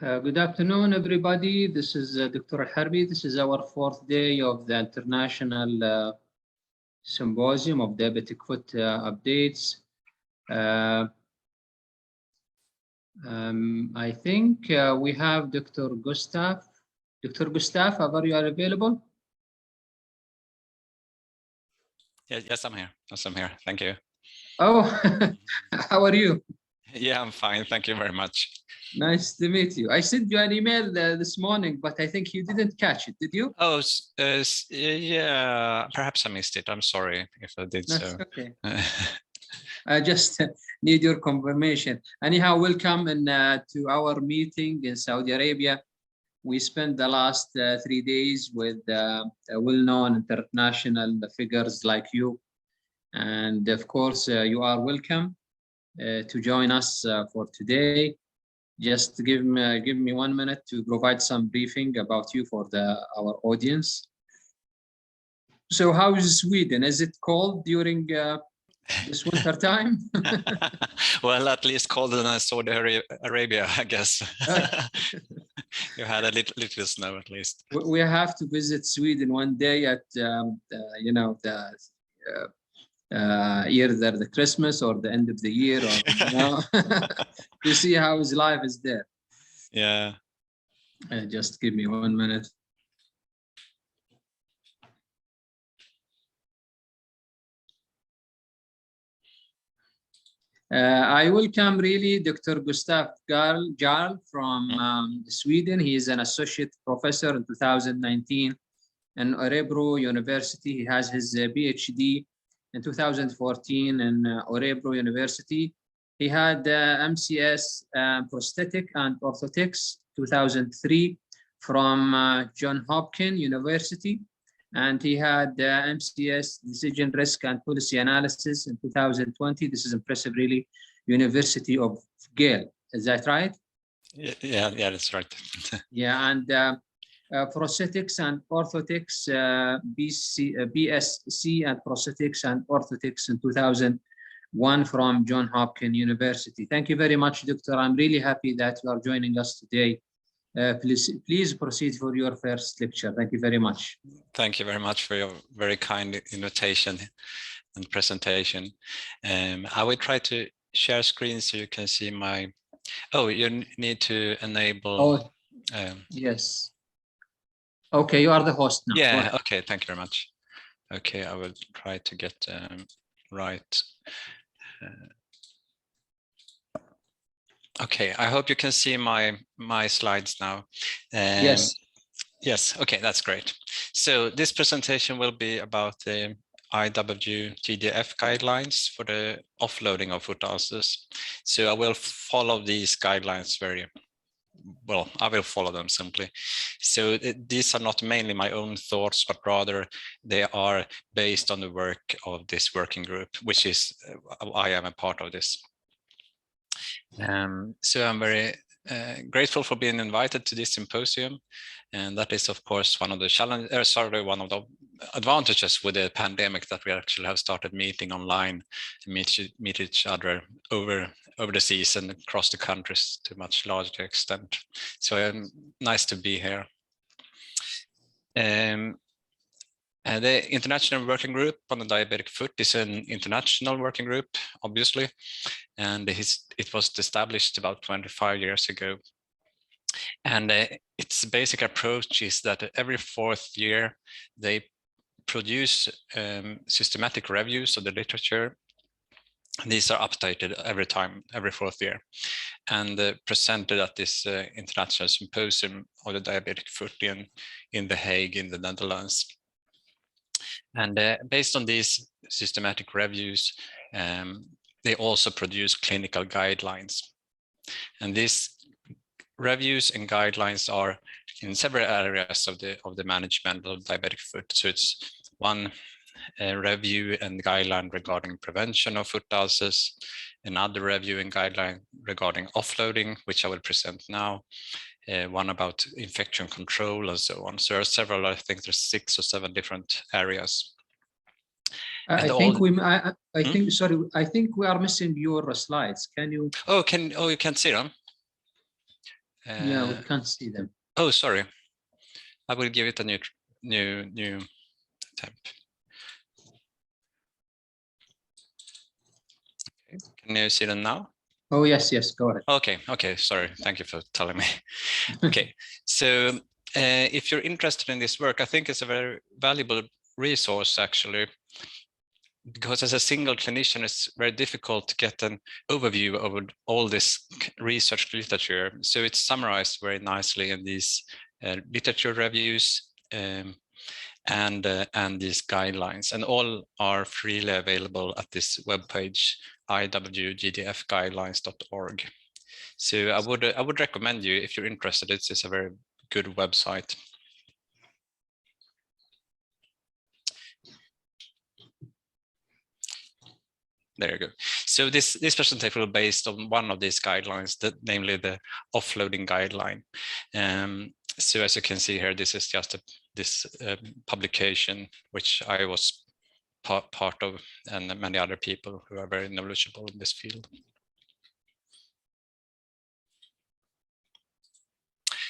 Good afternoon, everybody. This is Dr. Al-Harbi. This is our fourth day of the International Symposium of Diabetic Foot Updates. I think we have Dr. Gustav. Dr. Gustav, are you available? Yes, I'm here. Yes, I'm here. Thank you. Oh, how are you? Yeah, I'm fine. Thank you very much. Nice to meet you. I sent you an email this morning, but I think you didn't catch it, did you? Oh, yeah, perhaps I missed it. I'm sorry if I did. That's so. Okay. I just need your confirmation. Anyhow, welcome to our meeting in Saudi Arabia. We spent the last 3 days with well-known international figures like you. And of course, you are welcome to join us for today. Just give me 1 minute to provide some briefing about you for our audience. So how is Sweden? Is it cold during this winter time? Well, at least colder than Saudi Arabia, I guess. You had a little snow at least. We have to visit Sweden one day at either the Christmas or the end of the year, or to see how his life is there. Yeah. Just give me 1 minute. I welcome really Dr. Gustav Jarl from Sweden. He is an associate professor in 2019 in Örebro University. He has his PhD in 2014 in Örebro University. He had MCS prosthetic and orthotics 2003 from Johns Hopkins University. And he had MCS decision risk and policy analysis in 2020. This is impressive, really. University of Yale, is that right? Yeah, that's right. Yeah, and prosthetics and orthotics, BSc and prosthetics and orthotics in 2001 from Johns Hopkins University. Thank you very much, Doctor. I'm really happy that you are joining us today. Please proceed for your first lecture. Thank you very much. Thank you very much for your very kind invitation and presentation. I will try to share screen so you can see my. Oh, you need to enable. Oh, yes. Okay, you are the host now. Yeah. Okay. Thank you very much. Okay, I will try to get right. Okay, I hope you can see my slides now. Yes. Yes, okay, that's great. So this presentation will be about the IWGDF guidelines for the offloading of foot ulcers. So I will follow these guidelines I will follow them simply. So these are not mainly my own thoughts, but rather they are based on the work of this working group, which is, I am a part of this. So I'm very grateful for being invited to this symposium, and that is of course one of the one of the advantages with the pandemic, that we actually have started meeting online and meet each other over the seas and across the countries to a much larger extent. So nice to be here. The International Working Group on the Diabetic Foot is an international working group, obviously, and it was established about 25 years ago. And its basic approach is that every 4th year they produce systematic reviews of the literature. These are updated every 4th year, and presented at this international symposium of the diabetic foot in The Hague in the Netherlands. And based on these systematic reviews, they also produce clinical guidelines. And these reviews and guidelines are in several areas of the management of diabetic foot. So it's one review and guideline regarding prevention of foot ulcers, another review and guideline regarding offloading, which I will present now, one about infection control and so on. So there are several, I think there's 6 or 7 different areas. I think we are missing your slides. Can you? Oh, you can see them? Yeah, we can't see them. Oh, sorry. I will give it a new attempt. Okay. Can you see them now? Oh, yes, yes, go ahead. Okay, sorry. Thank you for telling me. Okay, so if you're interested in this work, I think it's a very valuable resource, actually, because as a single clinician, it's very difficult to get an overview of all this research literature. So it's summarized very nicely in these literature reviews and these guidelines, and all are freely available at this webpage, iwgdfguidelines.org. So I would recommend you, if you're interested, it's a very good website. There you go. So this presentation will be based on one of these guidelines, namely the offloading guideline. So as you can see here, this is just this publication which I was part of, and many other people who are very knowledgeable in this field.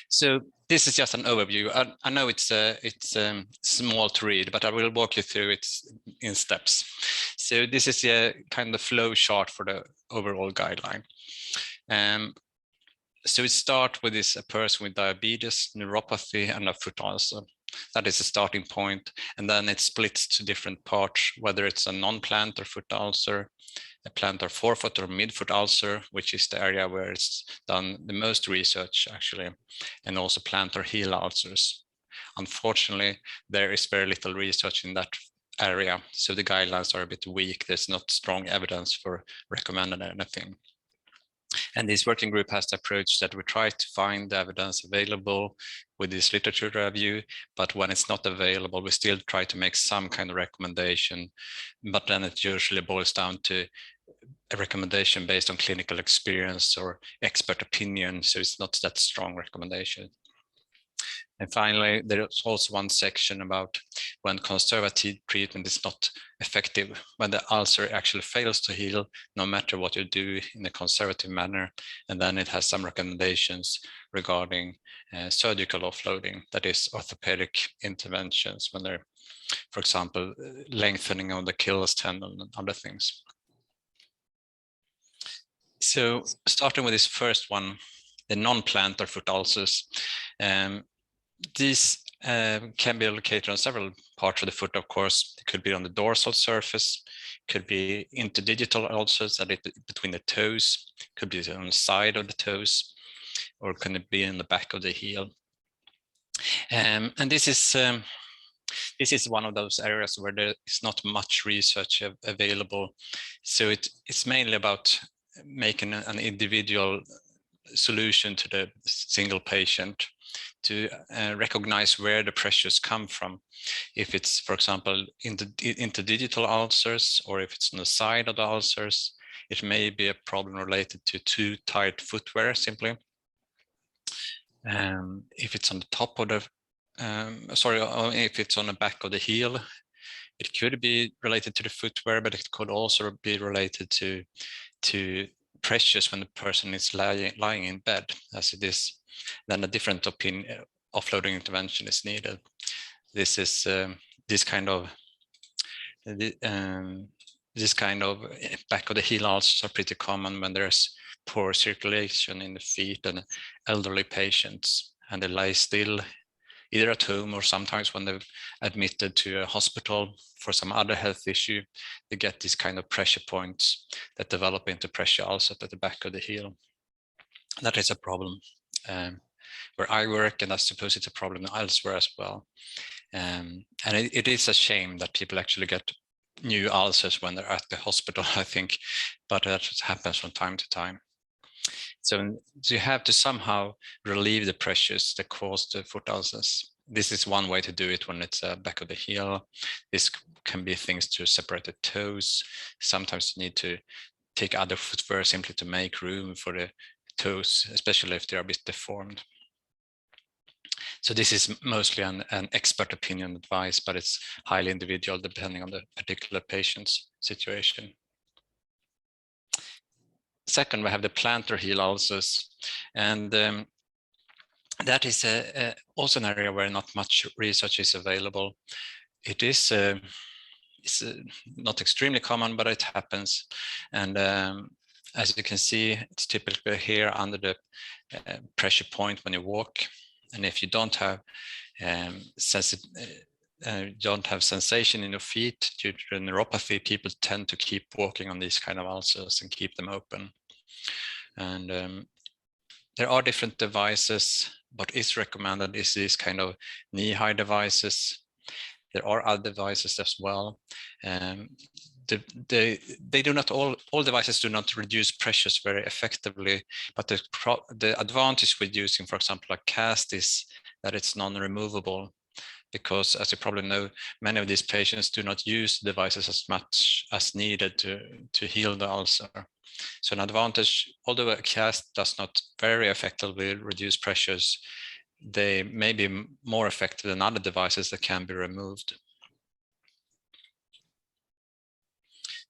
So this is just an overview. I know it's small to read, but I will walk you through it in steps. So this is a kind of flow chart for the overall guideline. So it starts with a person with diabetes, neuropathy, and a foot ulcer. That is a starting point, and then it splits to different parts, whether it's a non-plantar foot ulcer, a plantar forefoot or midfoot ulcer, which is the area where it's done the most research, actually, and also plantar heel ulcers. Unfortunately, there is very little research in that area, so the guidelines are a bit weak. There's not strong evidence for recommending anything. And this working group has the approach that we try to find the evidence available with this literature review, but when it's not available, we still try to make some kind of recommendation, but then it usually boils down to a recommendation based on clinical experience or expert opinion, so it's not that strong recommendation. And finally, there's also one section about when conservative treatment is not effective, when the ulcer actually fails to heal, no matter what you do in a conservative manner. And then it has some recommendations regarding surgical offloading, that is orthopedic interventions, when they're, for example, lengthening of the Achilles tendon and other things. So starting with this first one, the non-plantar foot ulcers. These can be located on several parts of the foot, of course. It could be on the dorsal surface, could be interdigital ulcers that is between the toes, could be on the side of the toes, or can it be in the back of the heel. And this is one of those areas where there is not much research available. So it's mainly about making an individual solution to the single patient, to recognize where the pressures come from. If it's, for example, interdigital ulcers, or if it's on the side of the ulcers, it may be a problem related to too tight footwear, simply. If it's on the top of the, if it's on the back of the heel, it could be related to the footwear, but it could also be related to pressures when the person is lying in bed, as it is. Then a different offloading intervention is needed. This is this kind of back of the heel ulcers are pretty common when there's poor circulation in the feet and elderly patients, and they lie still either at home or sometimes when they're admitted to a hospital for some other health issue, they get these kind of pressure points that develop into pressure ulcers at the back of the heel. That is a problem where I work, and I suppose it's a problem elsewhere as well. And it is a shame that people actually get new ulcers when they're at the hospital, I think, but that happens from time to time. So you have to somehow relieve the pressures that cause the foot ulcers. This is one way to do it when it's back of the heel. This can be things to separate the toes. Sometimes you need to take other footwear simply to make room for the toes, especially if they're a bit deformed. So this is mostly an expert opinion advice, but it's highly individual depending on the particular patient's situation. Second, we have the plantar heel ulcers, and that is also an area where not much research is available. It is it's not extremely common, but it happens. And as you can see, it's typically here under the pressure point when you walk. And if you don't have don't have sensation in your feet due to neuropathy, people tend to keep walking on these kind of ulcers and keep them open. And there are different devices. What is recommended is these kind of knee-high devices. There are other devices as well. They do not all devices do not reduce pressures very effectively, but the advantage with using, for example, a cast is that it's non-removable, because as you probably know, many of these patients do not use devices as much as needed to heal the ulcer. So an advantage, although a cast does not very effectively reduce pressures, they may be more effective than other devices that can be removed.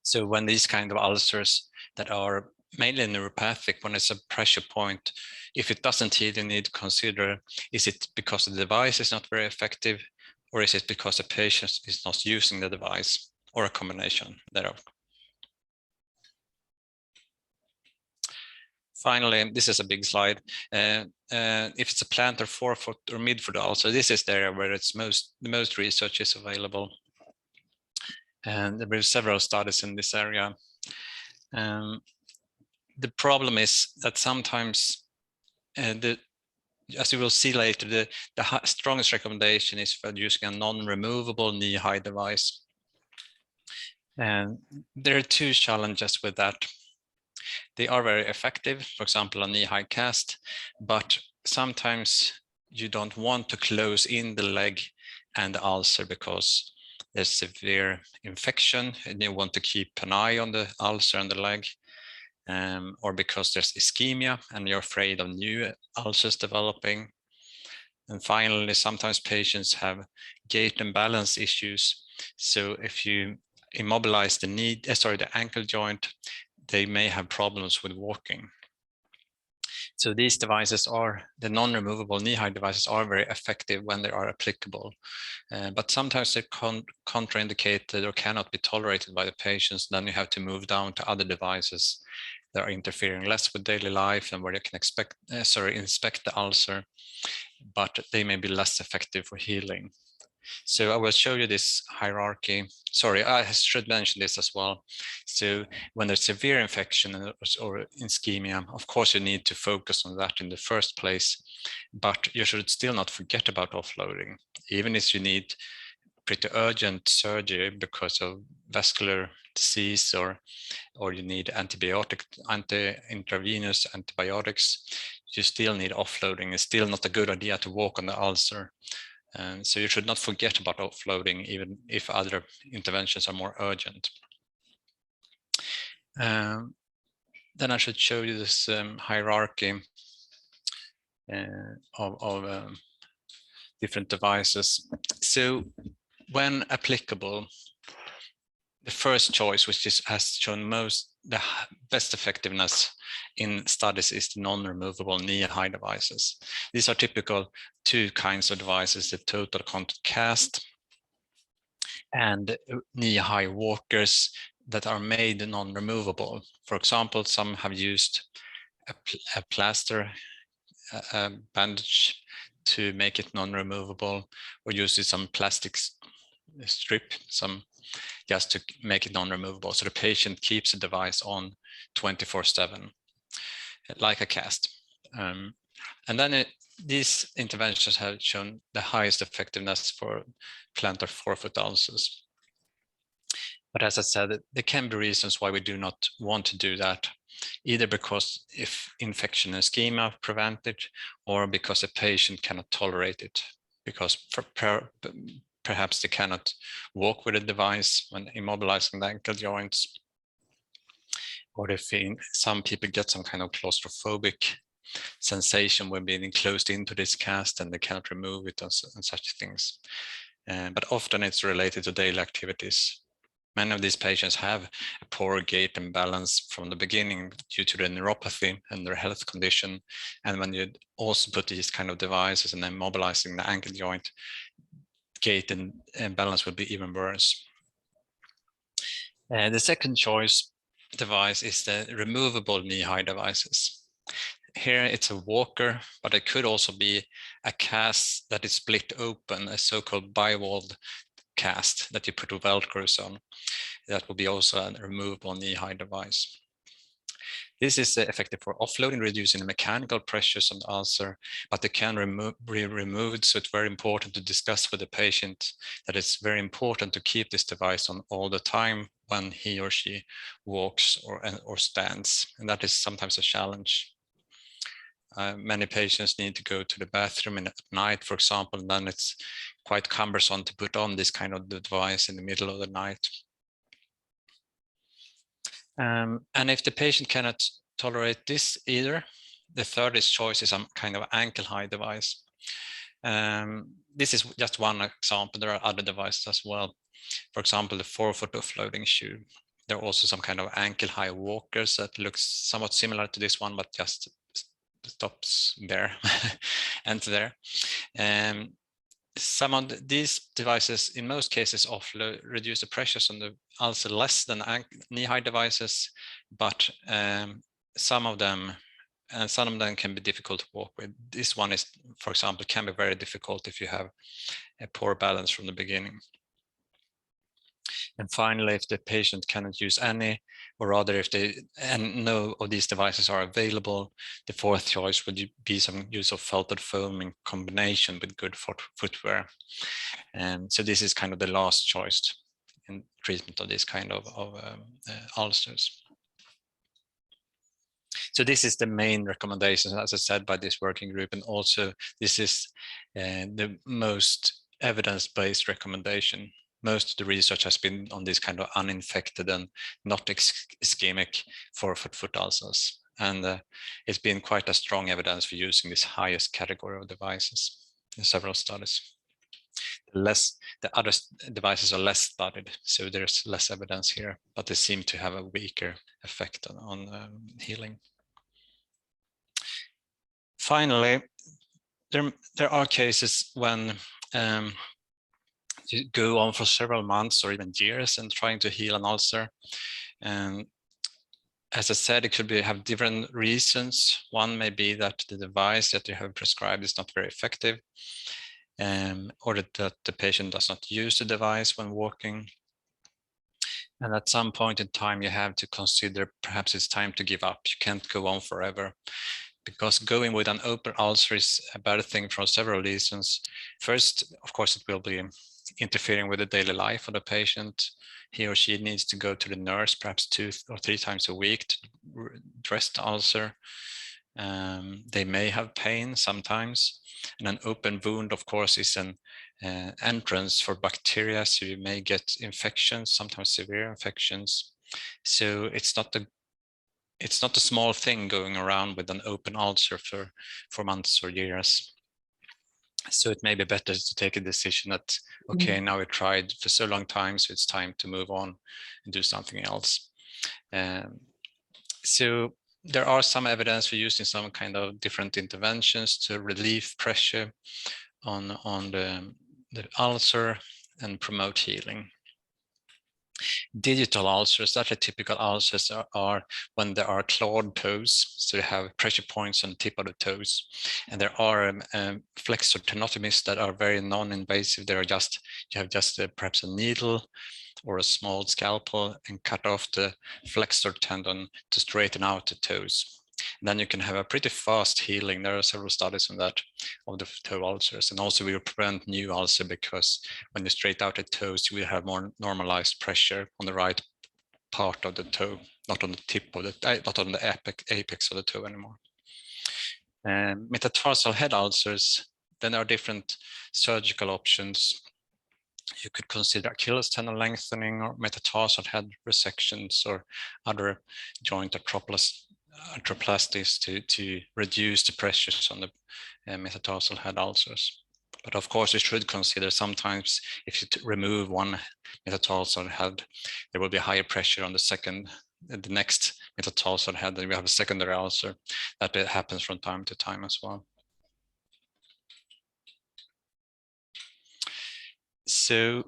So when these kind of ulcers that are mainly neuropathic, when it's a pressure point, if it doesn't heal, you need to consider, is it because the device is not very effective, or is it because the patient is not using the device, or a combination thereof? Finally, this is a big slide. If it's a plantar forefoot or midfoot ulcer, this is the area where it's the most research is available. And there were several studies in this area. The problem is that sometimes, as you will see later, the strongest recommendation is for using a non-removable knee-high device. And there are two challenges with that. They are very effective, for example, a knee-high cast, but sometimes you don't want to close in the leg and the ulcer because there's severe infection and you want to keep an eye on the ulcer and the leg, or because there's ischemia and you're afraid of new ulcers developing. And finally, sometimes patients have gait and balance issues. So if you immobilize the ankle joint, they may have problems with walking. So these devices the non-removable knee-high devices are very effective when they are applicable, but sometimes they're contraindicated or cannot be tolerated by the patients. Then you have to move down to other devices that are interfering less with daily life and where you can inspect the ulcer, but they may be less effective for healing. So I will show you this hierarchy. Sorry, I should mention this as well. So when there's severe infection or ischemia, of course you need to focus on that in the first place, but you should still not forget about offloading, even if you need pretty urgent surgery because of vascular disease or you need intravenous antibiotics, you still need offloading. It's still not a good idea to walk on the ulcer. So you should not forget about offloading, even if other interventions are more urgent. Then I should show you this hierarchy of different devices. So when applicable, the first choice, which has shown the best effectiveness in studies, is the non-removable knee-high devices. These are typical two kinds of devices: the total contact cast and knee-high walkers that are made non-removable. For example, some have used a plaster bandage to make it non-removable, or used some plastic strip, just to make it non-removable, so the patient keeps the device on 24/7, like a cast. And then these interventions have shown the highest effectiveness for plantar forefoot ulcers. But as I said, there can be reasons why we do not want to do that, either because if infection and ischemia prevent it, or because a patient cannot tolerate it, because perhaps they cannot walk with a device when immobilizing the ankle joints, or if some people get some kind of claustrophobic sensation when being enclosed into this cast and they cannot remove it and such things. But often it's related to daily activities. Many of these patients have a poor gait and balance from the beginning due to the neuropathy and their health condition. And when you also put these kind of devices and then mobilizing the ankle joint, gait and balance will be even worse. The second choice device is the removable knee-high devices. Here it's a walker, but it could also be a cast that is split open, a so-called bi-walled cast that you put Velcros on. That will be also a removable knee-high device. This is effective for offloading, reducing the mechanical pressures on the ulcer, but it can be removed. So it's very important to discuss with the patient that it's very important to keep this device on all the time when he or she walks or stands. And that is sometimes a challenge. Many patients need to go to the bathroom at night, for example, and then it's quite cumbersome to put on this kind of device in the middle of the night. And if the patient cannot tolerate this either, the third choice is some kind of ankle high device. This is just one example. There are other devices as well. For example, the forefoot offloading shoe. There are also some kind of ankle high walkers that looks somewhat similar to this one, but just stops there and there. Some of these devices, in most cases, reduce the pressures on the ulcer less than knee-high devices, but some of them can be difficult to walk with. This one is, for example, can be very difficult if you have a poor balance from the beginning. And finally, if the patient cannot use any, or rather if no of these devices are available, the fourth choice would be some use of felted foam in combination with good footwear. And so this is kind of the last choice in treatment of this kind of ulcers. So this is the main recommendation, as I said, by this working group, and also this is the most evidence-based recommendation. Most of the research has been on this kind of uninfected and not ischemic foot ulcers. And it's been quite a strong evidence for using this highest category of devices in several studies. The other devices are less studied, so there's less evidence here, but they seem to have a weaker effect on healing. Finally, there are cases when you go on for several months or even years and trying to heal an ulcer. And as I said, it could have different reasons. One may be that the device that you have prescribed is not very effective, or that the patient does not use the device when walking. And at some point in time, you have to consider perhaps it's time to give up. You can't go on forever, because going with an open ulcer is a bad thing for several reasons. First, of course, it will be interfering with the daily life of the patient. He or she needs to go to the nurse perhaps 2 or 3 times a week to dress the ulcer. They may have pain sometimes, and an open wound, of course, is an entrance for bacteria, so you may get infections, sometimes severe infections. So it's not a small thing going around with an open ulcer for months or years. So it may be better to take a decision that, okay, now we tried for so long time, so it's time to move on and do something else. So there are some evidence for using some kind of different interventions to relieve pressure on the ulcer and promote healing. Digital ulcers, that are typical ulcers, are when there are clawed toes, so you have pressure points on the tip of the toes, and there are flexor tenotomies that are very non-invasive. They are you have just perhaps a needle or a small scalpel and cut off the flexor tendon to straighten out the toes. And then you can have a pretty fast healing. There are several studies on that, of the toe ulcers, and also we will prevent new ulcer, because when you straighten out the toes, you will have more normalized pressure on the right part of the toe, not on the tip of not on the apex of the toe anymore. Metatarsal head ulcers, then there are different surgical options. You could consider Achilles tendon lengthening or metatarsal head resections or other joint arthroplasties to reduce the pressures on the metatarsal head ulcers. But of course, you should consider sometimes if you remove one metatarsal head, there will be higher pressure on the next metatarsal head, and we have a secondary ulcer. That happens from time to time as well. So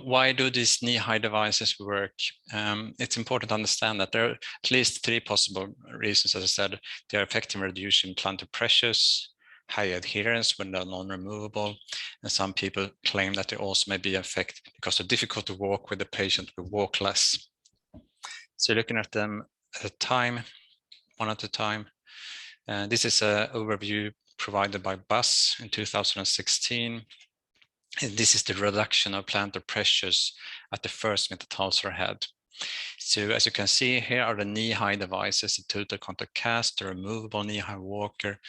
why do these knee-high devices work? It's important to understand that there are at least 3 possible reasons. As I said, they are effective in reducing plantar pressures, high adherence when they're non-removable, and some people claim that they also may be effective because it's difficult to walk with the patient will walk less. So looking at them at a time, one at a time, this is an overview provided by BUS in 2016. And this is the reduction of plantar pressures at the first metatarsal head. So as you can see, here are the knee-high devices, the total contact cast, the removable knee-high walker,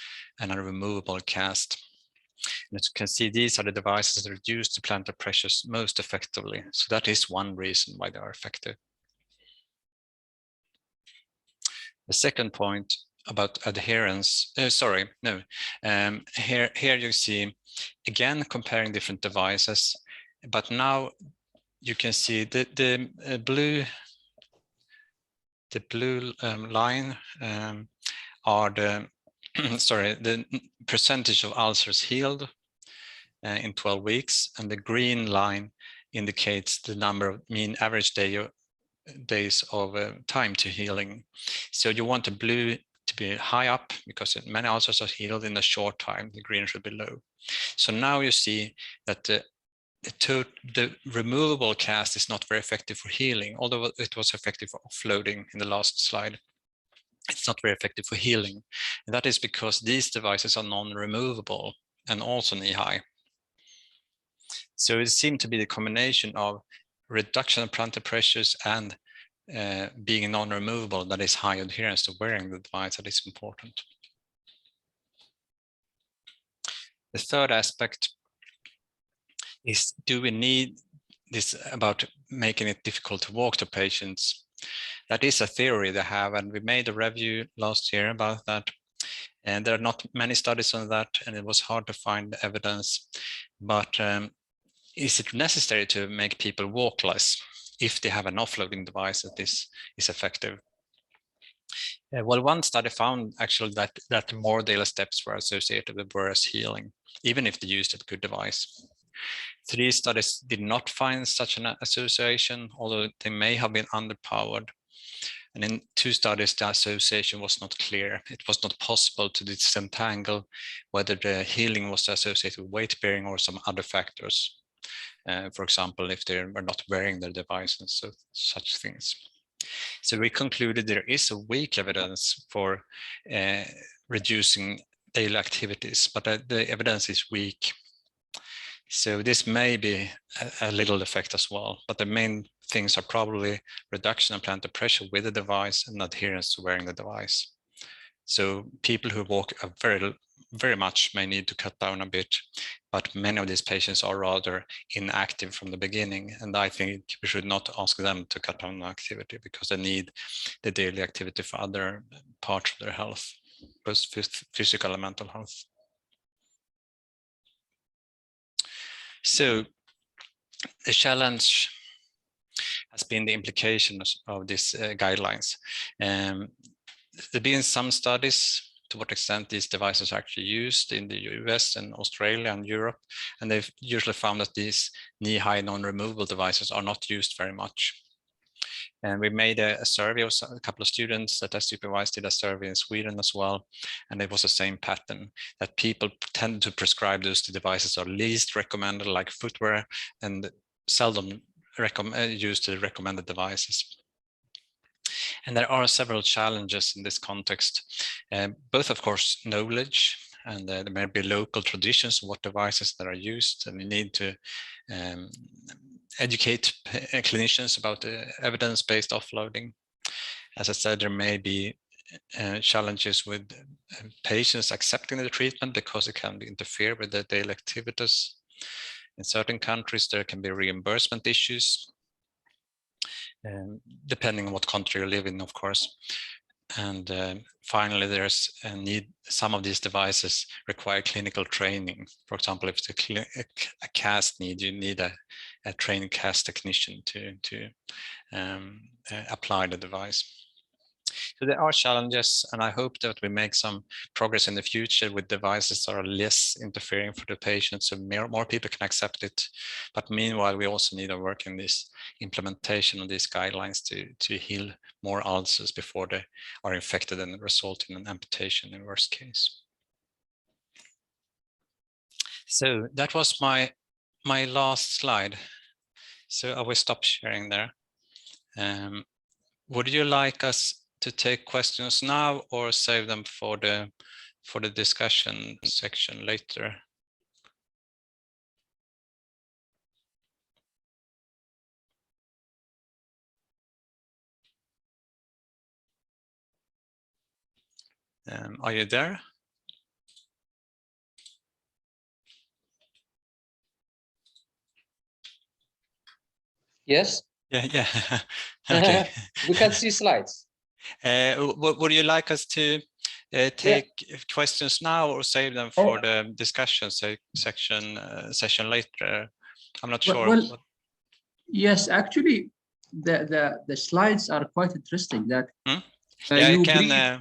and a removable cast. And as you can see, these are the devices that reduce the plantar pressures most effectively. So that is one reason why they are effective. The second point about adherence, here you see, again, comparing different devices, but now you can see the blue line are the the percentage of ulcers healed in 12 weeks, and the green line indicates the number of mean average days of time to healing. So you want the blue to be high up because many ulcers are healed in a short time. The green should be low. So now you see that the removable cast is not very effective for healing, although it was effective for offloading in the last slide. It's not very effective for healing. And that is because these devices are non-removable and also knee-high. So it seemed to be the combination of reduction of plantar pressures and being non-removable that is high adherence to wearing the device that is important. The third aspect is, do we need this about making it difficult to walk to patients? That is a theory they have, and we made a review last year about that. And there are not many studies on that, and it was hard to find evidence. But is it necessary to make people walk less if they have an offloading device that is effective? Well, one study found actually that more daily steps were associated with worse healing, even if they used a good device. 3 studies did not find such an association, although they may have been underpowered. And in 2 studies, the association was not clear. It was not possible to disentangle whether the healing was associated with weight bearing or some other factors. For example, if they were not wearing their device and so such things. So we concluded there is a weak evidence for reducing daily activities, but the evidence is weak. So this may be a little effect as well, but the main things are probably reduction of plantar pressure with the device and adherence to wearing the device. So people who walk very much may need to cut down a bit, but many of these patients are rather inactive from the beginning. And I think we should not ask them to cut down on activity because they need the daily activity for other parts of their health, both physical and mental health. So the challenge has been the implications of these guidelines. There have been some studies to what extent these devices are actually used in the US and Australia and Europe, and they've usually found that these knee-high non-removable devices are not used very much. And we made a survey of a couple of students that I supervised, did a survey in Sweden as well. And it was the same pattern, that people tend to prescribe those devices are least recommended, like footwear, and seldom use the recommended devices. And there are several challenges in this context, both of course knowledge, and there may be local traditions of what devices that are used, and we need to educate clinicians about the evidence-based offloading. As I said, there may be challenges with patients accepting the treatment because it can interfere with their daily activities. In certain countries, there can be reimbursement issues, depending on what country you live in, of course. finally, there's a need. Some of these devices require clinical training. For example, if it's a cast need, you need a trained cast technician to apply the device. So there are challenges, and I hope that we make some progress in the future with devices that are less interfering for the patient, so more people can accept it. But meanwhile, we also need to work in this implementation of these guidelines to heal more ulcers before they are infected and result in an amputation in worst case. So that was my last slide. So I will stop sharing there. Would you like us to take questions now or save them for the discussion section later? Are you there? Yes. Yeah. Okay. We can see slides. Would you like us to take questions now or save them for the discussion session later? I'm not sure. Well, yes, actually, the slides are quite interesting. That yeah,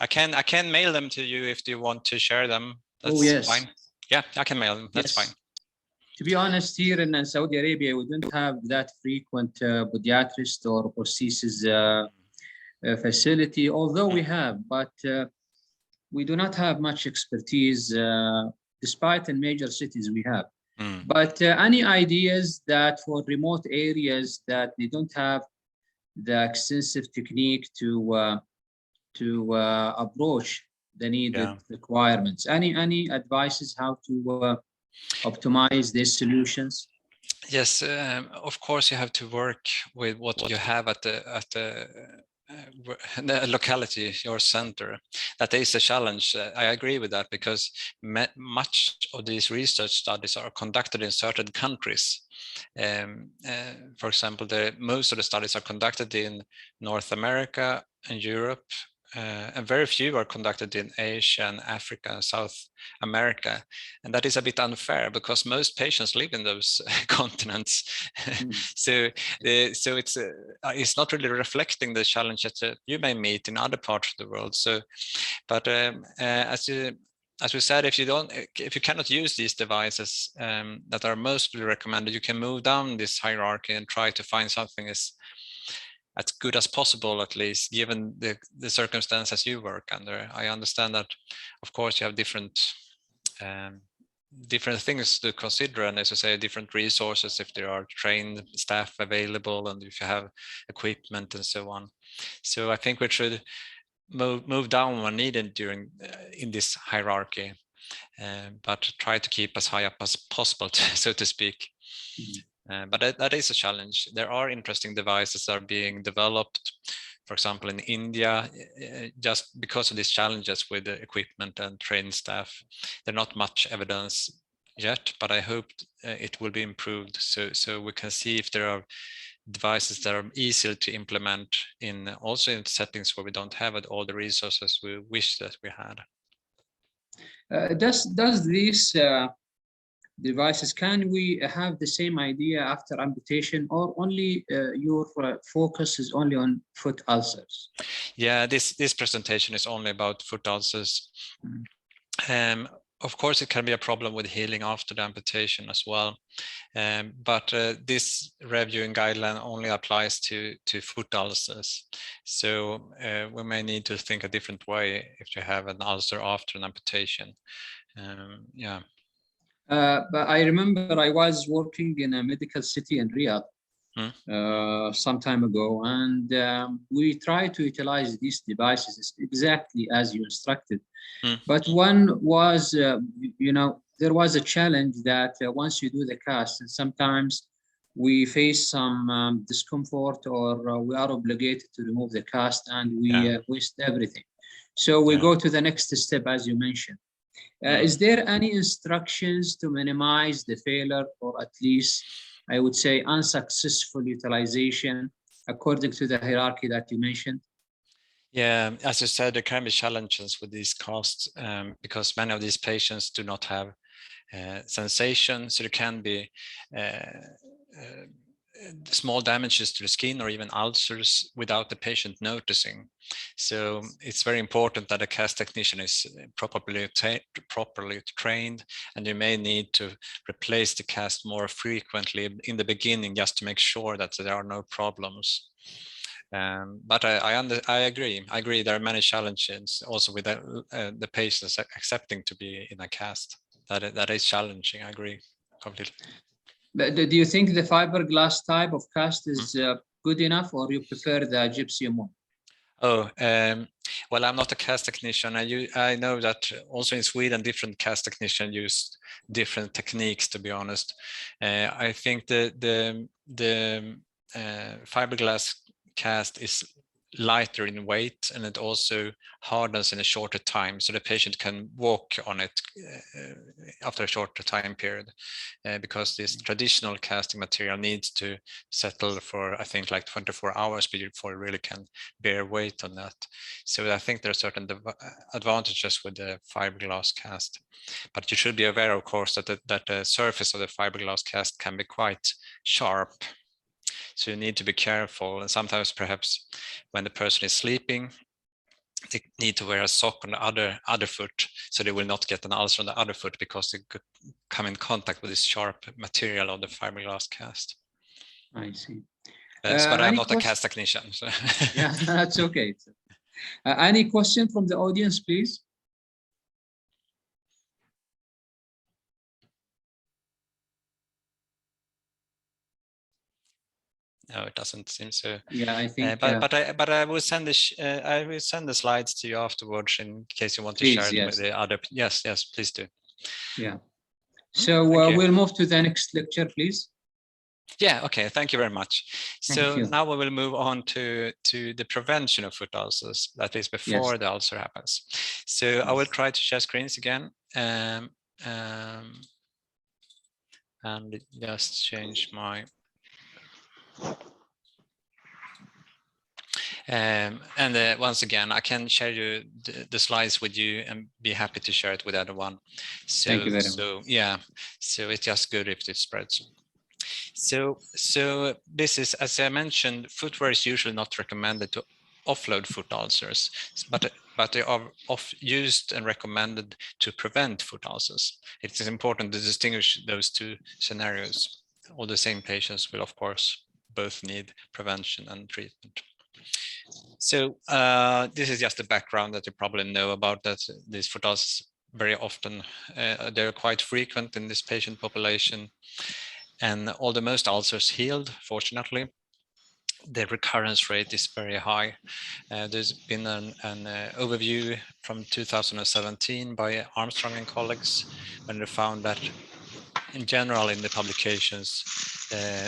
I can mail them to you if you want to share them. That's fine. Yeah, I can mail them. That's fine. To be honest, here in Saudi Arabia, we don't have that frequent podiatrist or prosthesis facility, although we have, but we do not have much expertise, despite in major cities we have. But any ideas that for remote areas that they don't have the extensive technique to approach the needed requirements? Any advices how to optimize these solutions? Yes, of course you have to work with what you have at the locality, your center. That is a challenge. I agree with that, because much of these research studies are conducted in certain countries. For example, most of the studies are conducted in North America and Europe, and very few are conducted in Asia and Africa and South America. And that is a bit unfair, because most patients live in those continents. So it's not really reflecting the challenges that you may meet in other parts of the world. So, but as we said, if you cannot use these devices that are mostly recommended, you can move down this hierarchy and try to find something as good as possible, at least given the circumstances you work under. I understand that, of course, you have different things to consider, and as I say, different resources, if there are trained staff available and if you have equipment and so on. So I think we should move down when needed in this hierarchy, but try to keep as high up as possible, so to speak. But that is a challenge. There are interesting devices that are being developed, for example, in India, just because of these challenges with the equipment and trained staff. There's not much evidence yet, but I hope it will be improved. So we can see if there are devices that are easier to implement also in settings where we don't have all the resources we wish that we had. Does these devices, can we have the same idea after amputation, or only your focus is only on foot ulcers? Yeah, this presentation is only about foot ulcers. Of course, it can be a problem with healing after the amputation as well. But this reviewing guideline only applies to foot ulcers. So we may need to think a different way if you have an ulcer after an amputation. Yeah. But I remember I was working in a medical city in Riyadh some time ago, and we tried to utilize these devices exactly as you instructed. But one was, there was a challenge that once you do the cast, and sometimes we face some discomfort, or we are obligated to remove the cast, and we waste everything. So we go to the next step, as you mentioned. Is there any instructions to minimize the failure, or at least, I would say, unsuccessful utilization according to the hierarchy that you mentioned? Yeah, as you said, there can be challenges with these casts because many of these patients do not have sensation, so there can be small damages to the skin or even ulcers without the patient noticing. So it's very important that a cast technician is properly trained, and you may need to replace the cast more frequently in the beginning just to make sure that there are no problems. But I agree. I agree. There are many challenges also with the patients accepting to be in a cast. That is challenging. I agree completely. But do you think the fiberglass type of cast is good enough, or you prefer the gypsum one? Oh, well, I'm not a cast technician. I know that also in Sweden, different cast technicians use different techniques, to be honest. I think the fiberglass cast is lighter in weight, and it also hardens in a shorter time, so the patient can walk on it after a shorter time period, because this traditional casting material needs to settle for, I think, like 24 hours before it really can bear weight on that. So I think there are certain advantages with the fiberglass cast, but you should be aware, of course, that the surface of the fiberglass cast can be quite sharp. So you need to be careful, and sometimes perhaps when the person is sleeping, they need to wear a sock on the other foot, so they will not get an ulcer on the other foot because they could come in contact with this sharp material of the fiberglass cast. I see. But I'm not a cast technician. So. Yeah, that's okay. Any question from the audience, please? No, it doesn't seem so. Yeah, I think. But I will send the slides to you afterwards in case you want to share it with the other. Yes, please do. Yeah. So we'll move to the next lecture, please. Yeah. Okay. Thank you very much. So now we will move on to the prevention of foot ulcers. That is before the ulcer happens. So I will try to share screens again. And just change my. Once again, I can share you the slides with you and be happy to share it with everyone. So, thank you very much. Yeah, so it's just good if it spreads. So this is, as I mentioned, footwear is usually not recommended to offload foot ulcers, but they are used and recommended to prevent foot ulcers. It is important to distinguish those two scenarios. All the same patients will, of course, both need prevention and treatment. So this is just the background that you probably know about, that these foot ulcers very often, they're quite frequent in this patient population. And although most ulcers healed, fortunately, the recurrence rate is very high. There's been an overview from 2017 by Armstrong and colleagues, when they found that in general in the publications,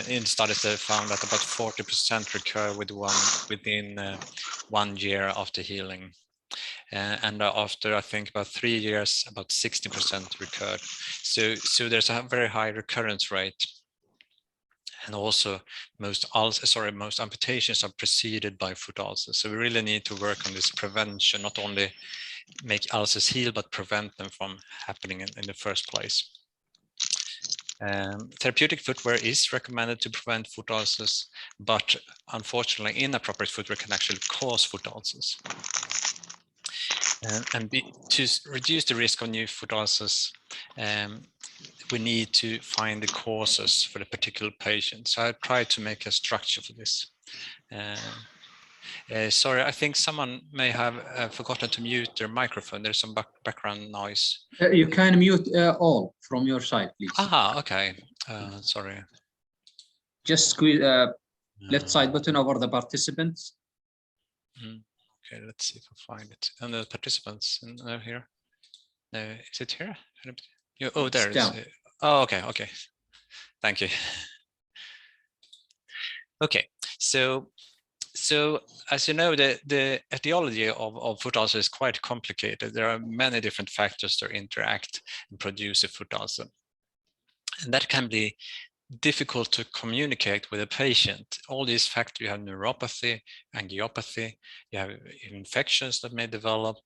in studies, they found that about 40% recur within 1 year after healing. And after, I think, about 3 years, about 60% recurred. So there's a very high recurrence rate. And also most amputations are preceded by foot ulcers. So we really need to work on this prevention, not only make ulcers heal, but prevent them from happening in the first place. Therapeutic footwear is recommended to prevent foot ulcers, but unfortunately inappropriate footwear can actually cause foot ulcers. To reduce the risk of new foot ulcers, we need to find the causes for the particular patient. So I tried to make a structure for this. Sorry, I think someone may have forgotten to mute their microphone. There's some background noise. You can mute all from your side, please. Aha, okay. Sorry. Just squeeze left side button over the participants. Okay, let's see if I find it. And the participants here. Is it here? Oh, there it is. Oh, okay. Thank you. Okay, so as you know, the etiology of foot ulcer is quite complicated. There are many different factors that interact and produce a foot ulcer. And that can be difficult to communicate with a patient. All these factors, you have neuropathy, angiopathy, you have infections that may develop,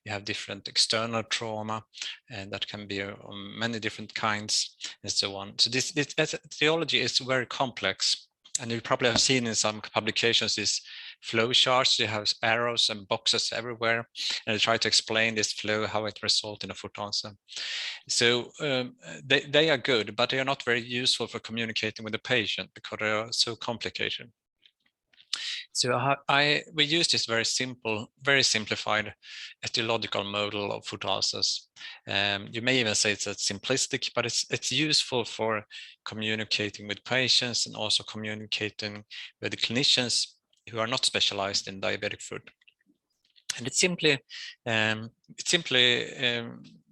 you have different external trauma, and that can be many different kinds, and so on. So this etiology is very complex. And you probably have seen in some publications these flow charts. You have arrows and boxes everywhere, and they try to explain this flow, how it results in a foot ulcer. So they are good, but they are not very useful for communicating with the patient because they are so complicated. So we use this very simple, very simplified etiological model of foot ulcers. You may even say it's simplistic, but it's useful for communicating with patients and also communicating with the clinicians who are not specialized in diabetic foot. And it simply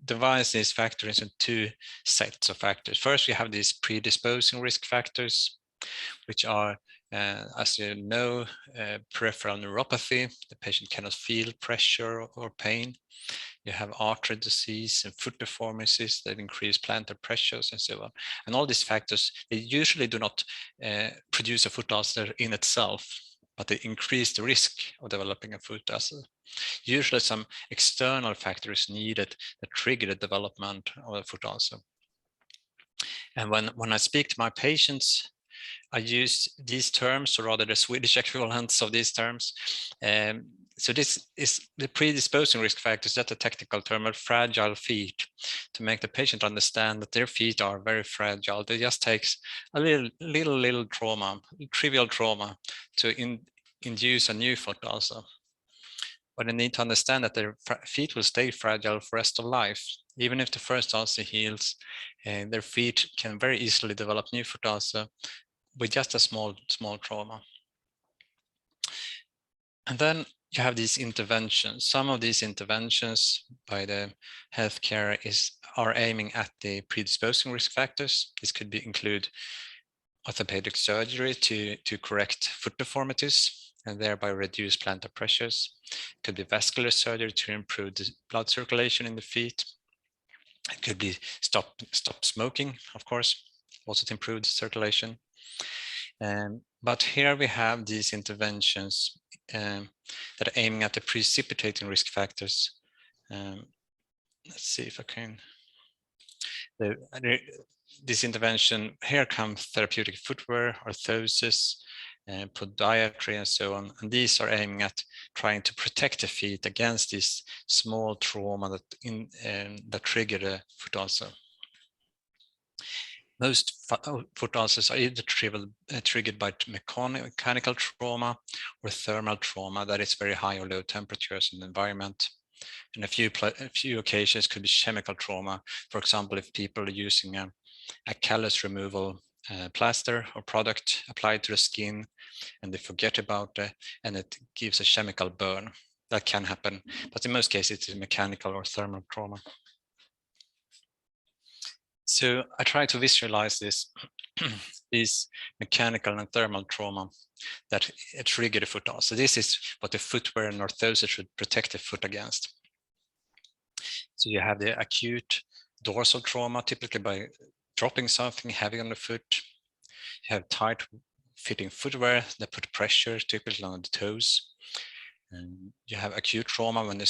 divides these factors into two sets of factors. First, we have these predisposing risk factors, which are, as you know, peripheral neuropathy. The patient cannot feel pressure or pain. You have artery disease and foot deformities that increase plantar pressures and so on. And all these factors, they usually do not produce a foot ulcer in itself, but they increase the risk of developing a foot ulcer. Usually some external factor is needed that trigger the development of a foot ulcer. And when I speak to my patients, I use these terms, or rather the Swedish equivalents of these terms. So this is the predisposing risk factors, that's a technical term, of fragile feet, to make the patient understand that their feet are very fragile. It just takes a little trauma, trivial trauma, to induce a new foot ulcer. But they need to understand that their feet will stay fragile for the rest of life. Even if the first ulcer heals, their feet can very easily develop new foot ulcer with just a small trauma. And then you have these interventions. Some of these interventions by the healthcare are aiming at the predisposing risk factors. This could include orthopedic surgery to correct foot deformities and thereby reduce plantar pressures. It could be vascular surgery to improve the blood circulation in the feet. It could be stop smoking, of course, also to improve the circulation. But here we have these interventions that are aiming at the precipitating risk factors. Let's see if I can. This intervention, here comes therapeutic footwear, orthosis, podiatry, and so on. And these are aiming at trying to protect the feet against this small trauma that trigger the foot ulcer. Most foot ulcers are either triggered by mechanical trauma or thermal trauma, that is very high or low temperatures in the environment. And a few occasions could be chemical trauma. For example, if people are using a callus removal plaster or product applied to the skin and they forget about it and it gives a chemical burn, that can happen. But in most cases, it's mechanical or thermal trauma. So I try to visualize these mechanical and thermal trauma that trigger the foot ulcer. So this is what the footwear and orthosis should protect the foot against. So you have the acute dorsal trauma, typically by dropping something heavy on the foot. You have tight fitting footwear that put pressure, typically on the toes. And you have acute trauma when you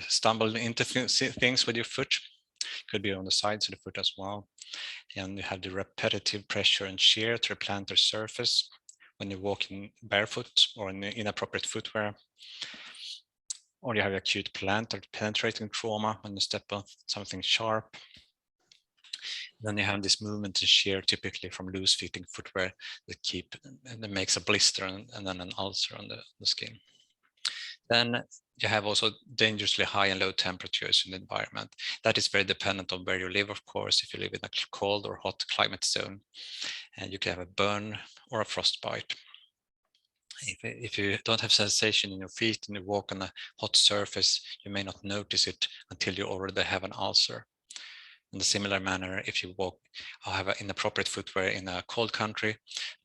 stumble into things with your foot. Could be on the sides of the foot as well. And you have the repetitive pressure and shear to the plantar surface when you're walking barefoot or in inappropriate footwear. Or you have acute plantar penetrating trauma when you step on something sharp. Then you have this movement and shear, typically from loose fitting footwear that makes a blister and then an ulcer on the skin. Then you have also dangerously high and low temperatures in the environment. That is very dependent on where you live, of course. If you live in a cold or hot climate zone, and you can have a burn or a frostbite. If you don't have sensation in your feet and you walk on a hot surface, you may not notice it until you already have an ulcer. In a similar manner, if you walk or have inappropriate footwear in a cold country,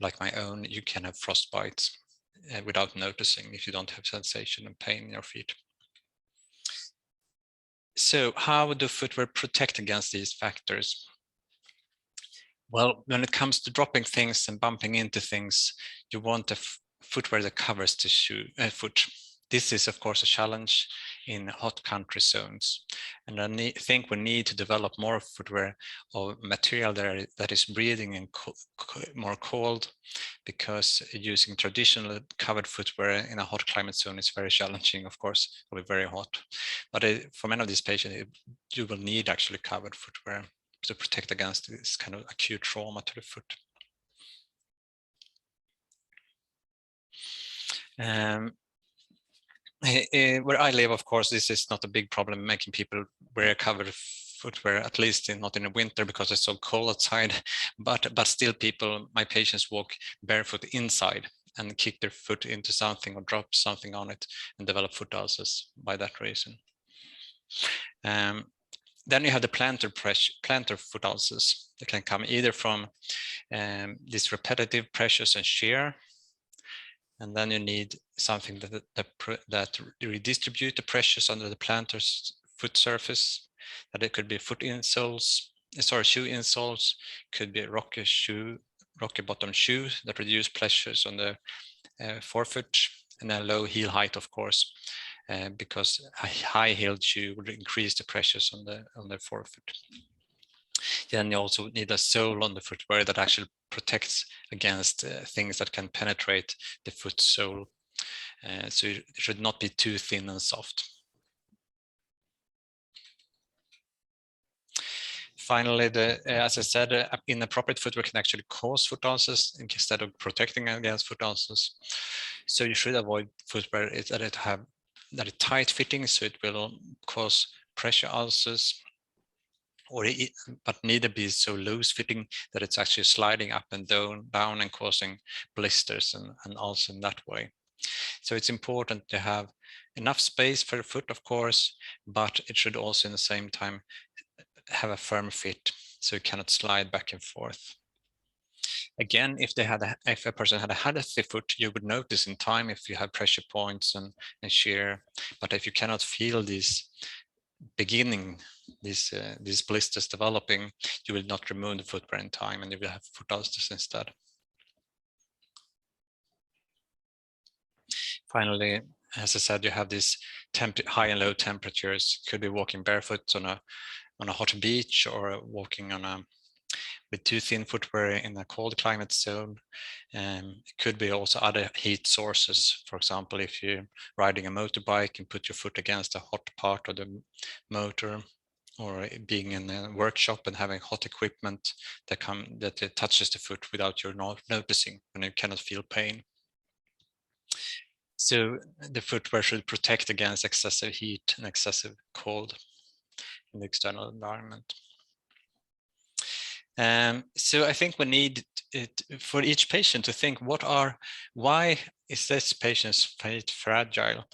like my own, you can have frostbites without noticing if you don't have sensation and pain in your feet. So how do footwear protect against these factors? Well, when it comes to dropping things and bumping into things, you want a footwear that covers the foot. This is, of course, a challenge in hot country zones. And I think we need to develop more footwear or material that is breathing in more cold, because using traditional covered footwear in a hot climate zone is very challenging, of course, it'll be very hot. But for many of these patients, you will need actually covered footwear to protect against this kind of acute trauma to the foot. Where I live, of course, this is not a big problem, making people wear covered footwear, at least not in the winter because it's so cold outside. But still, my patients walk barefoot inside and kick their foot into something or drop something on it and develop foot ulcers by that reason. Then you have the plantar foot ulcers. They can come either from these repetitive pressures and shear, and then you need something that redistribute the pressures under the plantar's foot surface. That it could be shoe insoles, could be rocky bottom shoe that reduce pressures on the forefoot, and a low heel height, of course, because a high-heeled shoe would increase the pressures on the forefoot. Then you also need a sole on the footwear that actually protects against things that can penetrate the foot sole. So it should not be too thin and soft. Finally, as I said, inappropriate footwear can actually cause foot ulcers instead of protecting against foot ulcers. So you should avoid footwear that is tight fitting, so it will cause pressure ulcers, but neither be so loose fitting that it's actually sliding up and down and causing blisters and ulcers in that way. So it's important to have enough space for the foot, of course, but it should also in the same time have a firm fit, so it cannot slide back and forth. Again, if a person had a healthy foot, you would notice in time if you have pressure points and shear. But if you cannot feel these blisters developing, you will not remove the footwear in time, and you will have foot ulcers instead. Finally, as I said, you have these high and low temperatures. Could be walking barefoot on a hot beach, or walking with too thin footwear in a cold climate zone. It could be also other heat sources. For example, if you're riding a motorbike and put your foot against a hot part of the motor, or being in a workshop and having hot equipment that it touches the foot without you not noticing, when you cannot feel pain. So the footwear should protect against excessive heat and excessive cold in the external environment. So I think we need it for each patient to think, why is this patient's feet fragile?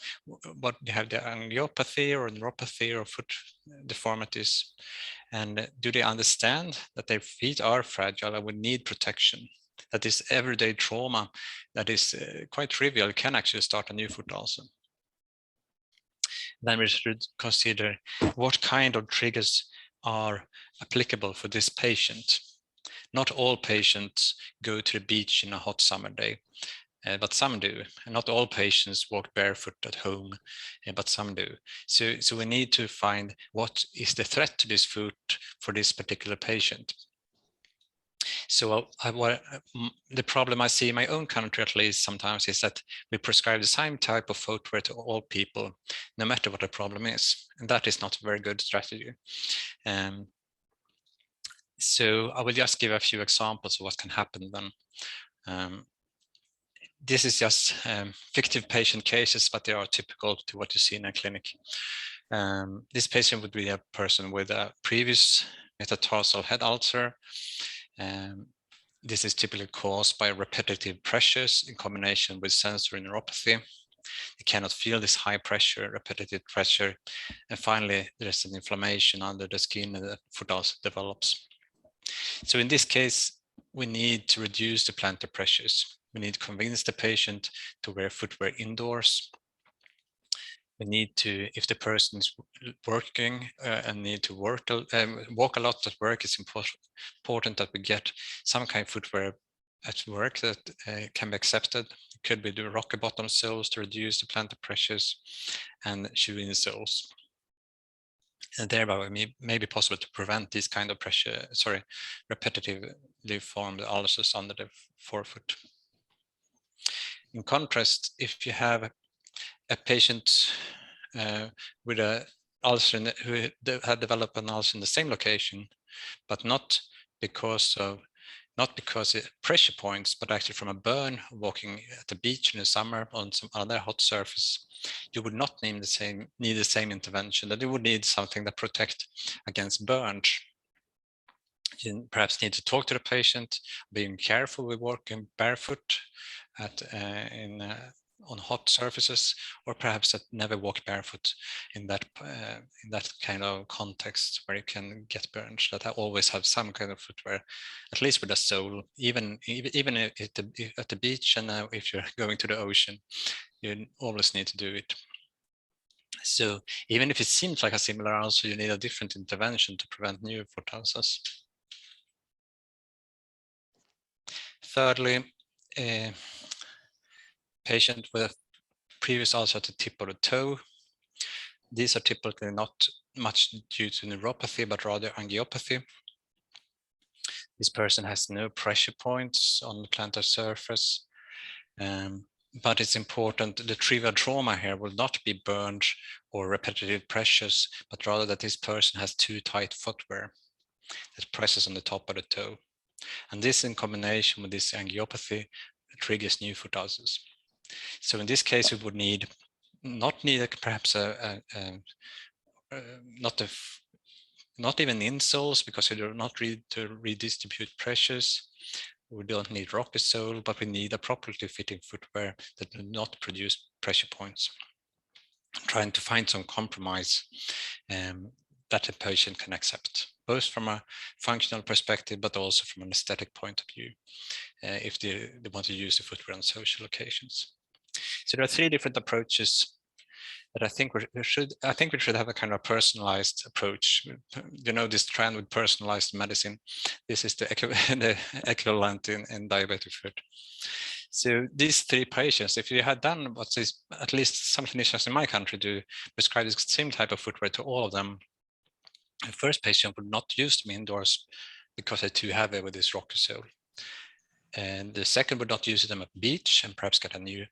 What do you have, the angiopathy or neuropathy or foot deformities? And do they understand that their feet are fragile and would need protection? That this everyday trauma that is quite trivial can actually start a new foot ulcer. Then we should consider what kind of triggers are applicable for this patient. Not all patients go to the beach in a hot summer day, but some do. And not all patients walk barefoot at home, but some do. So we need to find what is the threat to this foot for this particular patient. So the problem I see in my own country, at least sometimes, is that we prescribe the same type of footwear to all people, no matter what the problem is. And that is not a very good strategy. So I will just give a few examples of what can happen then. This is just fictive patient cases, but they are typical to what you see in a clinic. This patient would be a person with a previous metatarsal head ulcer. This is typically caused by repetitive pressures in combination with sensory neuropathy. You cannot feel this high pressure, repetitive pressure. And finally, there's an inflammation under the skin and the foot ulcer develops. So in this case, we need to reduce the plantar pressures. We need to convince the patient to wear footwear indoors. we need to, if the person is working and need to walk a lot at work, it's important that we get some kind of footwear at work that can be accepted. It could be the rocker bottom soles to reduce the plantar pressures, and shoe insoles. And thereby it may be possible to prevent these kind of repetitively formed ulcers under the forefoot. In contrast, if you have a patient with a ulcer who had developed an ulcer in the same location, but not because of pressure points, but actually from a burn walking at the beach in the summer on some other hot surface, you would not need the same intervention. That you would need something that protect against burns. You perhaps need to talk to the patient, being careful with walking barefoot on hot surfaces, or perhaps that never walk barefoot in that kind of context where you can get burns. That I always have some kind of footwear, at least with a sole, even at the beach, and if you're going to the ocean, you always need to do it. So even if it seems like a similar ulcer, you need a different intervention to prevent new foot ulcers. Thirdly, a patient with a previous ulcer at the tip of the toe. These are typically not much due to neuropathy, but rather angiopathy. This person has no pressure points on the plantar surface, but it's important, the trivial trauma here will not be burns or repetitive pressures, but rather that this person has too tight footwear that presses on the top of the toe. And this in combination with this angiopathy triggers new foot ulcers. So in this case, we would not even insoles, because we do not need to redistribute pressures. We don't need rocker sole, but we need a properly fitting footwear that do not produce pressure points. I'm trying to find some compromise that the patient can accept, both from a functional perspective, but also from an aesthetic point of view, if they want to use the footwear on social occasions. So there are three different approaches that I think we should have a kind of personalized approach. You know, this trend with personalized medicine. This is the equivalent in diabetic foot. So these three patients, if you had done what is at least some clinicians in my country do, prescribe the same type of footwear to all of them, the first patient would not use them indoors because they're too heavy with this rocker sole. And the second would not use them at the beach and perhaps get a new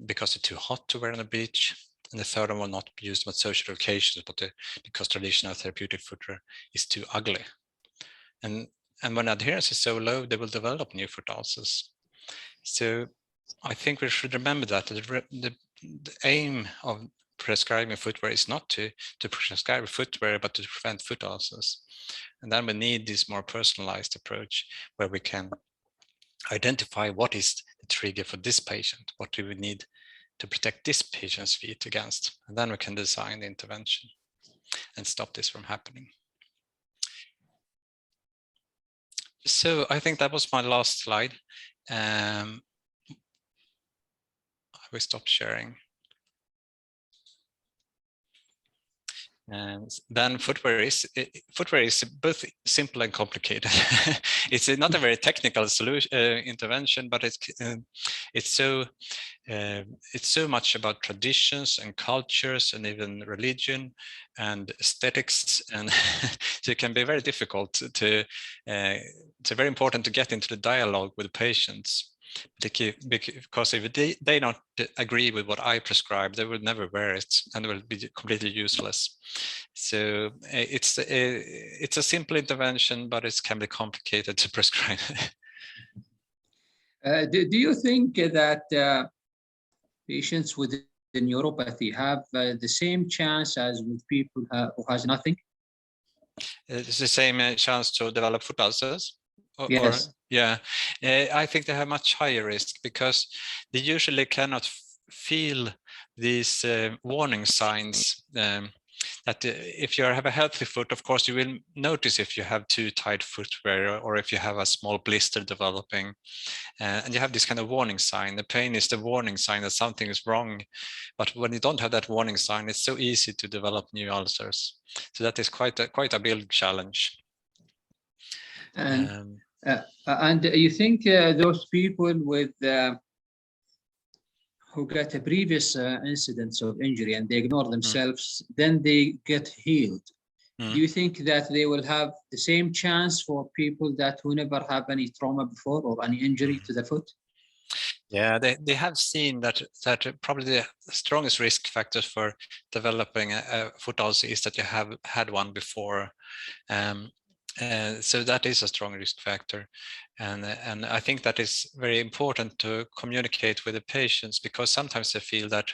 because they're too hot to wear on the beach. And the third one will not be used at social occasions, but because traditional therapeutic footwear is too ugly. And when adherence is so low, they will develop new foot ulcers. So I think we should remember that the aim of prescribing footwear is not to prescribe footwear, but to prevent foot ulcers. And then we need this more personalized approach where we can identify what is the trigger for this patient, what do we need to protect this patient's feet against, and then we can design the intervention and stop this from happening. So I think that was my last slide. I will stop sharing. And then footwear is both simple and complicated. It's not a very technical solution intervention, but it's so much about traditions and cultures and even religion and aesthetics, and so it can be very difficult to. It's very important to get into the dialogue with the patients. Because if they don't agree with what I prescribe, they will never wear it and it will be completely useless. So it's a simple intervention, but it can be complicated to prescribe. Do you think that patients with the neuropathy have the same chance as with people who has nothing? It's the same chance to develop foot ulcers? Yes. Yeah, I think they have much higher risk because they usually cannot feel these warning signs that if you have a healthy foot, of course, you will notice if you have too tight footwear or if you have a small blister developing, and you have this kind of warning sign. The pain is the warning sign that something is wrong. But when you don't have that warning sign, it's so easy to develop new ulcers. So that is quite a big challenge. And you think those people with who get a previous incidents of injury and they ignore themselves, then they get healed. Do you think that they will have the same chance for people that who never have any trauma before or any injury to the foot? Yeah, they have seen that probably the strongest risk factor for developing a foot ulcer is that you have had one before. So that is a strong risk factor, and I think that is very important to communicate with the patients, because sometimes they feel that,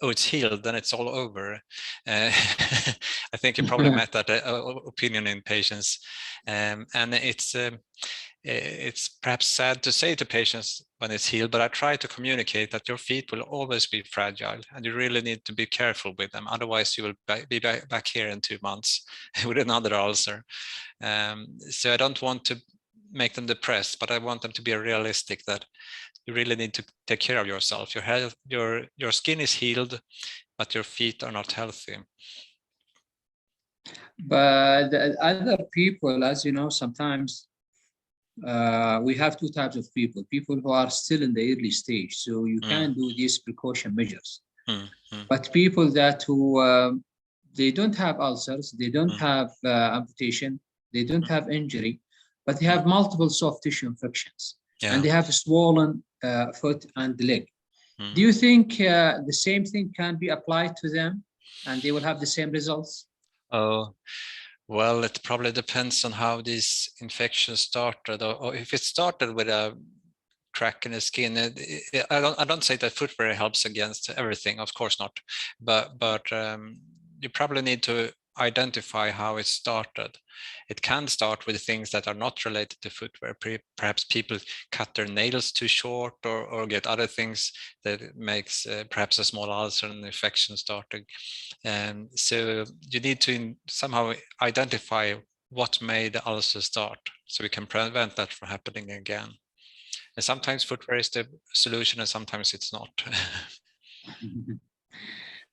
oh, it's healed, then it's all over. I think you probably met that opinion in patients, and it's perhaps sad to say to patients when it's healed, but I try to communicate that your feet will always be fragile and you really need to be careful with them. Otherwise, you will be back here in 2 months with another ulcer. So I don't want to make them depressed, but I want them to be realistic that you really need to take care of yourself. Your skin is healed, but your feet are not healthy. But other people, as you know, sometimes we have two types of people who are still in the early stage, so you can do these precaution measures. But people that who they don't have ulcers, they don't have amputation, they don't have injury, but they have multiple soft tissue infections, and they have a swollen foot and leg. Do you think the same thing can be applied to them and they will have the same results? Oh, well, it probably depends on how these infections started, or if it started with a crack in the skin. I don't say that footwear helps against everything, of course not, but you probably need to identify how it started. It can start with things that are not related to footwear. Perhaps people cut their nails too short or get other things that makes perhaps a small ulcer and infection starting. And so you need to somehow identify what made the ulcer start so we can prevent that from happening again. And sometimes footwear is the solution and sometimes it's not.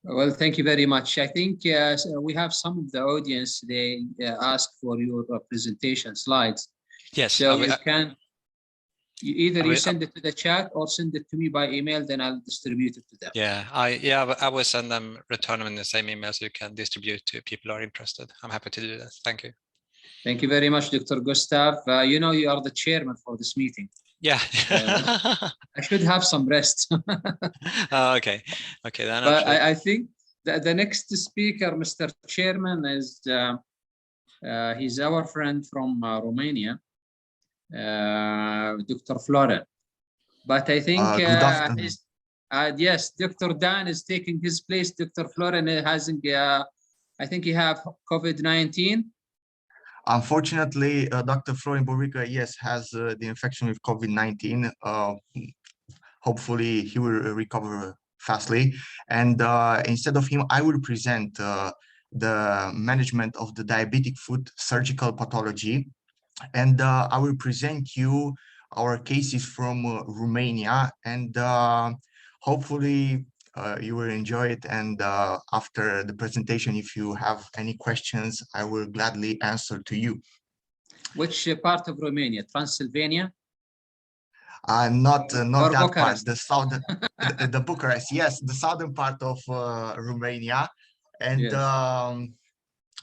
Well, thank you very much. I think so we have some of the audience, they ask for your presentation slides. Yes. So you can, you send it to the chat or send it to me by email, then I'll distribute it to them. Yeah, I will send them, return them in the same email so you can distribute to people who are interested. I'm happy to do that. Thank you. Thank you very much, Dr. Gustav. You know, you are the chairman for this meeting. Yeah. I should have some rest. Okay. Then but I think the next speaker, Mr. Chairman, is he's our friend from Romania, Dr. Florin. But I think good afternoon. Yes, Dr. Dan is taking his place. Dr. Florin hasn't. I think he have COVID-19. Unfortunately, Dr. Florin Borica, yes, has the infection with COVID-19. Hopefully, he will recover fastly. And instead of him, I will present the management of the diabetic foot surgical pathology. And I will present you our cases from Romania. And hopefully, you will enjoy it, and after the presentation, if you have any questions, I will gladly answer to you. Which part of Romania? Transylvania? Not that Bucharest? part, the southern, the Bucharest, yes, the southern part of Romania. And yes.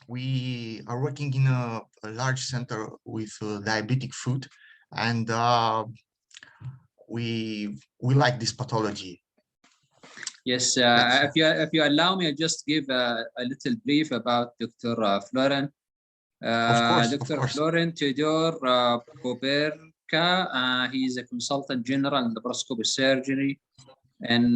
We are working in a large center with diabetic foot, and we like this pathology. Yes, if you allow me, I'll just give a little brief about Dr. Florin. Dr. Florin Tudor Boberca, he is a consultant general in laparoscopic surgery in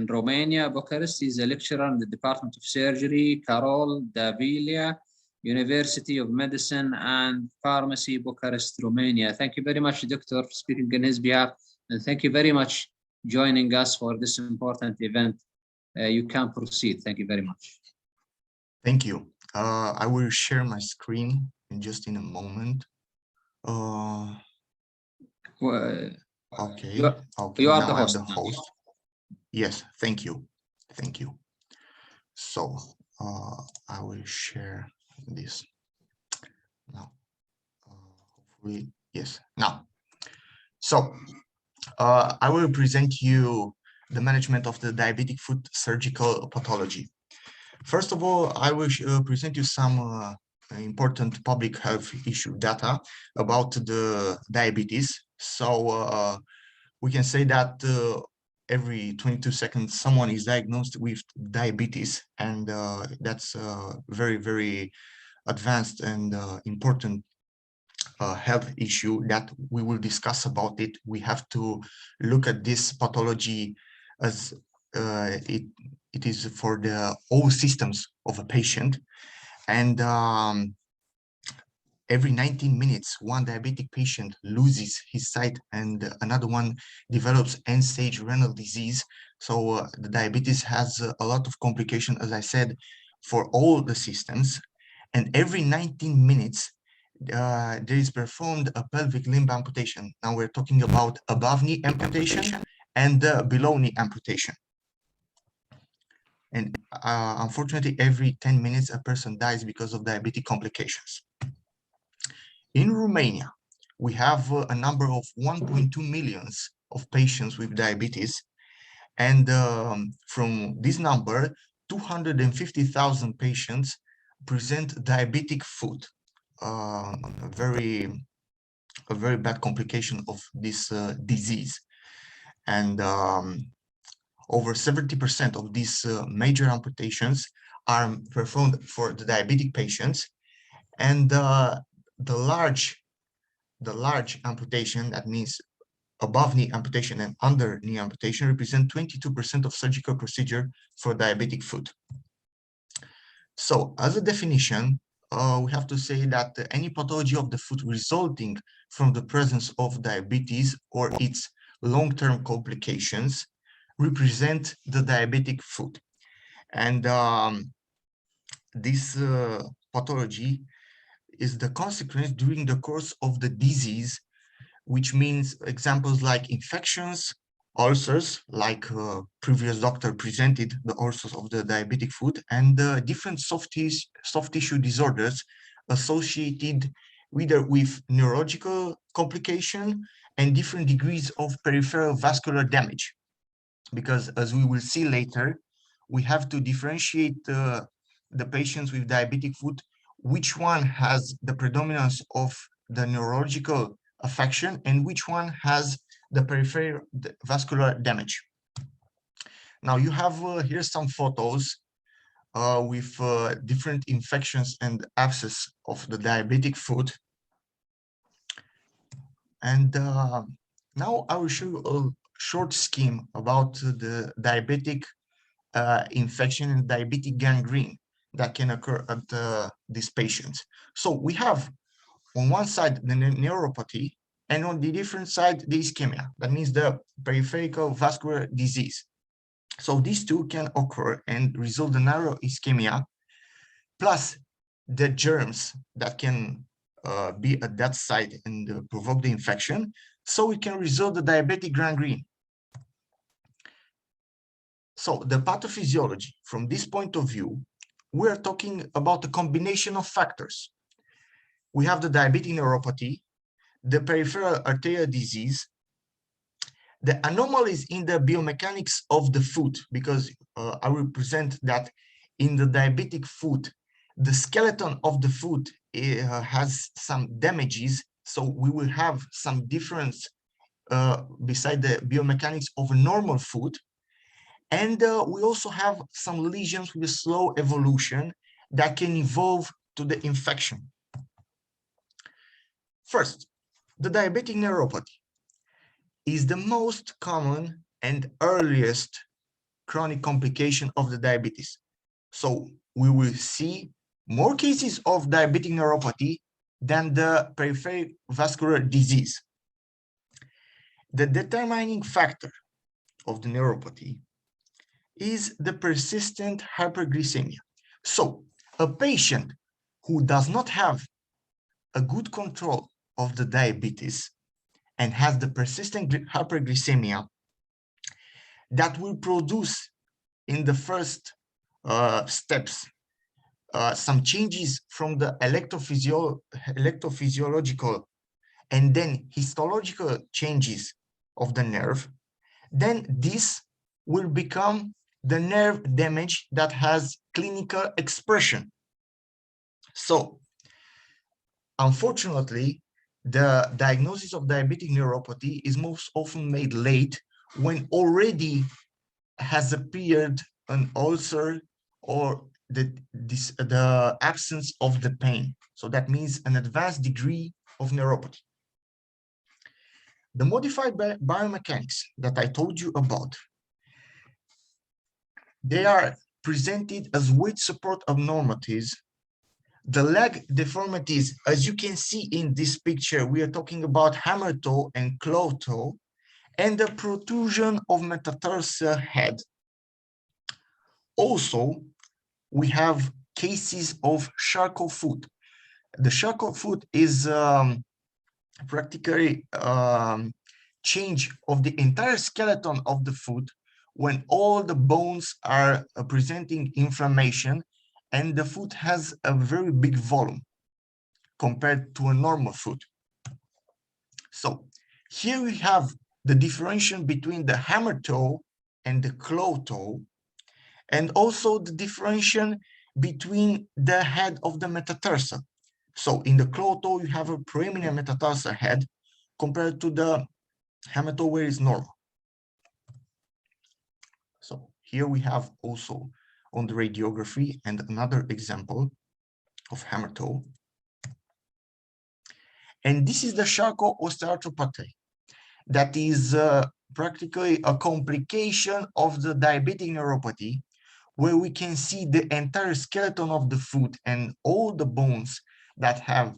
Romania, Bucharest. He's a lecturer in the Department of Surgery, Carol Davila, University of Medicine and Pharmacy, Bucharest, Romania. Thank you very much, Doctor, for speaking on his behalf, and thank you very much joining us for this important event. you can proceed. Thank you very much. Thank you. I will share my screen just in a moment. Well, Okay. you are, Okay. you are Now the I'm host. the host. Yes. Thank you. Thank you. So I will share this now. Hopefully, yes. Now, so I will present you the management of the diabetic foot surgical pathology. First of all, I will present you some important public health issue data about the diabetes. So we can say that every 22 seconds, someone is diagnosed with diabetes, and that's very, very advanced and important health issue that we will discuss about it. We have to look at this pathology as it is for the all systems of a patient, and every 19 minutes, one diabetic patient loses his sight and another one develops end-stage renal disease. So the diabetes has a lot of complication, as I said, for all the systems. And every 19 minutes, there is performed a pelvic limb amputation. Now we're talking about above knee amputation and below knee amputation. And unfortunately, every 10 minutes, a person dies because of diabetic complications. In Romania, we have a number of 1.2 millions of patients with diabetes. And from this number, 250,000 patients present diabetic foot, a very bad complication of this disease. And over 70% of these major amputations are performed for the diabetic patients. And the large amputation, that means above knee amputation and under knee amputation, represent 22% of surgical procedure for diabetic foot. So as a definition, we have to say that any pathology of the foot resulting from the presence of diabetes or its long-term complications represent the diabetic foot. And this pathology is the consequence during the course of the disease, which means examples like infections, ulcers, like previous doctor presented the ulcers of the diabetic foot, and different soft tissue disorders associated either with neurological complication and different degrees of peripheral vascular damage. Because as we will see later, we have to differentiate the patients with diabetic foot, which one has the predominance of the neurological affection and which one has the peripheral vascular damage. Now you have here some photos with different infections and abscess of the diabetic foot. And now I will show you a short scheme about the diabetic infection and diabetic gangrene that can occur at these patients. So we have on one side the neuropathy, and on the different side the ischemia. That means the peripheral vascular disease. So these two can occur and result in narrow ischemia, plus the germs that can be at that site and provoke the infection. So it can result in diabetic gangrene. So the pathophysiology, from this point of view, we're talking about a combination of factors. We have the diabetic neuropathy, the peripheral arterial disease, the anomalies in the biomechanics of the foot, because I will present that in the diabetic foot, the skeleton of the foot has some damages, so we will have some difference beside the biomechanics of a normal foot. And we also have some lesions with a slow evolution that can evolve to the infection. First, the diabetic neuropathy is the most common and earliest chronic complication of the diabetes. So we will see more cases of diabetic neuropathy than the peripheral vascular disease. The determining factor of the neuropathy is the persistent hyperglycemia. So a patient who does not have a good control of the diabetes and has the persistent hyperglycemia, that will produce in the first steps some changes from the electrophysiological and then histological changes of the nerve, then this will become the nerve damage that has clinical expression. So, unfortunately, the diagnosis of diabetic neuropathy is most often made late when already has appeared an ulcer or the absence of the pain. So that means an advanced degree of neuropathy. The modified biomechanics that I told you about, they are presented as weight support abnormalities. The leg deformities, as you can see in this picture, we are talking about hammer toe and claw toe, and the protrusion of metatarsal head. Also, we have cases of Charcot foot. The Charcot foot is practically change of the entire skeleton of the foot when all the bones are presenting inflammation and the foot has a very big volume compared to a normal foot. So here we have the differentiation between the hammer toe and the claw toe, and also the differentiation between the head of the metatarsal. So in the claw toe, you have a preeminent metatarsal head compared to the hammer toe where it's normal. So here we have also on the radiography and another example of hammer toe. And this is the Charcot osteoarthropathy. That is practically a complication of the diabetic neuropathy, where we can see the entire skeleton of the foot and all the bones that have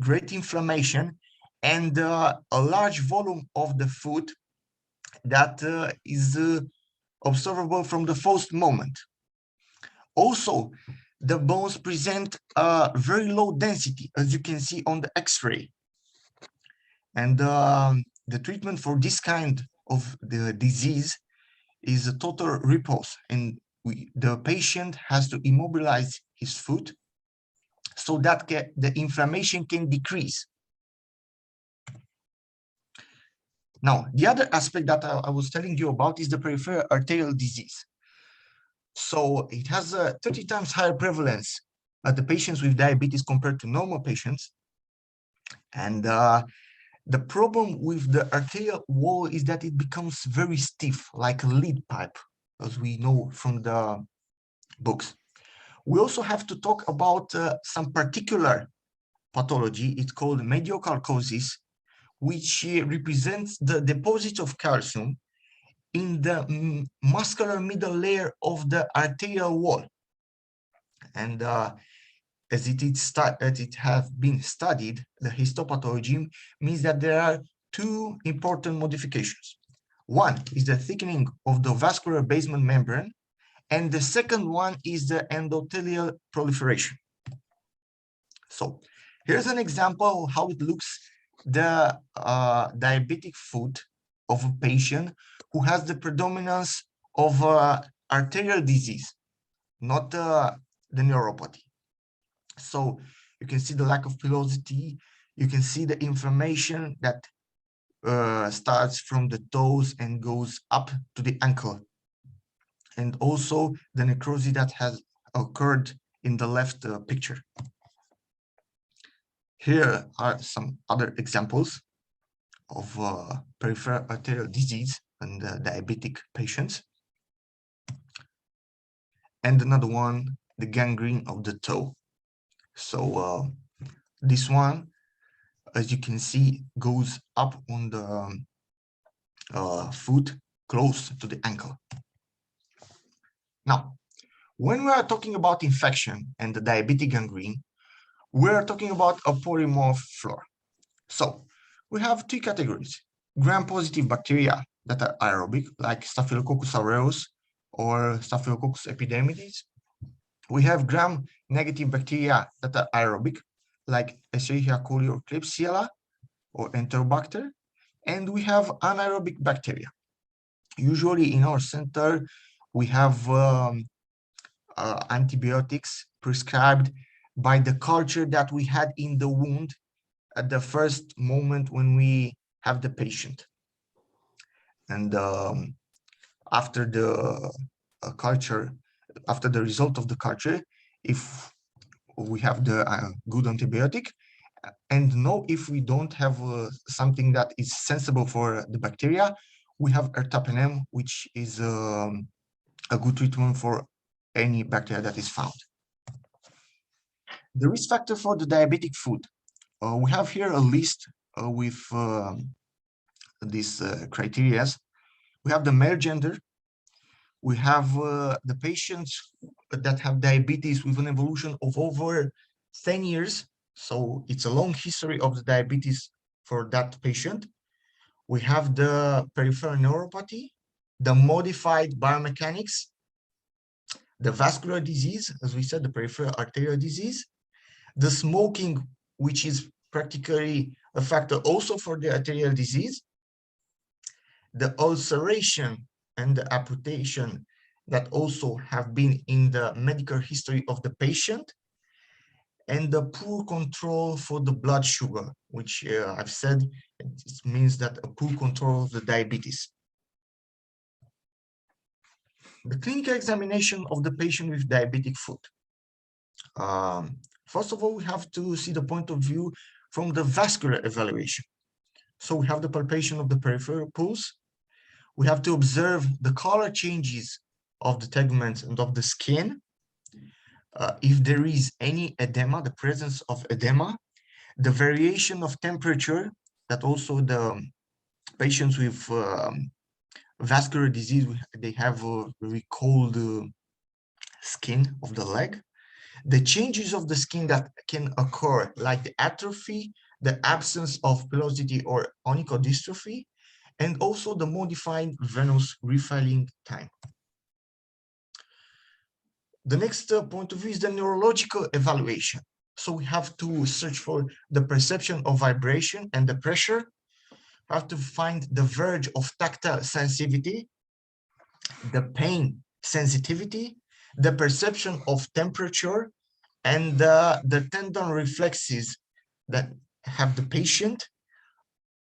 great inflammation and a large volume of the foot that is observable from the first moment. Also, the bones present a very low density, as you can see on the X-ray. And the treatment for this kind of the disease is a total repose, and the patient has to immobilize his foot so that the inflammation can decrease. Now, the other aspect that I was telling you about is the peripheral arterial disease. So it has a 30 times higher prevalence at the patients with diabetes compared to normal patients. And the problem with the arterial wall is that it becomes very stiff, like a lead pipe, as we know from the books. We also have to talk about some particular pathology. It's called mediocalcosis, which represents the deposit of calcium in the muscular middle layer of the arterial wall. And as it has been studied, the histopathology means that there are two important modifications. One is the thickening of the vascular basement membrane, and the second one is the endothelial proliferation. So here's an example of how it looks, the diabetic foot of a patient who has the predominance of arterial disease, not the neuropathy. So you can see the lack of pilosity, you can see the inflammation that starts from the toes and goes up to the ankle, and also the necrosis that has occurred in the left picture. Here are some other examples of peripheral arterial disease in the diabetic patients. And another one, the gangrene of the toe. So this one, as you can see, goes up on the foot close to the ankle. Now, when we are talking about infection and the diabetic gangrene, we are talking about a polymorph flora. So we have two categories: gram-positive bacteria that are aerobic, like Staphylococcus aureus, or Staphylococcus epidermidis. We have gram-negative bacteria that are aerobic, like Escherichia coli or Klebsiella or Enterobacter. And we have anaerobic bacteria. Usually in our center, we have antibiotics prescribed by the culture that we had in the wound at the first moment when we have the patient. And after the culture, after the result of the culture, if we have the good antibiotic, and know if we don't have something that is sensible for the bacteria, we have ertapenem, which is a good treatment for any bacteria that is found. The risk factor for the diabetic food. We have here a list with these criteria. We have the male gender. We have the patients that have diabetes with an evolution of over 10 years. So it's a long history of the diabetes for that patient. We have the peripheral neuropathy, the modified biomechanics, the vascular disease, as we said, the peripheral arterial disease, the smoking, which is practically a factor also for the arterial disease, the ulceration and the amputation that also have been in the medical history of the patient, and the poor control for the blood sugar, which I've said, it means that a poor control of the diabetes. The clinical examination of the patient with diabetic foot. First of all, we have to see the point of view from the vascular evaluation. So we have the palpation of the peripheral pulse. We have to observe the color changes of the teguments and of the skin. If there is any edema, the presence of edema, the variation of temperature, that also the patients with vascular disease, they have a very cold skin of the leg. The changes of the skin that can occur, like the atrophy, the absence of pilosity or onychodystrophy, and also the modified venous refilling time. The next point of view is the neurological evaluation. So we have to search for the perception of vibration and the pressure. We have to find the verge of tactile sensitivity, the pain sensitivity, the perception of temperature, and the tendon reflexes that have the patient,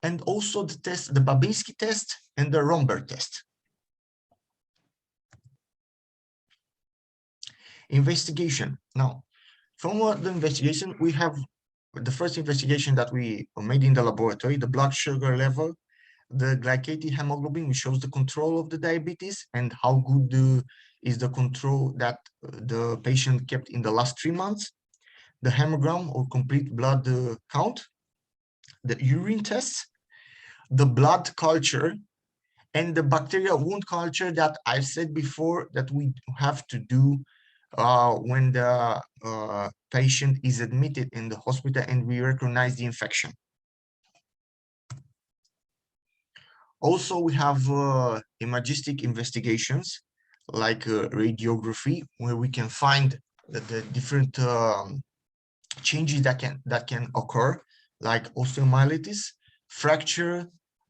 and also the test, the Babinski test and the Romberg test. Investigation. Now, from the investigation, we have the first investigation that we made in the laboratory, the blood sugar level, the glycated hemoglobin, which shows the control of the diabetes and how good is the control that the patient kept in the last 3 months, the hemogram or complete blood count, the urine tests, the blood culture, and the bacterial wound culture that I said before that we have to do when the patient is admitted in the hospital and we recognize the infection. Also, we have imagistic investigations like radiography, where we can find the different changes that can occur, like osteomyelitis, fracture,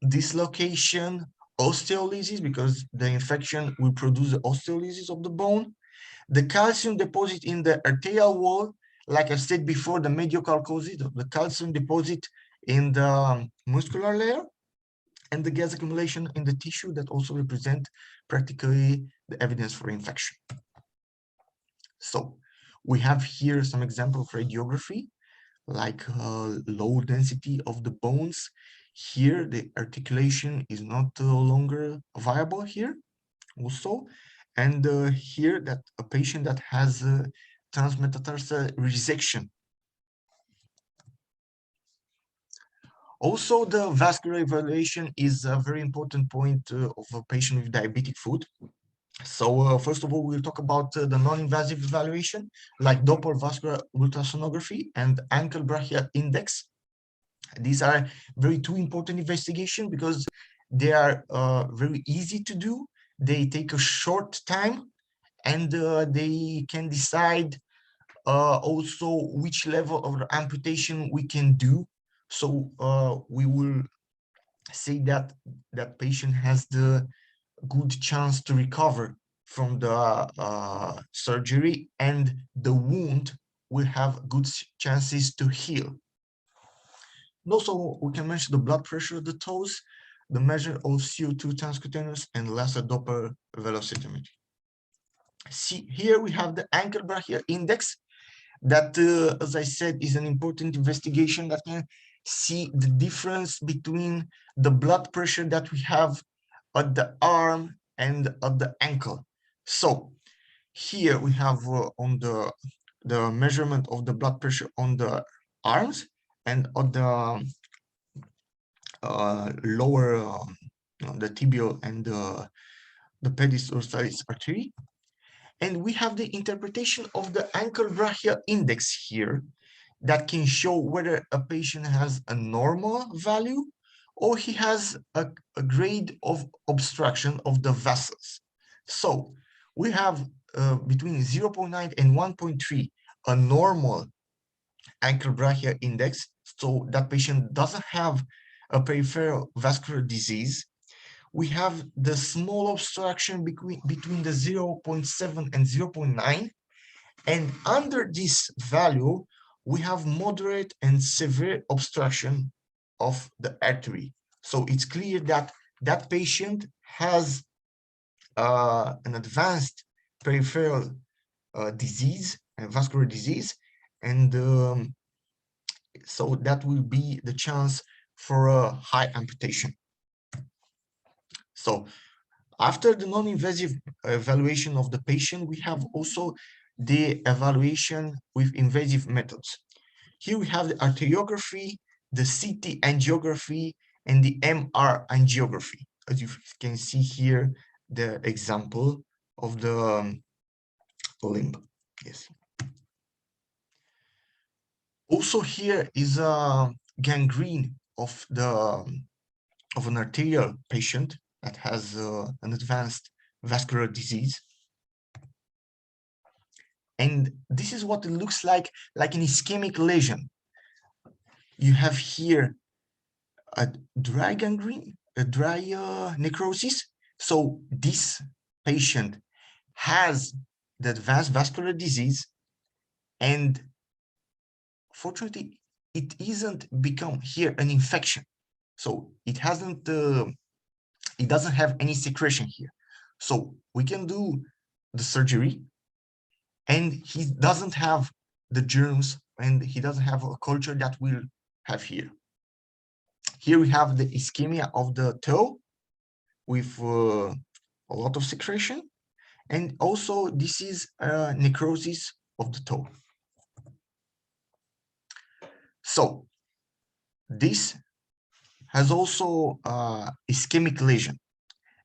dislocation, osteolysis, because the infection will produce the osteolysis of the bone, the calcium deposit in the arterial wall, like I said before, the mediocalcosis, the calcium deposit in the muscular layer, and the gas accumulation in the tissue that also represent practically the evidence for infection. So we have here some example of radiography, like low density of the bones. Here, the articulation is not longer viable here also. And here that a patient that has transmetatarsal resection. Also, the vascular evaluation is a very important point of a patient with diabetic foot. So first of all, we'll talk about the non-invasive evaluation, like Doppler vascular ultrasonography and ankle brachial index. These are very two important investigations because they are very easy to do they take a short time, and they can decide also which level of amputation we can do. So we will say that that patient has the good chance to recover from the surgery, and the wound will have good chances to heal. And also, we can mention the blood pressure of the toes, the measure of CO2 transcutaneous, and laser Doppler velocimeter. See, here we have the ankle brachial index that, as I said, is an important investigation that can see the difference between the blood pressure that we have at the arm and at the ankle. So here we have on the measurement of the blood pressure on the arms and on the lower, the tibial and the pedis dorsalis artery. And we have the interpretation of the ankle brachial index here that can show whether a patient has a normal value or he has a grade of obstruction of the vessels. So we have between 0.9 and 1.3 a normal ankle brachial index, so that patient doesn't have a peripheral vascular disease. We have the small obstruction between the 0.7 and 0.9, and under this value we have moderate and severe obstruction of the artery. So it's clear that that patient has an advanced peripheral disease and vascular disease, and so that will be the chance for a high amputation. So after the non-invasive evaluation of the patient, we have also the evaluation with invasive methods. Here we have the arteriography, the CT angiography, and the MR angiography. As you can see here, the example of the limb. Yes. Also here is a gangrene of an arterial patient that has an advanced vascular disease. And this is what it looks like an ischemic lesion. You have here a dry gangrene, a dry necrosis. So this patient has the advanced vascular disease, and fortunately, it isn't become here an infection. So it hasn't, it doesn't have any secretion here. So we can do the surgery, and he doesn't have the germs, and he doesn't have a culture that we'll have here. Here we have the ischemia of the toe with a lot of secretion, and also this is a necrosis of the toe. So this has also ischemic lesion.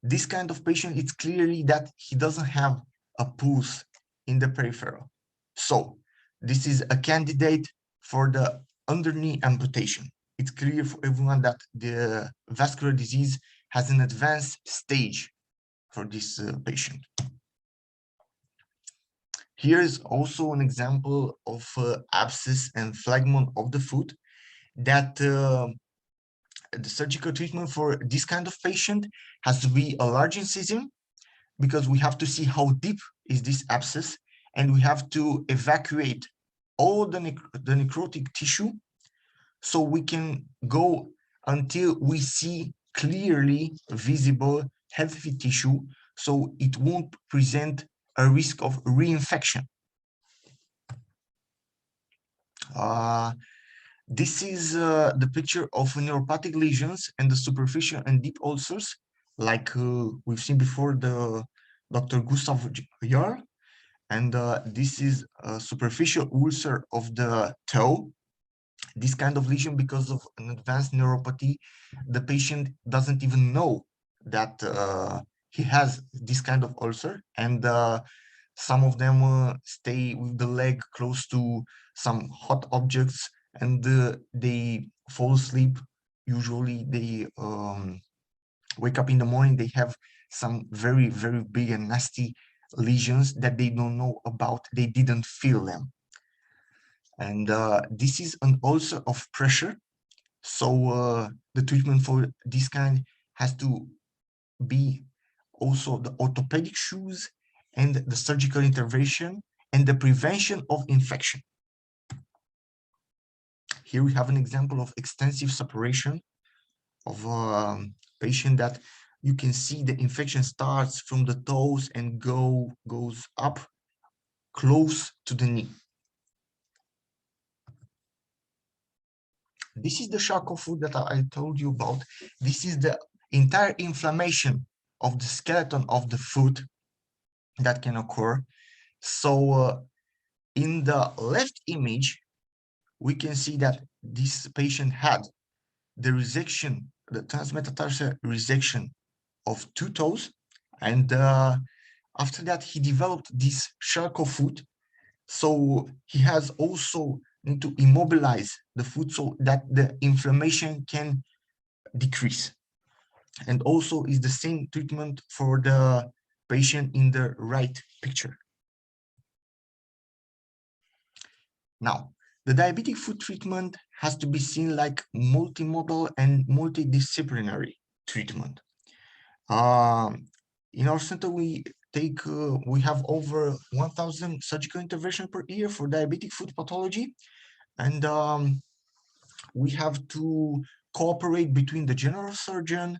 This kind of patient, it's clearly that he doesn't have a pulse in the peripheral. So this is a candidate for the underknee amputation. It's clear for everyone that the vascular disease has an advanced stage for this patient. Here is also an example of abscess and phlegmon of the foot that the surgical treatment for this kind of patient has to be a large incision, because we have to see how deep is this abscess, and we have to evacuate all the necrotic tissue, so we can go until we see clearly visible healthy tissue, so it won't present a risk of reinfection. This is the picture of neuropathic lesions and the superficial and deep ulcers, like we've seen before, the Dr. Gustav Jarl. And this is a superficial ulcer of the toe. This kind of lesion, because of an advanced neuropathy, the patient doesn't even know that he has this kind of ulcer, and some of them stay with the leg close to some hot objects, and they fall asleep. Usually they wake up in the morning, they have some very, very big and nasty lesions that they don't know about, they didn't feel them. And this is an ulcer of pressure. So the treatment for this kind has to be also the orthopedic shoes and the surgical intervention and the prevention of infection. Here we have an example of extensive separation of a patient that you can see the infection starts from the toes and goes up close to the knee. This is the Charcot foot that I told you about. This is the entire inflammation of the skeleton of the foot that can occur. So in the left image, we can see that this patient had the resection, the transmetatarsal resection of 2 toes. And after that, he developed this Charcot foot. So he has also need to immobilize the foot so that the inflammation can decrease. And also is the same treatment for the patient in the right picture. Now, the diabetic foot treatment has to be seen like multimodal and multidisciplinary treatment. In our center, we have over 1,000 surgical interventions per year for diabetic foot pathology, and we have to cooperate between the general surgeon,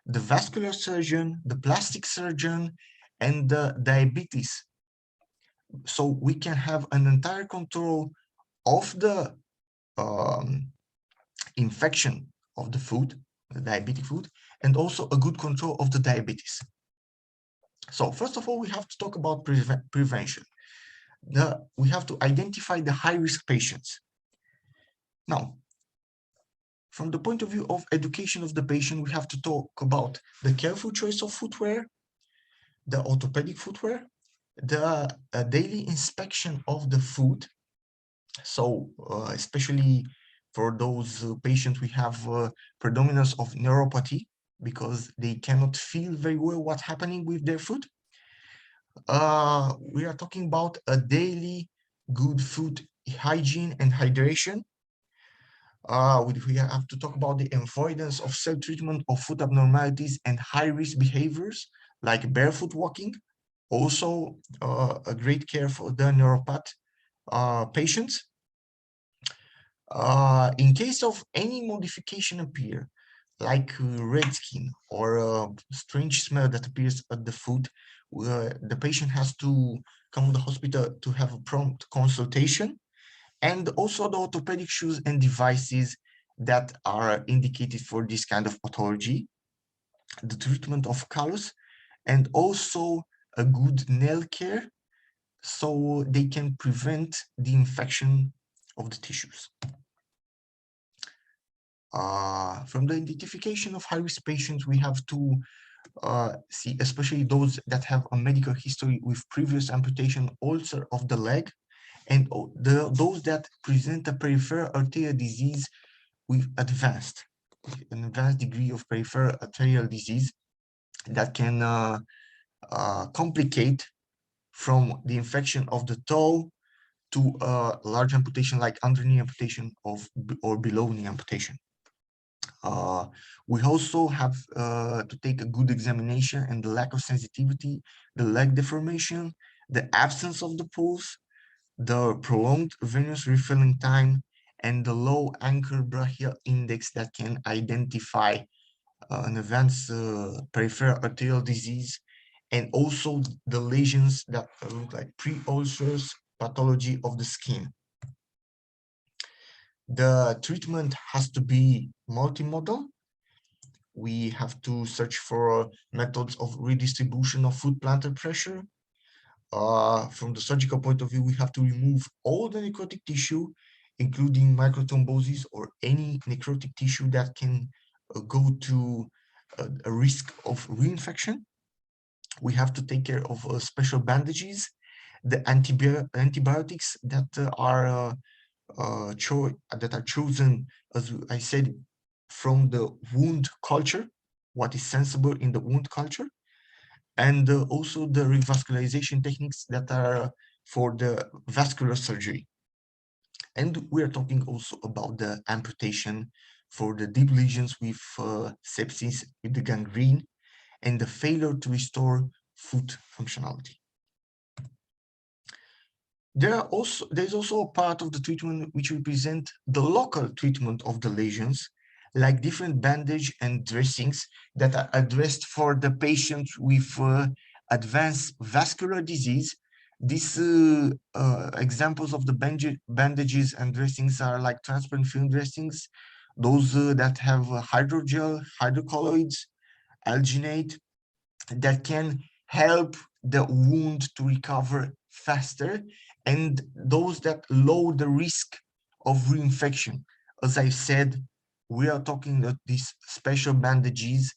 the vascular surgeon, the plastic surgeon, and the diabetes. So we can have an entire control of the infection of the foot, the diabetic foot, and also a good control of the diabetes. So first of all, we have to talk about prevention. We have to identify the high-risk patients. Now, from the point of view of education of the patient, we have to talk about the careful choice of footwear, the orthopedic footwear, the daily inspection of the foot. So especially for those patients, we have predominance of neuropathy because they cannot feel very well what's happening with their foot. We are talking about a daily good foot hygiene and hydration. We have to talk about the avoidance of self-treatment of foot abnormalities and high-risk behaviors like barefoot walking. Also, a great care for the neuropath patients. In case of any modification appear, like red skin or a strange smell that appears at the foot, the patient has to come to the hospital to have a prompt consultation. And also the orthopedic shoes and devices that are indicated for this kind of pathology, the treatment of callus, and also a good nail care so they can prevent the infection of the tissues. From the identification of high-risk patients, we have to see, especially those that have a medical history with previous amputation ulcer of the leg, and those that present a peripheral arterial disease with an advanced degree of peripheral arterial disease that can complicate from the infection of the toe to a large amputation like under-knee amputation or below-knee amputation. We also have to take a good examination and the lack of sensitivity, the leg deformation, the absence of the pulse, the prolonged venous refilling time, and the low ankle brachial index that can identify an advanced peripheral arterial disease, and also the lesions that look like pre-ulcers pathology of the skin. The treatment has to be multimodal. We have to search for methods of redistribution of foot plantar pressure. From the surgical point of view, we have to remove all the necrotic tissue, including microthrombosis or any necrotic tissue that can go to a risk of reinfection. We have to take care of special bandages, the antibiotics that are chosen, as I said, from the wound culture, what is sensible in the wound culture. and also the revascularization techniques that are for the vascular surgery. And we are talking also about the amputation for the deep lesions with sepsis, with the gangrene, and the failure to restore foot functionality. There's also a part of the treatment which represent the local treatment of the lesions, like different bandage and dressings that are addressed for the patient with advanced vascular disease. These examples of the bandages and dressings are like transparent film dressings, those that have hydrogel, hydrocolloids, alginate, that can help the wound to recover faster, and those that lower the risk of reinfection. As I said, we are talking about these special bandages,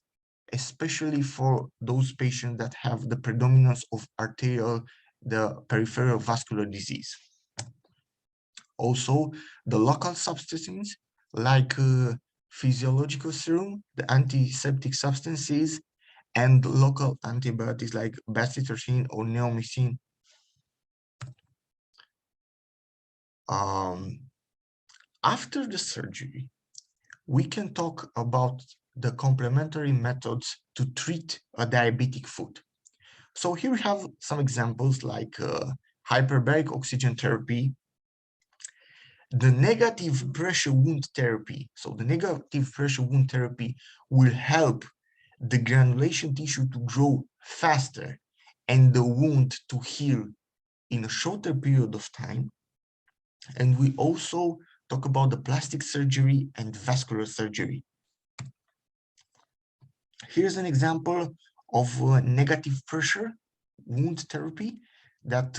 especially for those patients that have the predominance of the peripheral vascular disease. Also, the local substances like physiological serum, the antiseptic substances, and local antibiotics like bacitracin or neomycin. After the surgery, we can talk about the complementary methods to treat a diabetic foot. So here we have some examples like hyperbaric oxygen therapy, the negative pressure wound therapy. So the negative pressure wound therapy will help the granulation tissue to grow faster and the wound to heal in a shorter period of time. And we also talk about the plastic surgery and vascular surgery. Here's an example of negative pressure wound therapy that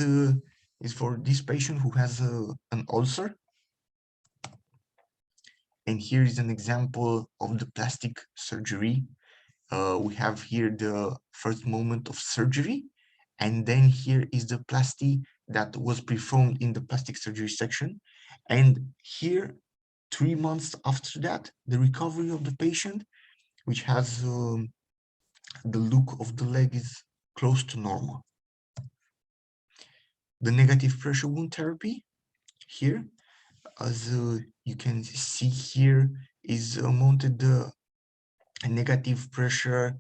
is for this patient who has an ulcer. And here is an example of the plastic surgery. We have here the first moment of surgery, and then here is the plasty that was performed in the plastic surgery section. And here, 3 months after that, the recovery of the patient, which has the look of the leg is close to normal. The negative pressure wound therapy here, as you can see here, is mounted the negative pressure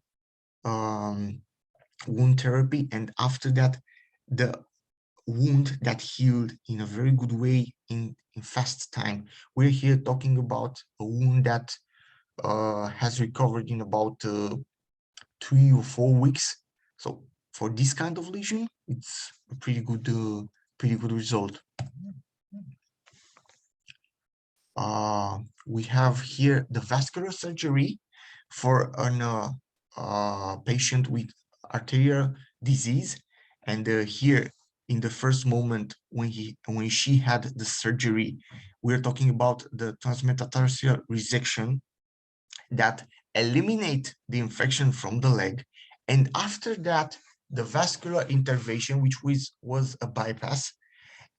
wound therapy, and after that the wound that healed in a very good way in fast time. We're here talking about a wound that has recovered in about 3 or 4 weeks. So for this kind of lesion, it's a pretty good result. We have here the vascular surgery for a patient with arterial disease, and here in the first moment when she had the surgery, we're talking about the transmetatarsal resection that eliminate the infection from the leg, and after that the vascular intervention, which was a bypass.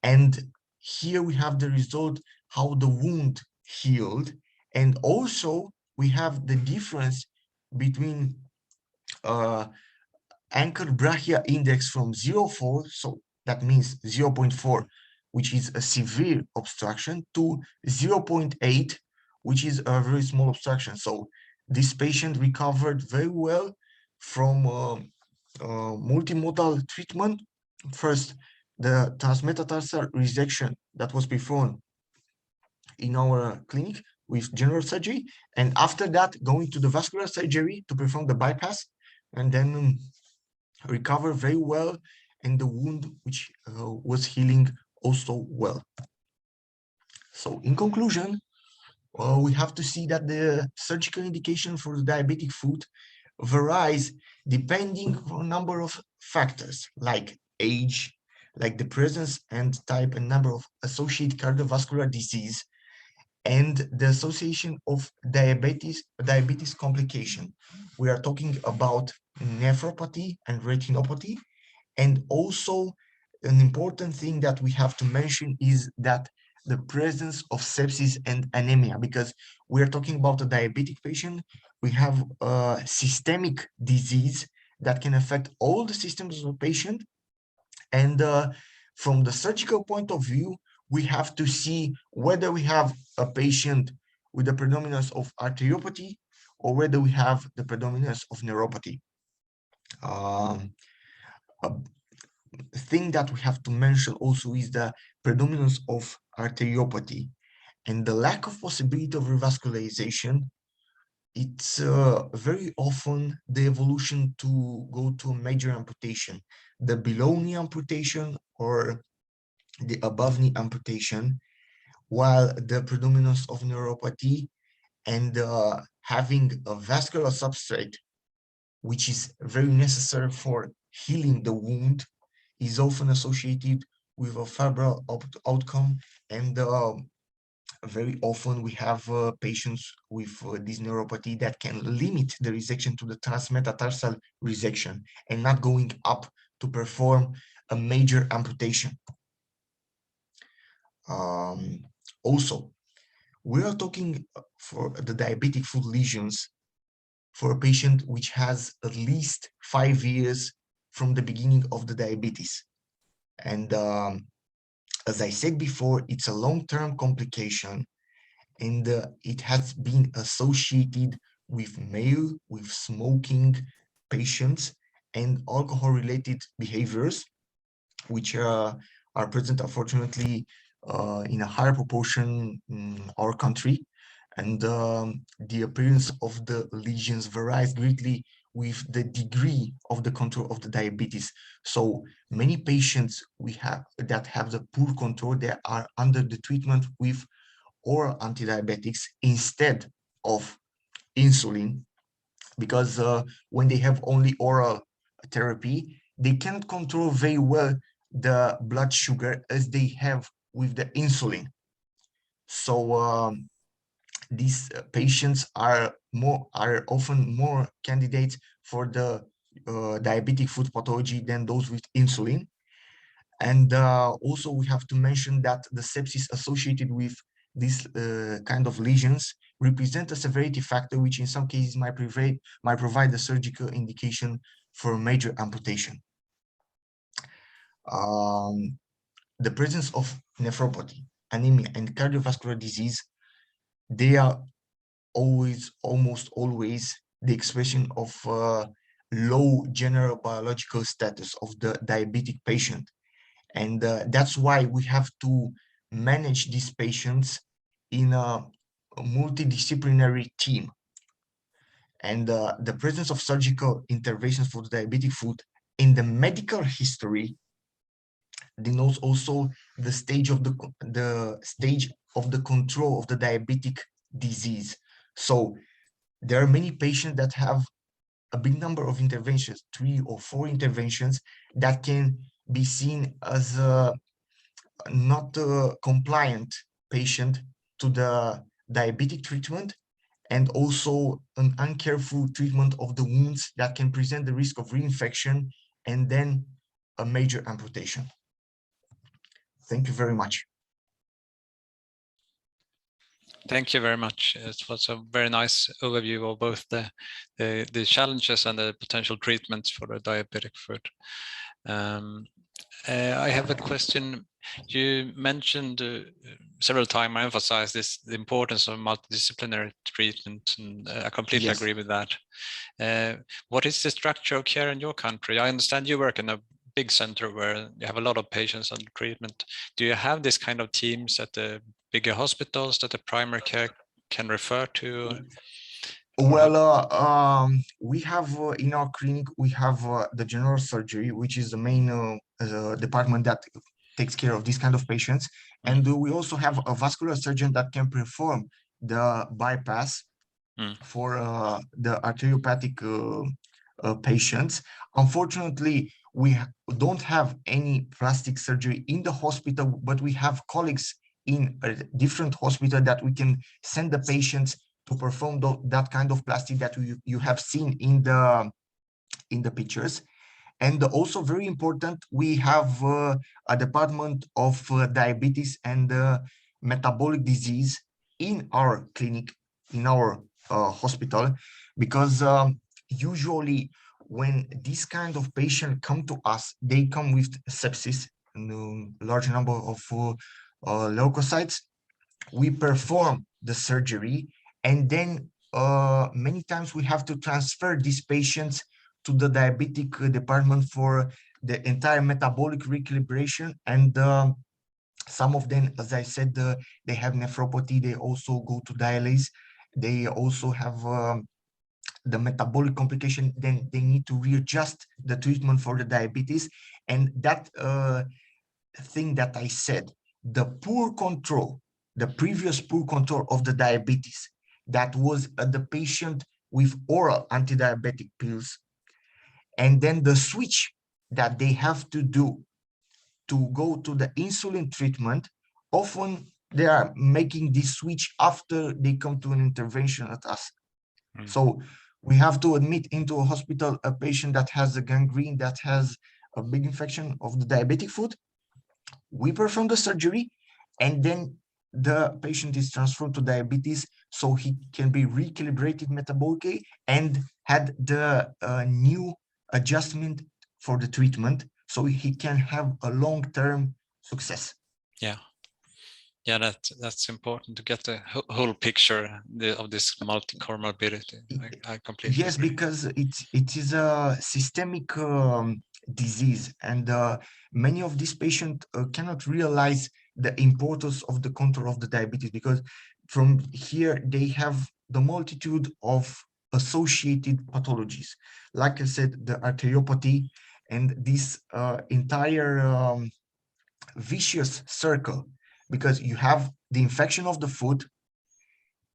And here we have the result, how the wound healed, and also we have the difference between anchor brachia index from 0.4, so that means 0.4, which is a severe obstruction, to 0.8, which is a very small obstruction. So this patient recovered very well from multimodal treatment. First, the transmetatarsal resection that was performed in our clinic with general surgery, and after that going to the vascular surgery to perform the bypass, and then recover very well, and the wound which was healing also well. So in conclusion, we have to see that the surgical indication for the diabetic foot varies depending on a number of factors like age, like the presence and type and number of associated cardiovascular disease, and the association of diabetes complication. We are talking about nephropathy and retinopathy. And also an important thing that we have to mention is that the presence of sepsis and anemia, because we are talking about a diabetic patient, we have a systemic disease that can affect all the systems of the patient. And from the surgical point of view, we have to see whether we have a patient with the predominance of arteriopathy or whether we have the predominance of neuropathy. A thing that we have to mention also is the predominance of arteriopathy and the lack of possibility of revascularization. It's very often the evolution to go to a major amputation, the below knee amputation or the above knee amputation, while the predominance of neuropathy and having a vascular substrate, which is very necessary for healing the wound, is often associated with a favorable outcome. And very often we have patients with this neuropathy that can limit the resection to the transmetatarsal resection and not going up to perform a major amputation. Also, we are talking for the diabetic foot lesions for a patient which has at least 5 years from the beginning of the diabetes. And as I said before, it's a long-term complication, and it has been associated with male, with smoking patients and alcohol-related behaviors, which are present, unfortunately, in a higher proportion in our country. And the appearance of the lesions varies greatly with the degree of the control of the diabetes. So many patients we have that have the poor control, they are under the treatment with oral antidiabetics instead of insulin, because when they have only oral therapy, they cannot control very well the blood sugar as they have with the insulin. So these patients are often more candidates for the diabetic foot pathology than those with insulin. And also we have to mention that the sepsis associated with these kind of lesions represent a severity factor, which in some cases might provide a surgical indication for major amputation. The presence of nephropathy, anemia, and cardiovascular disease, they are almost always the expression of low general biological status of the diabetic patient. And that's why we have to manage these patients in a multidisciplinary team. And the presence of surgical interventions for the diabetic foot in the medical history denotes also the stage of the control of the diabetic disease. So there are many patients that have a big number of interventions, 3 or 4 interventions, that can be seen as not a compliant patient to the diabetic treatment, and also an uncareful treatment of the wounds that can present the risk of reinfection and then a major amputation. Thank you very much. Thank you very much. It was a very nice overview of both the challenges and the potential treatments for the diabetic foot. I have a question. You mentioned several times, I emphasized the importance of multidisciplinary treatment, and I completely agree with that. What is the structure of care in your country? I understand you work in a big center where you have a lot of patients under treatment. Do you have this kind of teams at the bigger hospitals that the primary care can refer to? Well, we have in our clinic, we have the general surgery, which is the main department that takes care of these kind of patients. And we also have a vascular surgeon that can perform the bypass for the arteriopathic patients. Unfortunately, we don't have any plastic surgery in the hospital, but we have colleagues in a different hospital that we can send the patients to perform that kind of plastic that you have seen in the pictures. And also very important, we have a department of diabetes and metabolic disease in our clinic, in our hospital, because usually when this kind of patient come to us, they come with sepsis, and a large number of leukocytes. We perform the surgery, and then many times we have to transfer these patients to the diabetic department for the entire metabolic recalibration. And some of them, as I said, they have nephropathy. They also go to dialysis. They also have the metabolic complication. Then they need to readjust the treatment for the diabetes. And that thing that I said, the poor control, the previous poor control of the diabetes, that was the patient with oral anti-diabetic pills, and then the switch that they have to do to go to the insulin treatment. Often they are making this switch after they come to an intervention at us. So we have to admit into a hospital a patient that has a gangrene, that has a big infection of the diabetic foot. We perform the surgery, and then the patient is transferred to diabetes, so he can be recalibrated metabolically and had the new adjustment for the treatment, so he can have a long-term success. Yeah. Yeah, that's important to get the whole picture of this multi-comorbidity. I completely Yes, agree. because it is a systemic disease, and many of these patients cannot realize the importance of the control of the diabetes, because from here they have the multitude of associated pathologies. Like I said, the arteriopathy, and this entire vicious circle, because you have the infection of the foot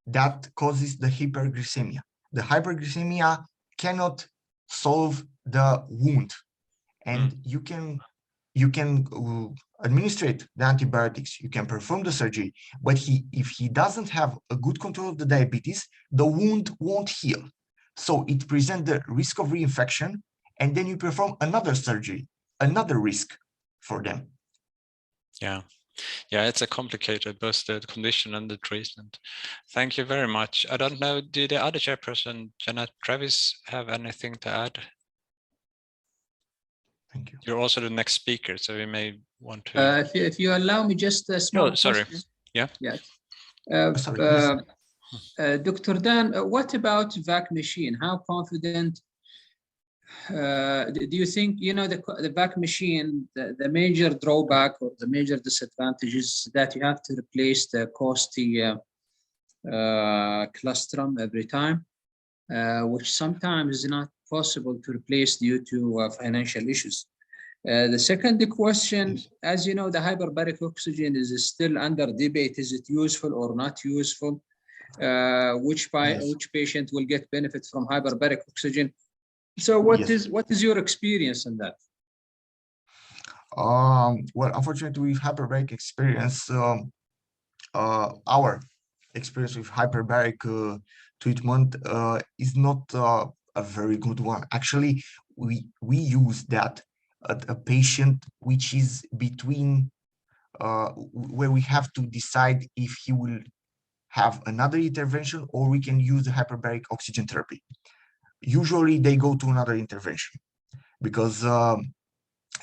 that causes the hyperglycemia. The hyperglycemia cannot solve the wound, and you can administrate the antibiotics, you can perform the surgery, but if he doesn't have a good control of the diabetes, the wound won't heal. So it presents the risk of reinfection, and then you perform another surgery, another risk for them. Yeah. Yeah, it's a complicated, both the condition and the treatment. Thank you very much. I don't know, did the other chairperson, Janet Travis, have anything to add? Thank you. You're also the next speaker, so you may want to. If you allow me just a small sorry. question. Yeah. Yes. Sorry, Dr. Dan, what about VAC machine? How confident do you think, the VAC machine, the major drawback or the major disadvantage is that you have to replace the costly colostrum every time, which sometimes is not possible to replace due to financial issues. The second question, as you know, the hyperbaric oxygen is still under debate. Is it useful or not useful? Which patient will get benefit from hyperbaric oxygen? So what is your experience in that? Well, unfortunately, with hyperbaric experience, our experience with hyperbaric treatment is not a very good one. Actually, we use that at a patient which is between where we have to decide if he will have another intervention or we can use the hyperbaric oxygen therapy. Usually they go to another intervention, because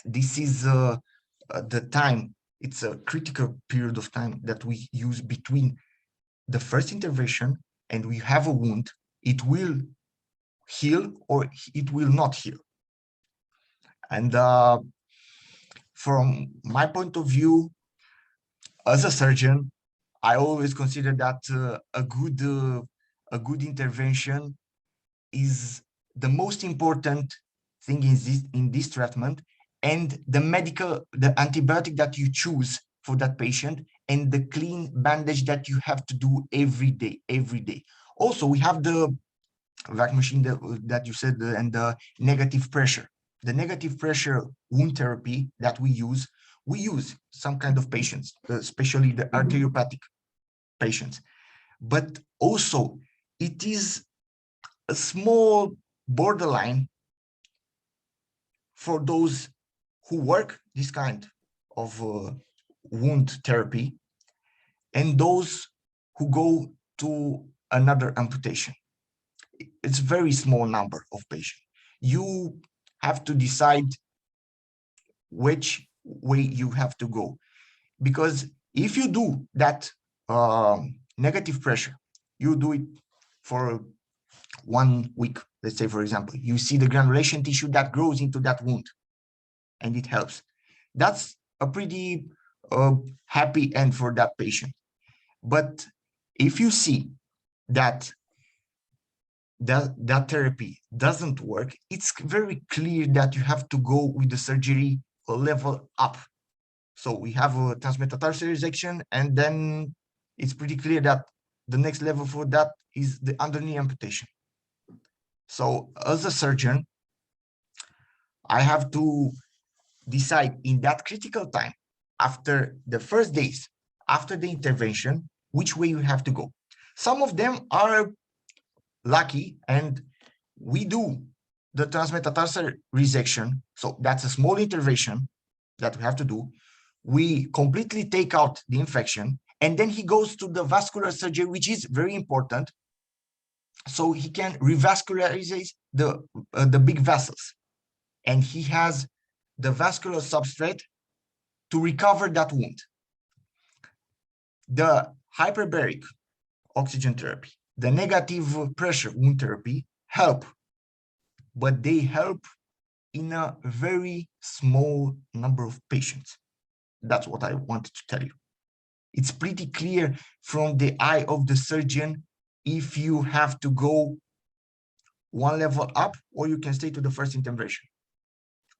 this is the time, it's a critical period of time that we use between the first intervention and we have a wound. It will heal or it will not heal. And from my point of view, as a surgeon, I always consider that a good intervention is the most important thing in this treatment, and the antibiotic that you choose for that patient, and the clean bandage that you have to do every day. Also, we have the vac machine that you said, and the negative pressure. The negative pressure wound therapy that we use some kind of patients, especially the arteriopathic patients. But also, it is a small borderline for those who work this kind of wound therapy and those who go to another amputation. It's a very small number of patients. you have to decide which way you have to go. Because if you do that negative pressure, you do it for 1 week, let's say, for example, you see the granulation tissue that grows into that wound and it helps. That's a pretty happy end for that patient. But if you see that that therapy doesn't work, it's very clear that you have to go with the surgery a level up. So we have a transmetatarsal resection, and then it's pretty clear that the next level for that is the underknee amputation. So as a surgeon, I have to decide in that critical time, after the first days, after the intervention, which way you have to go. Some of them are lucky, and we do the transmetatarsal resection. So that's a small intervention that we have to do. We completely take out the infection, and then he goes to the vascular surgery, which is very important. So he can revascularize the big vessels, and he has the vascular substrate to recover that wound. The hyperbaric oxygen therapy, the negative pressure wound therapy help, but they help in a very small number of patients. That's what I wanted to tell you. It's pretty clear from the eye of the surgeon if you have to go one level up, or you can stay to the first intervention,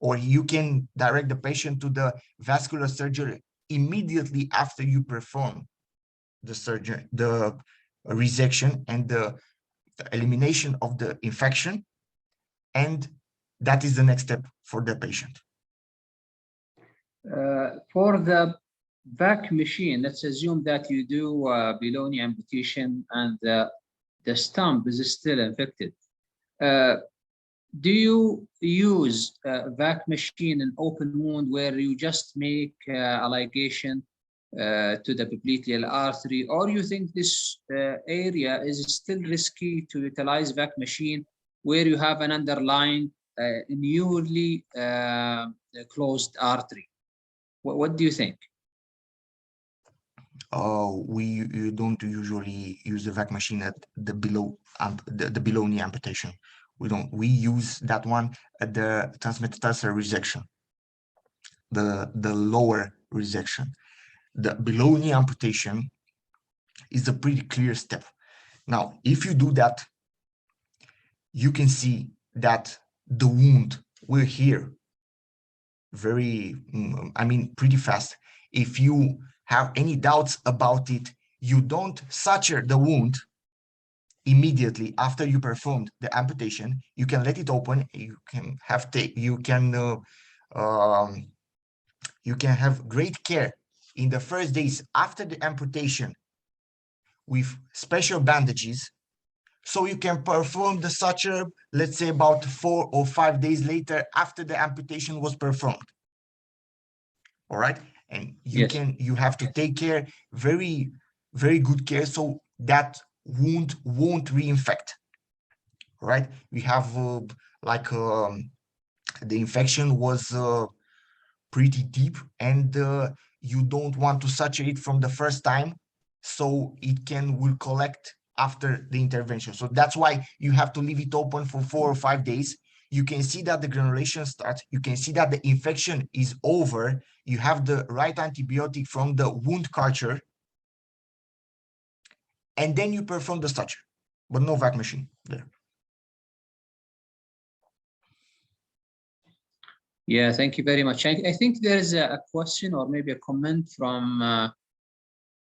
or you can direct the patient to the vascular surgery immediately after you perform the surgery, the resection and the elimination of the infection, and that is the next step for the patient. For the vac machine, let's assume that you do below knee amputation and the stump is still infected. Do you use a vac machine in open wound where you just make a ligation to the popliteal artery, or you think this area is still risky to utilize vac machine where you have an underlying newly closed artery? What do you think? We don't usually use the vac machine at the below knee amputation. We use that one at the transmetatarsal resection, the lower resection. The below knee amputation is a pretty clear step. Now, if you do that, you can see that the wound will heal very, pretty fast. If you have any doubts about it, you don't suture the wound immediately after you performed the amputation. You can let it open. You can have great care in the first days after the amputation with special bandages, so you can perform the suture, let's say about 4 or 5 days later after the amputation was performed. All right, and you have to take care, very, very good care, so that wound won't reinfect. All right, we have the infection was pretty deep, and you don't want to saturate it from the first time, so it will collect after the intervention. So that's why you have to leave it open for 4 or 5 days. You can see that the granulation starts. You can see that the infection is over. You have the right antibiotic from the wound culture, and then you perform the suture, but no vac machine there. Yeah, thank you very much. I think there is a question or maybe a comment from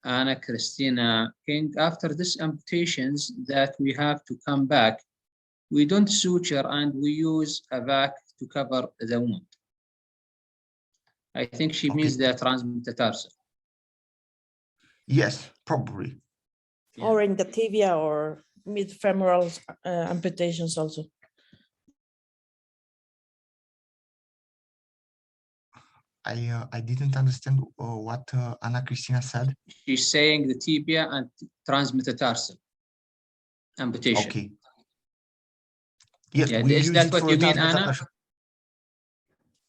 Anna Christina King. After these amputations that we have to come back, we don't suture and we use a vac to cover the wound. I think she means the transmetatarsal. Yes, probably. Yeah. Or in the tibia or mid-femoral amputations also. I didn't understand what Anna Cristina said. She's saying the tibia and transmetatarsal amputation. Okay. Yes, Yeah, we is use that it what for you mean, transmetatarsus. Anna?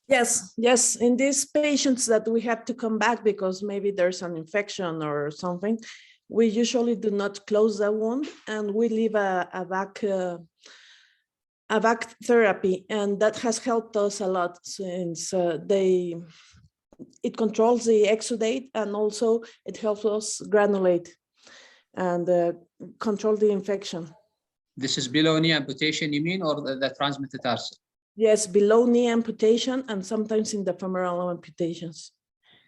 Yes, yes. In these patients that we had to come back because maybe there's an infection or something, we usually do not close the wound and we leave a back therapy, and that has helped us a lot since it controls the exudate and also it helps us granulate and control the infection. This is below knee amputation, you mean, or the transmetatarsal? Yes, below knee amputation and sometimes in the femoral amputations.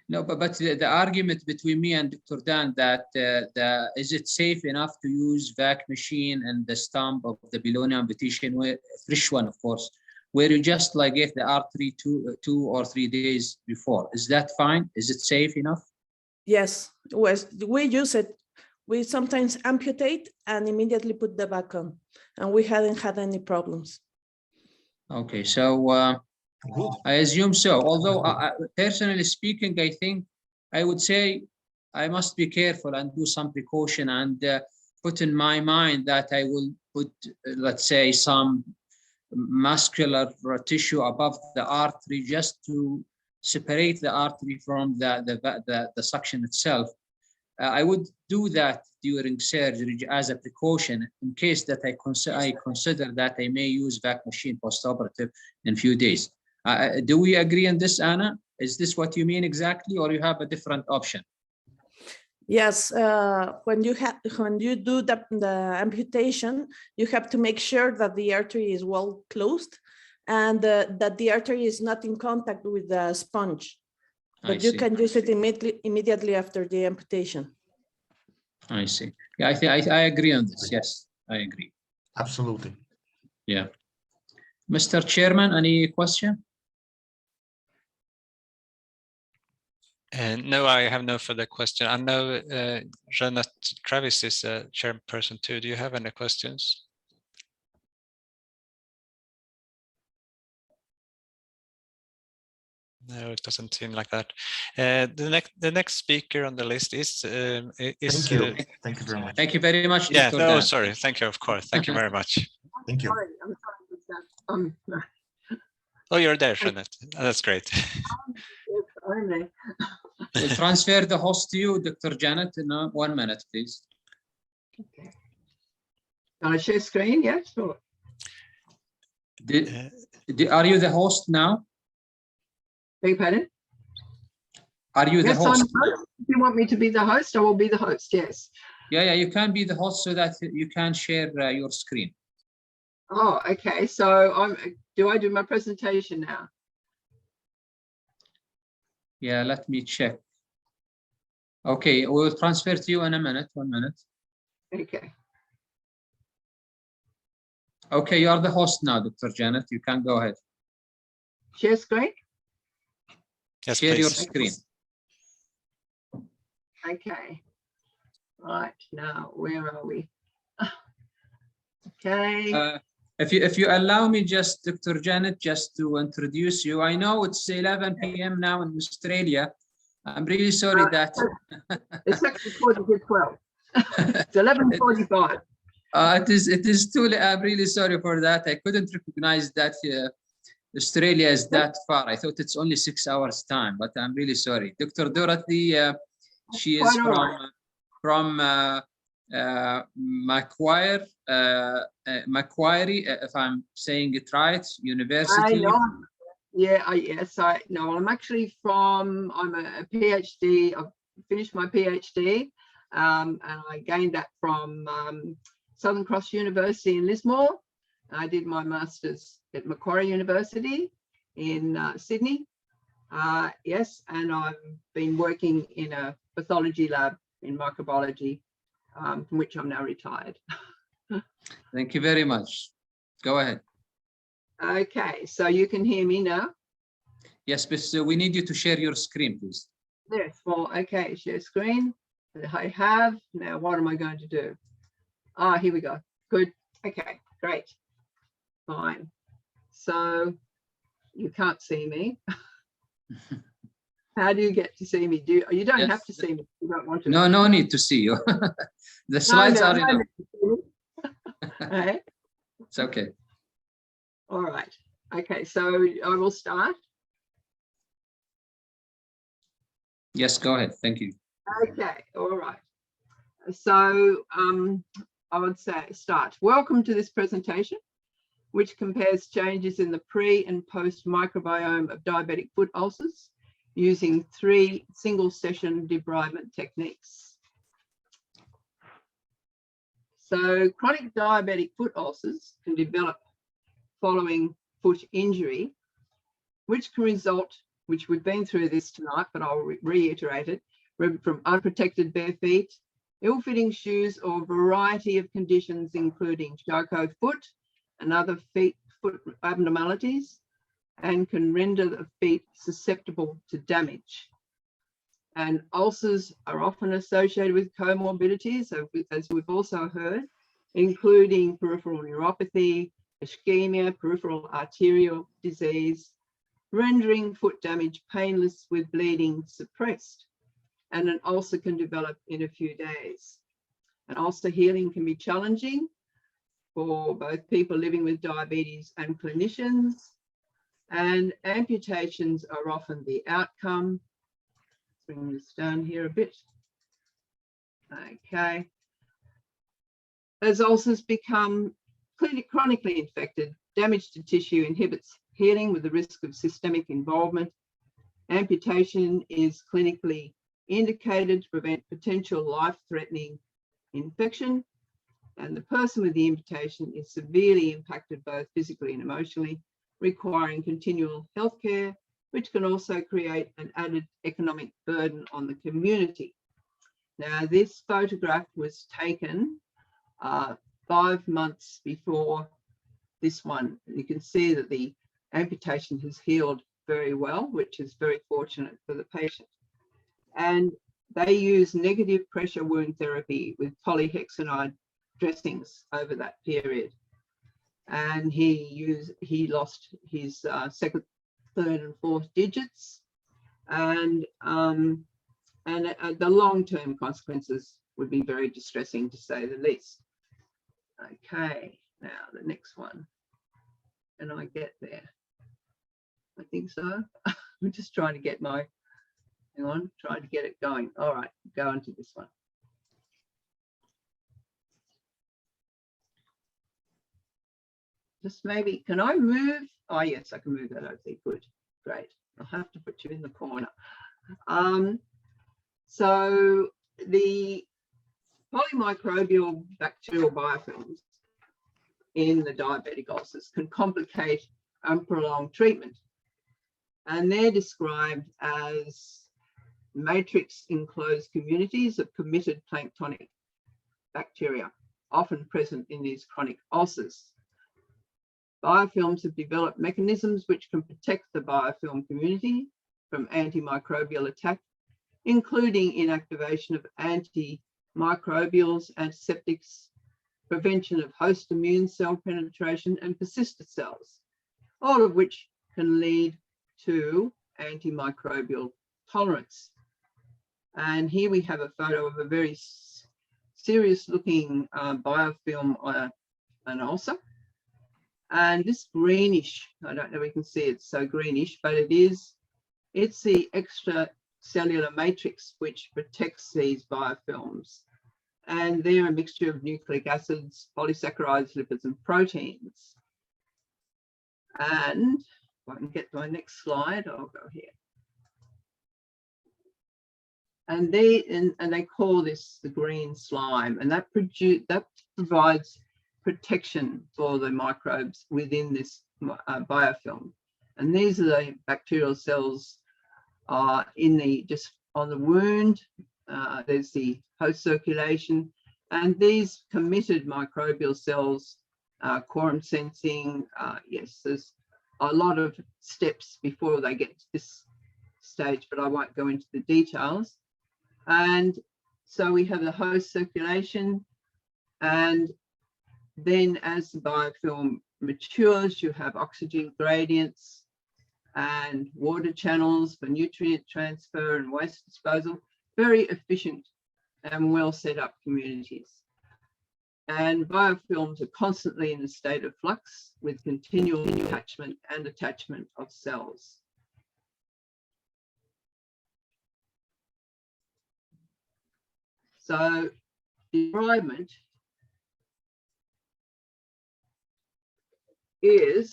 No, but the argument between me and Dr. Dan that is it safe enough to use vac machine and the stump of the below knee amputation, where fresh one, of course, where you just like gave the artery 2 or 3 days before. Is that fine? Is it safe enough? Yes, we use it. We sometimes amputate and immediately put the back on, and we hadn't had any problems. Okay, so I assume so. Although personally speaking, I think I would say I must be careful and do some precaution and put in my mind that I will put, let's say, some muscular tissue above the artery just to separate the artery from the suction itself. I would do that during surgery as a precaution in case that I consider that I may use vac machine postoperative in a few days. Do we agree on this, Anna? Is this what you mean exactly, or you have a different option? Yes, when you do the amputation, you have to make sure that the artery is well closed and that the artery is not in contact with the sponge. But you can use it immediately after the amputation. I see. Yeah, I agree on this. Yes, I agree. Absolutely. Yeah. Mr. Chairman, any question? No, I have no further question. I know Jeanette Travis is a chairperson too. Do you have any questions? No, it doesn't seem like that. The next speaker on the list is Thank you. Thank you very much. Thank you very much, yeah, Dr. no, Dan. sorry. Thank you, of course. Thank you very much. Thank you. I'm sorry. Oh, you're there, Jeanette. That's great. We'll transfer the host to you, Dr. Janet, in 1 minute, please. Okay. Can I share screen? Yeah, sure. Are you the host now? Beg your pardon? Are you the Yes, host? if you want me to be the host, I will be the host, yes. Yeah, you can be the host so that you can share your screen. Oh, okay. So do I do my presentation now? Yeah, let me check. Okay, we'll transfer to you in a minute, 1 minute. Okay. Okay, you are the host now, Dr. Janet. You can go ahead. Share screen? Yes, Share please. your screen. Okay. Right, now, where are we? Okay. If you allow me, just Dr. Janet, just to introduce you. I know it's 11 p.m. now in Australia. I'm really sorry that It's actually 40 to 12. It's 11:45. it is too late. I'm really sorry for that. I couldn't recognize that Australia is that far. I thought it's only 6 hours time, but I'm really sorry. Dr. Dorothy, she is from Macquarie, if I'm saying it right, University. I know. Yeah, I'm actually from, I'm a PhD. I've finished my PhD and I gained that from Southern Cross University in Lismore. I did my master's at Macquarie University in Sydney. Yes, and I've been working in a pathology lab in microbiology, from which I'm now retired. Thank you very much. Go ahead. Okay, so you can hear me now? Yes, but we need you to share your screen, please. Yes, well, okay, share screen. I have. Now, what am I going to do? Ah, here we go. Good. Okay, great. Fine. So you can't see me. How do you get to see me? You don't have to see me. You don't want to. No need to see you. The slides are enough. Right. It's okay. All right. Okay, so I will start. Yes, go ahead. Thank you. Okay, all right. So I would say start. Welcome to this presentation, which compares changes in the pre and post microbiome of diabetic foot ulcers using 3 single session debridement techniques. So chronic diabetic foot ulcers can develop following foot injury, which can result, which we've been through this tonight, but I'll reiterate it, from unprotected bare feet, ill-fitting shoes, or a variety of conditions, including Charcot foot and other foot abnormalities, and can render the feet susceptible to damage. And ulcers are often associated with comorbidities, as we've also heard, including peripheral neuropathy, ischemia, peripheral arterial disease, rendering foot damage painless with bleeding suppressed. And an ulcer can develop in a few days. And ulcer healing can be challenging for both people living with diabetes and clinicians. And amputations are often the outcome. Let's bring this down here a bit. Okay. As ulcers become chronically infected, damage to tissue inhibits healing with the risk of systemic involvement. Amputation is clinically indicated to prevent potential life-threatening infection, and the person with the amputation is severely impacted both physically and emotionally, requiring continual health care, which can also create an added economic burden on the community. Now, this photograph was taken 5 months before this one. You can see that the amputation has healed very well, which is very fortunate for the patient. And they use negative pressure wound therapy with polyhexanide dressings over that period. And he lost his second, third, and fourth digits, and the long-term consequences would be very distressing, to say the least. Okay, now the next one. Can I get there? I think so. I'm just trying to get my, hang on, trying to get it going. All right, go into this one. Just maybe, can I move? Oh yes, I can move that over there. Good, great. I'll have to put you in the corner. So the polymicrobial bacterial biofilms in the diabetic ulcers can complicate prolonged treatment. And they're described as matrix enclosed communities of committed planktonic bacteria, often present in these chronic ulcers. Biofilms have developed mechanisms which can protect the biofilm community from antimicrobial attack, including inactivation of antimicrobials, antiseptics, prevention of host immune cell penetration, and persistent cells, all of which can lead to antimicrobial tolerance. And here we have a photo of a very serious looking biofilm on an ulcer. And this greenish, I don't know if we can see it's so greenish, but it's the extracellular matrix which protects these biofilms. And they're a mixture of nucleic acids, polysaccharides, lipids, and proteins. And if I can get to my next slide, I'll go here. And they call this the green slime, and that provides protection for the microbes within this biofilm. And these are the bacterial cells just on the wound. There's the host circulation, and these committed microbial cells, quorum sensing. Yes, there's a lot of steps before they get to this stage, but I won't go into the details. And so we have the host circulation, and then as the biofilm matures, you have oxygen gradients and water channels for nutrient transfer and waste disposal. Very efficient and well set up communities. And biofilms are constantly in a state of flux with continual attachment and attachment of cells. So debridement is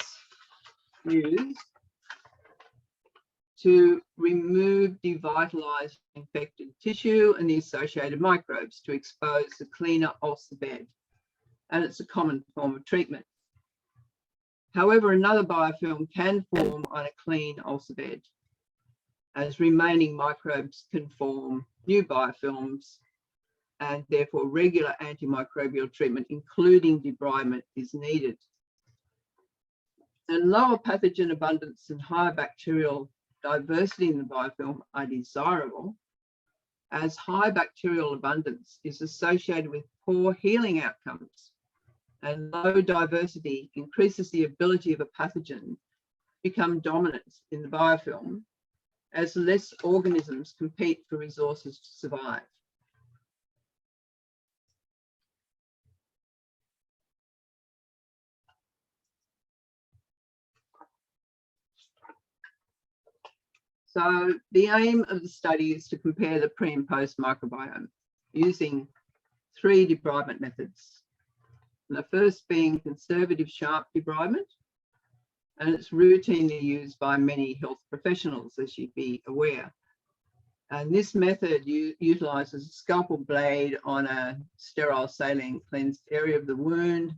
used to remove devitalized infected tissue and the associated microbes to expose the cleaner ulcer bed. And it's a common form of treatment. However, another biofilm can form on a clean ulcer bed, as remaining microbes can form new biofilms, and therefore regular antimicrobial treatment, including debridement, is needed. And lower pathogen abundance and higher bacterial diversity in the biofilm are desirable, as high bacterial abundance is associated with poor healing outcomes, and low diversity increases the ability of a pathogen to become dominant in the biofilm, as less organisms compete for resources to survive. So the aim of the study is to compare the pre and post microbiome using 3 debridement methods. And the first being conservative sharp debridement, and it's routinely used by many health professionals, as you'd be aware. And this method utilizes a scalpel blade on a sterile saline cleansed area of the wound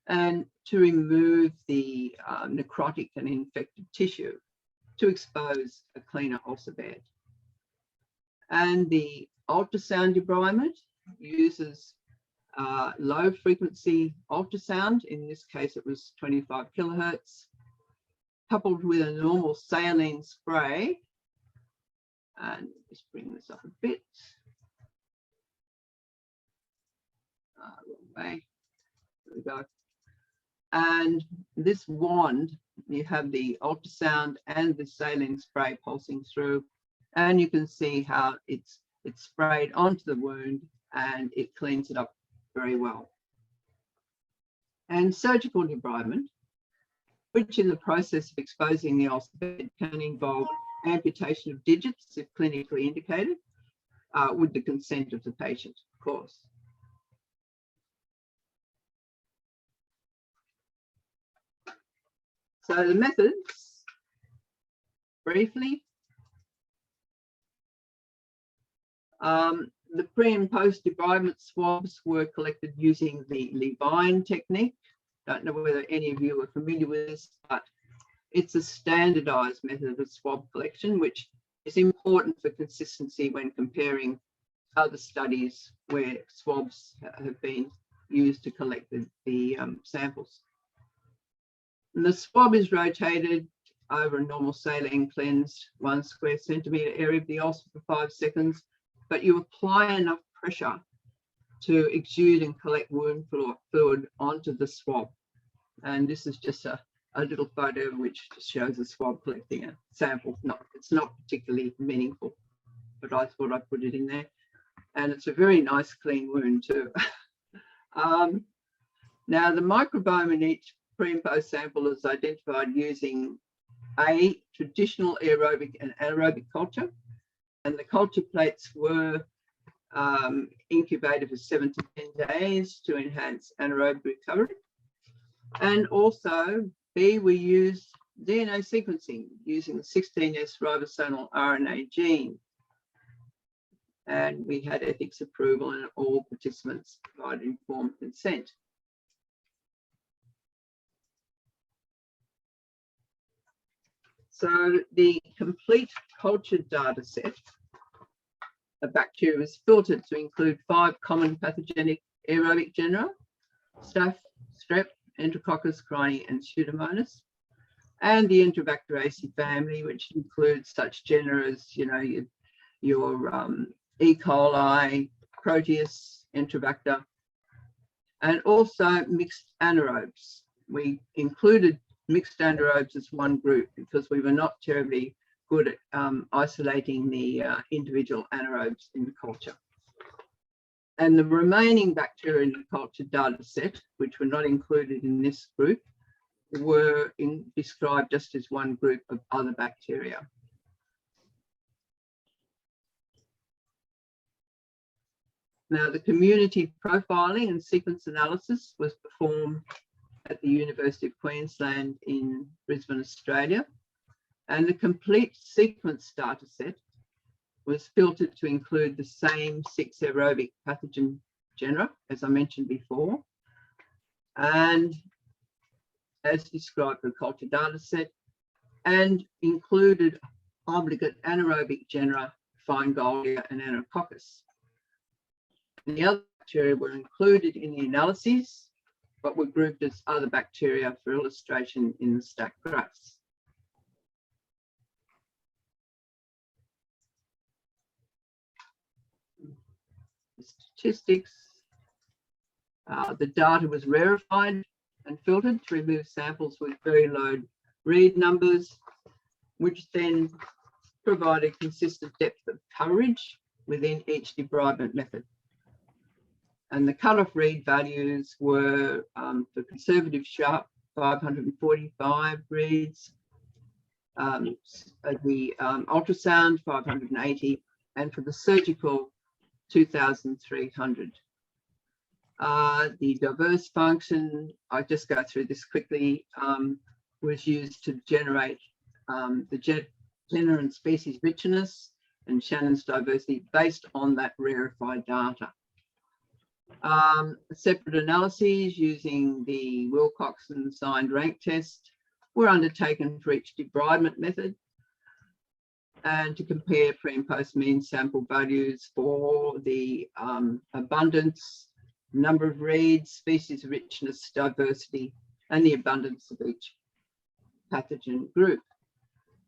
and to remove the necrotic and infected tissue to expose a cleaner ulcer bed. And the ultrasound debridement uses low frequency ultrasound. In this case, it was 25 kilohertz, coupled with a normal saline spray. And just bring this up a bit. Wrong way. There we go. And this wand, you have the ultrasound and the saline spray pulsing through, and you can see how it's sprayed onto the wound and it cleans it up very well. And surgical debridement, which in the process of exposing the ulcer bed can involve amputation of digits if clinically indicated, with the consent of the patient, of course. So the methods, briefly, the pre and post debridement swabs were collected using the Levine technique. Don't know whether any of you are familiar with this, but it's a standardized method of swab collection, which is important for consistency when comparing other studies where swabs have been used to collect the samples. And the swab is rotated over a normal saline cleansed 1 square centimetre area of the ulcer for 5 seconds, but you apply enough pressure to exude and collect wound fluid onto the swab. And this is just a little photo which just shows a swab collecting a sample. It's not particularly meaningful, but I thought I'd put it in there. And it's a very nice clean wound too. Now the microbiome in each pre and post sample is identified using a traditional aerobic and anaerobic culture, and the culture plates were incubated for 7 to 10 days to enhance anaerobic recovery. And also B, we used DNA sequencing using the 16S ribosomal RNA gene, and we had ethics approval and all participants provided informed consent. So the complete culture data set of bacteria was filtered to include 5 common pathogenic aerobic genera: staph, strep, enterococcus, chronic, and pseudomonas, and the Enterobacteriaceae family, which includes such genera as, you know, your E. coli, Proteus, Enterobacter, and also mixed anaerobes. We included mixed anaerobes as one group because we were not terribly good at isolating the individual anaerobes in the culture. And the remaining bacteria in the culture data set, which were not included in this group, were described just as one group of other bacteria. Now, the community profiling and sequence analysis was performed at the University of Queensland in Brisbane, Australia, and the complete sequence data set was filtered to include the same 6 aerobic pathogen genera, as I mentioned before, and as described for the culture data set, and included obligate anaerobic genera, Feingoldea and Anacoccus. The other bacteria were included in the analyses, but were grouped as other bacteria for illustration in the stacked graphs. The statistics, the data was rarefied and filtered to remove samples with very low read numbers, which then provided consistent depth of coverage within each debridement method. And the cutoff read values were for conservative sharp 545 reads, the ultrasound 580, and for the surgical 2,300. The diverse function, I'll just go through this quickly, was used to generate the genera and species richness and Shannon's diversity based on that rarefied data. Separate analyses using the Wilcoxon signed rank test were undertaken for each debridement method, and to compare pre and post mean sample values for the abundance, number of reads, species richness, diversity, and the abundance of each pathogen group.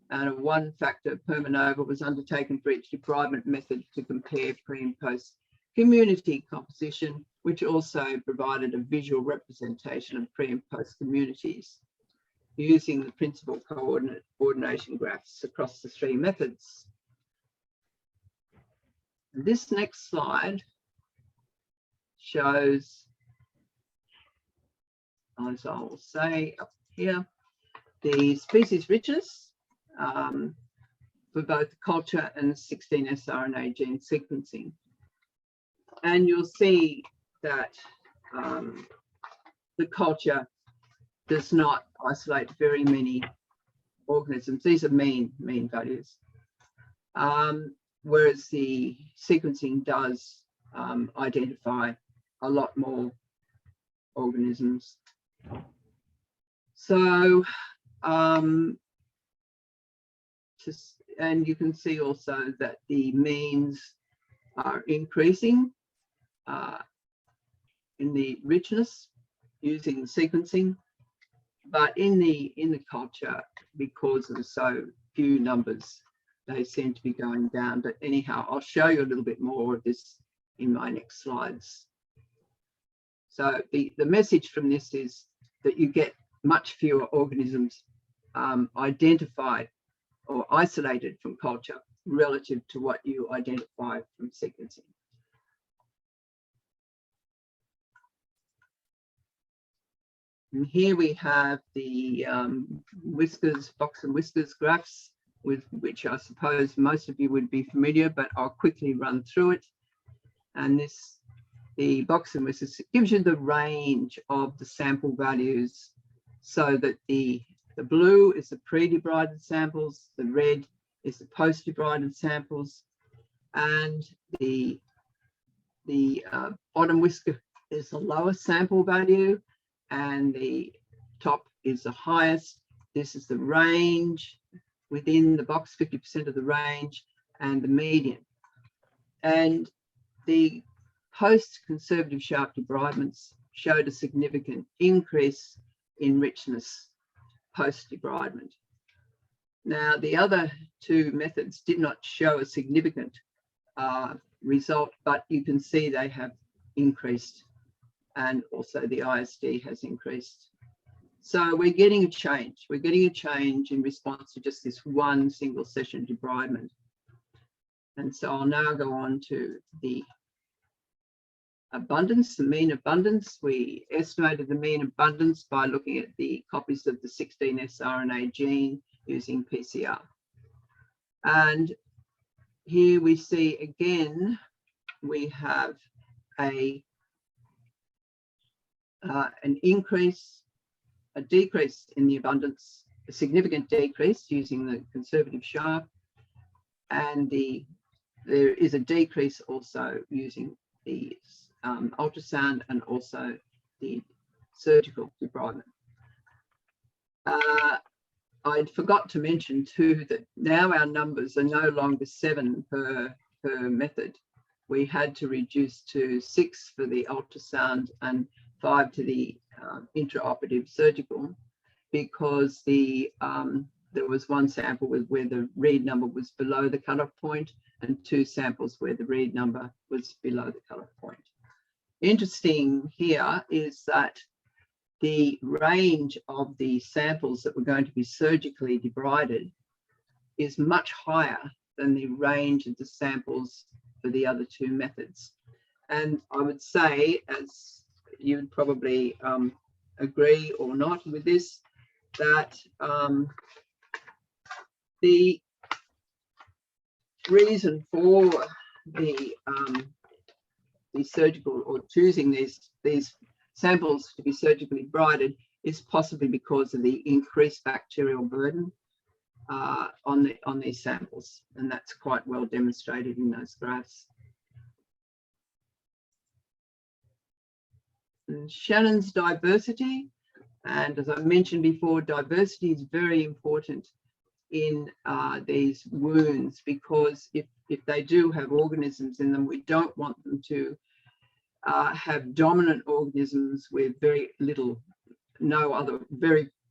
And a 1-factor Permanova was undertaken for each debridement method to compare pre and post community composition, which also provided a visual representation of pre and post communities using the principal coordinate ordination graphs across the 3 methods. This next slide shows, as I will say up here, the species richness for both culture and 16 sRNA gene sequencing. And you'll see that the culture does not isolate very many organisms. These are mean values, whereas the sequencing does identify a lot more organisms. So, and you can see also that the means are increasing in the richness using the sequencing, but in the culture, because of so few numbers, they seem to be going down. But anyhow, I'll show you a little bit more of this in my next slides. So the message from this is that you get much fewer organisms identified or isolated from culture relative to what you identify from sequencing. And here we have the whiskers, box and whiskers graphs, with which I suppose most of you would be familiar, but I'll quickly run through it. And this, the box and whiskers, gives you the range of the sample values, so that the blue is the pre-debrided samples, the red is the post-debrided samples, and the bottom whisker is the lowest sample value, and the top is the highest. This is the range within the box, 50% of the range, and the median. And the post-conservative sharp debridements showed a significant increase in richness post-debridement. Now, the other 2 methods did not show a significant result, but you can see they have increased, and also the ISD has increased. So we're getting a change. We're getting a change in response to just this one single session debridement. And so I'll now go on to the abundance, the mean abundance. We estimated the mean abundance by looking at the copies of the 16S RNA gene using PCR. And here we see again, we have an increase, a decrease in the abundance, a significant decrease using the conservative sharp, and there is a decrease also using the ultrasound and also the surgical debridement. I forgot to mention too that now our numbers are no longer 7 per method. We had to reduce to 6 for the ultrasound and 5 to the intraoperative surgical, because there was one sample where the read number was below the cutoff point and 2 samples where the read number was below the cutoff point. Interesting here is that the range of the samples that were going to be surgically debrided is much higher than the range of the samples for the other 2 methods. And I would say, as you would probably agree or not with this, that the reason for the surgical, or choosing these samples to be surgically debrided, is possibly because of the increased bacterial burden on these samples, and that's quite well demonstrated in those graphs. And Shannon's diversity, and as I mentioned before, diversity is very important in these wounds, because if they do have organisms in them, we don't want them to have dominant organisms with very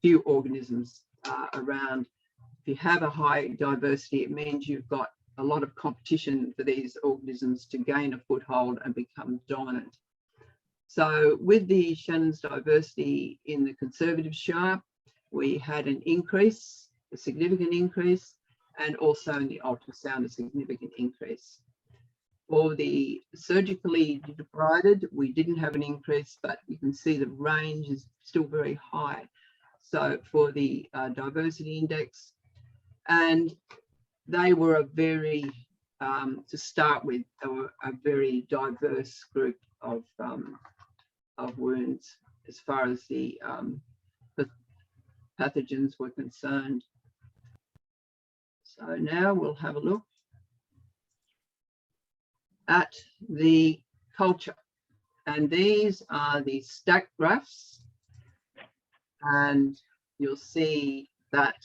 few organisms around. If you have a high diversity, it means you've got a lot of competition for these organisms to gain a foothold and become dominant. So with the Shannon's diversity in the conservative sharp, we had an increase, a significant increase, and also in the ultrasound, a significant increase. For the surgically debrided, we didn't have an increase, but you can see the range is still very high. So for the diversity index, and they were a very, to start with, they were a very diverse group of wounds as far as the pathogens were concerned. So now we'll have a look at the culture, and these are the stacked graphs, and you'll see that,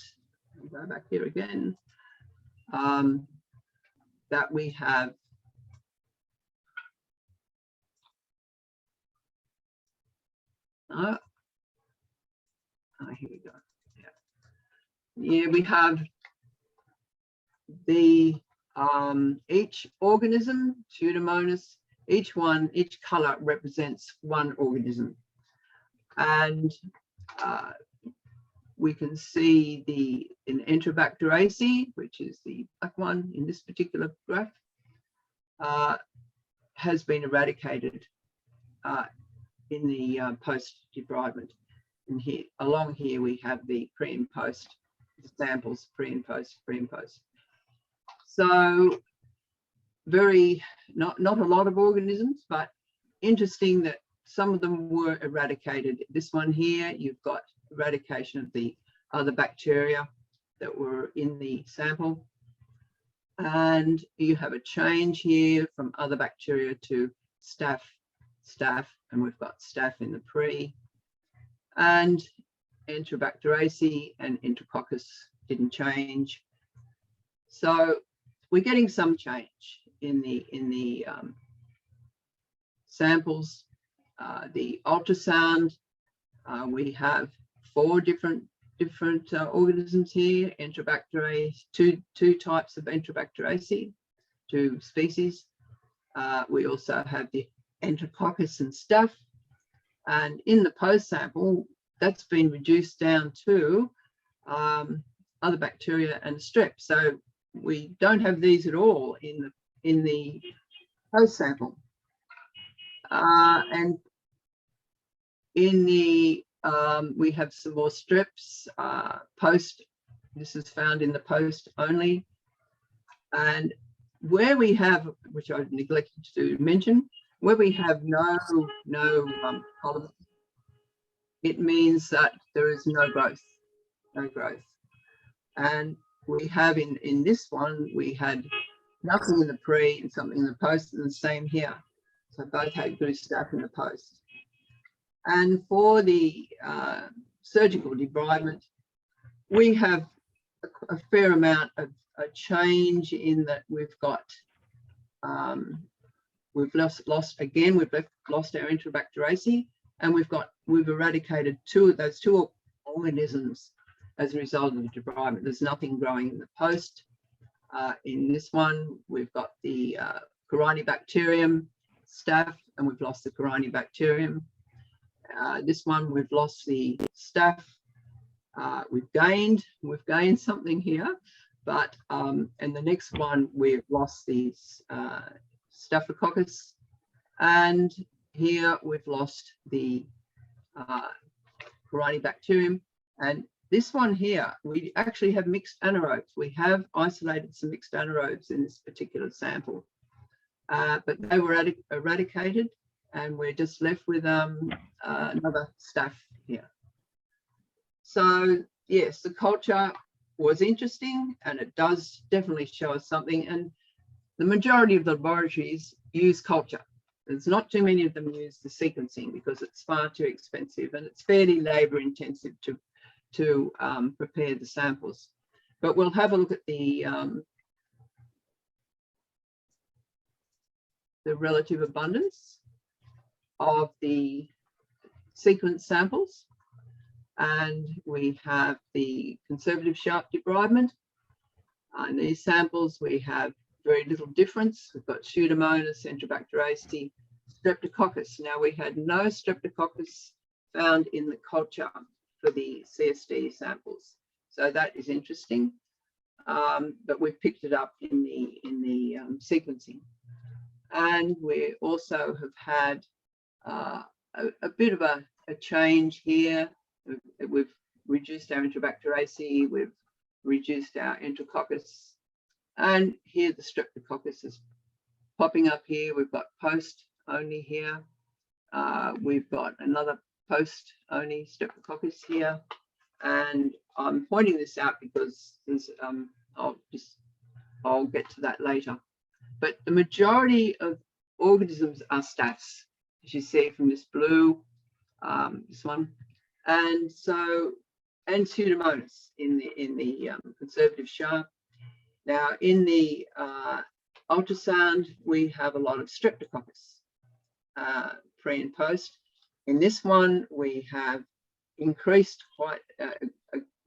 I'll go back here again, that we have here we go. Yeah, we have the each organism, Pseudomonas, each color represents one organism, and we can see in Enterobacteriaceae, which is the black one in this particular graph, has been eradicated in the post debridement. And here, along here, we have the pre and post samples, pre and post. So not a lot of organisms, but interesting that some of them were eradicated. This one here, you've got eradication of the other bacteria that were in the sample, and you have a change here from other bacteria to staph, and we've got staph in the pre, and Enterobacteriaceae and Enterococcus didn't change. So we're getting some change in the samples. The ultrasound, we have 4 different organisms here. Enterobacteriaceae, two types of Enterobacteriaceae, 2 species. We also have the Enterococcus and staph, and in the post sample, that's been reduced down to other bacteria and strep. So we don't have these at all in the post sample. And in the, we have some more strips, post. This is found in the post only. And where we have, which I neglected to mention, where we have no columns, it means that there is no growth, And we have in this one, we had nothing in the pre and something in the post, and the same here. So both had good stuff in the post. And for the surgical debridement, we have a fair amount of a change in that we've got, we've lost our Enterobacteriaceae, and we've eradicated those two organisms as a result of the debridement. There's nothing growing in the post. In this one, we've got the Corynebacterium staph, and we've lost the Corynebacterium. This one, we've lost the staph. We've gained something here, but and the next one, we've lost the Staphylococcus, and here we've lost the Corynebacterium. And this one here, we actually have mixed anaerobes. We have isolated some mixed anaerobes in this particular sample, but they were eradicated, and we're just left with another staph here. So yes, the culture was interesting, and it does definitely show us something. And the majority of the laboratories use culture. There's not too many of them use the sequencing because it's far too expensive, and it's fairly labor intensive to prepare the samples. But we'll have a look at the relative abundance of the sequence samples. And we have the conservative sharp debridement. In these samples, we have very little difference. We've got Pseudomonas, Enterobacteriaceae, Streptococcus. Now, we had no Streptococcus found in the culture for the CSD samples, so that is interesting. But we've picked it up in the sequencing, and we also have had a bit of a change here. We've reduced our Enterobacteriaceae, we've reduced our Enterococcus, and here the Streptococcus is popping up here. We've got post only here. We've got another post only Streptococcus here, and I'm pointing this out because there's, I'll get to that later. But the majority of organisms are staphs, as you see from this blue, this one. And so, and Pseudomonas in the conservative sharp. Now, in the ultrasound, we have a lot of Streptococcus, pre and post. In this one, we have increased quite a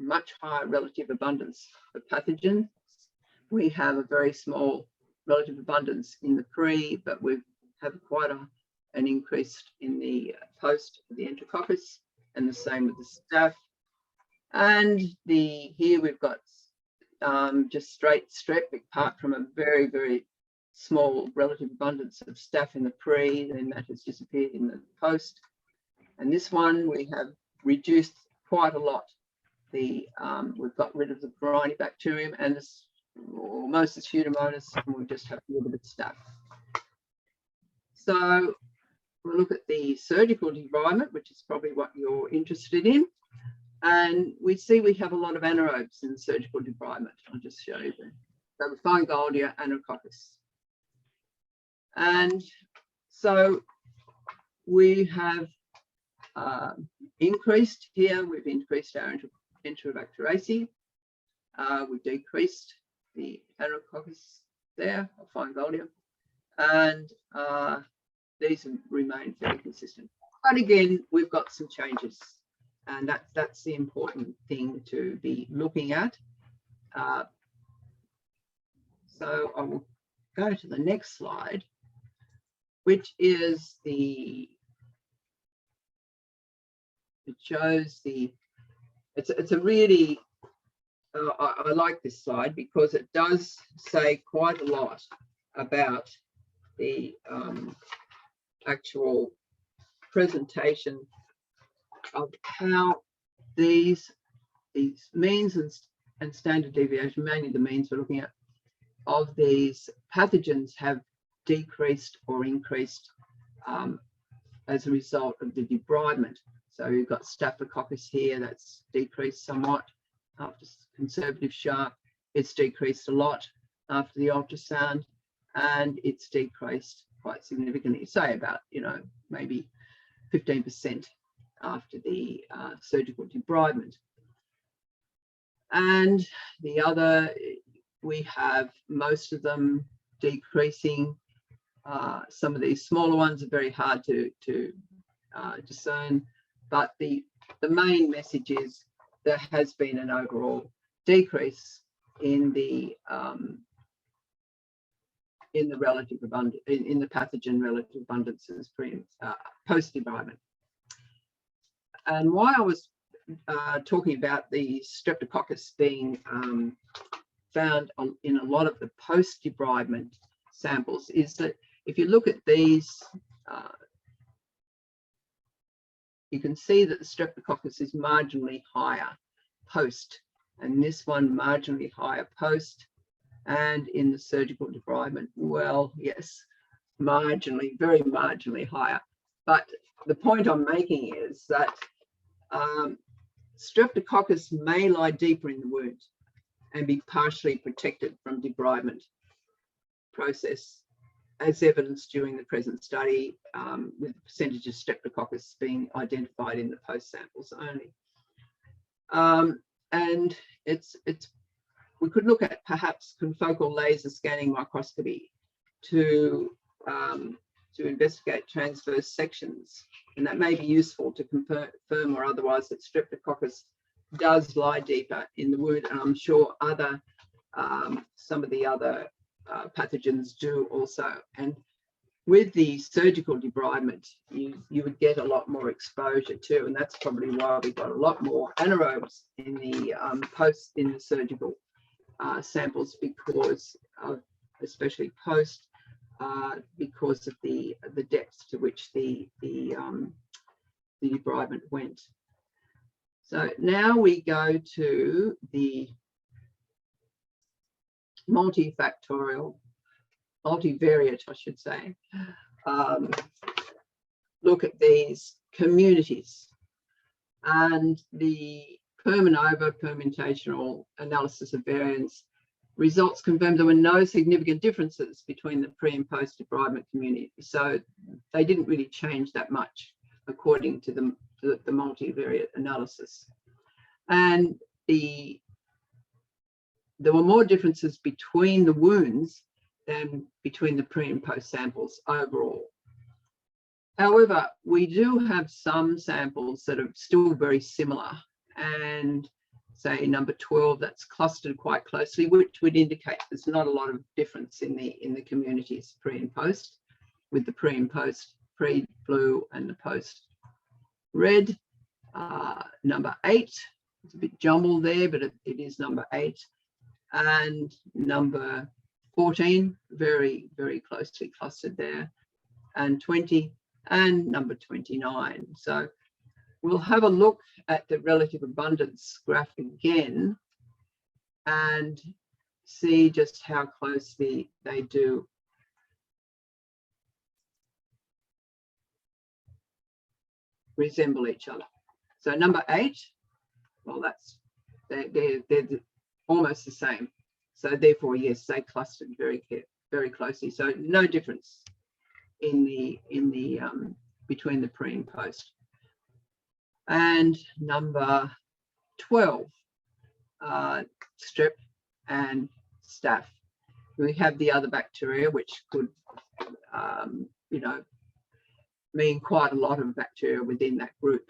much higher relative abundance of pathogens. We have a very small relative abundance in the pre, but we have quite an increase in the post of the Enterococcus, and the same with the staph. And here we've got just straight strep, apart from a very, very small relative abundance of staph in the pre, then that has disappeared in the post. And this one we have reduced quite a lot. We've got rid of the Corynebacterium and most of the Pseudomonas, and we just have a little bit of staph. So we'll look at the surgical debridement, which is probably what you're interested in. And we see we have a lot of anaerobes in the surgical debridement. I'll just show you them. So we find Goldia, Anaerococcus. And so we have increased here, we've increased our Enterobacteriaceae. We've decreased the Anaerococcus there, I'll find Goldia. And these remain fairly consistent. But again, we've got some changes, and that's the important thing to be looking at. So I will go to the next slide, which is it shows it's a really, I like this slide because it does say quite a lot about the actual presentation of how these means and standard deviation, mainly the means we're looking at, of these pathogens have decreased or increased as a result of the debridement. So you've got Staphylococcus here, that's decreased somewhat after conservative shock. It's decreased a lot after the ultrasound, and it's decreased quite significantly, say about, maybe 15% after the surgical debridement. And the other, we have most of them decreasing. Some of these smaller ones are very hard to discern, but the main message is there has been an overall decrease in the relative abundance, in the pathogen relative abundances post debridement. And why I was talking about the Streptococcus being found in a lot of the post debridement samples is that if you look at these, you can see that the Streptococcus is marginally higher post, and this one marginally higher post, and in the surgical debridement, well, yes, marginally, very marginally higher. But the point I'm making is that Streptococcus may lie deeper in the wound and be partially protected from debridement process, as evidenced during the present study, with the percentage of Streptococcus being identified in the post samples only. And we could look at perhaps confocal laser scanning microscopy to investigate transverse sections, and that may be useful to confirm or otherwise that Streptococcus does lie deeper in the wound, and I'm sure some of the other pathogens do also. And with the surgical debridement, you would get a lot more exposure too, and that's probably why we got a lot more anaerobes in the surgical samples, because of, especially post, because of the depth to which the debridement went. So now we go to the multivariate, I should say, look at these communities, and the permutational analysis of variance results confirmed there were no significant differences between the pre and post debridement community. So they didn't really change that much according to the multivariate analysis. And there were more differences between the wounds than between the pre and post samples overall. However, we do have some samples that are still very similar, and say number 12, that's clustered quite closely, which would indicate there's not a lot of difference in the communities pre and post, with the pre and post, pre blue and the post red. Number 8, it's a bit jumbled there, but it is number 8. And number 14, very, very closely clustered there, and 20, and number 29. So we'll have a look at the relative abundance graph again and see just how closely they do resemble each other. So number 8, well, they're almost the same. So therefore, yes, they clustered very closely. So no difference in the between the pre and post. And number 12, strep and staph. We have the other bacteria, which could, mean quite a lot of bacteria within that group.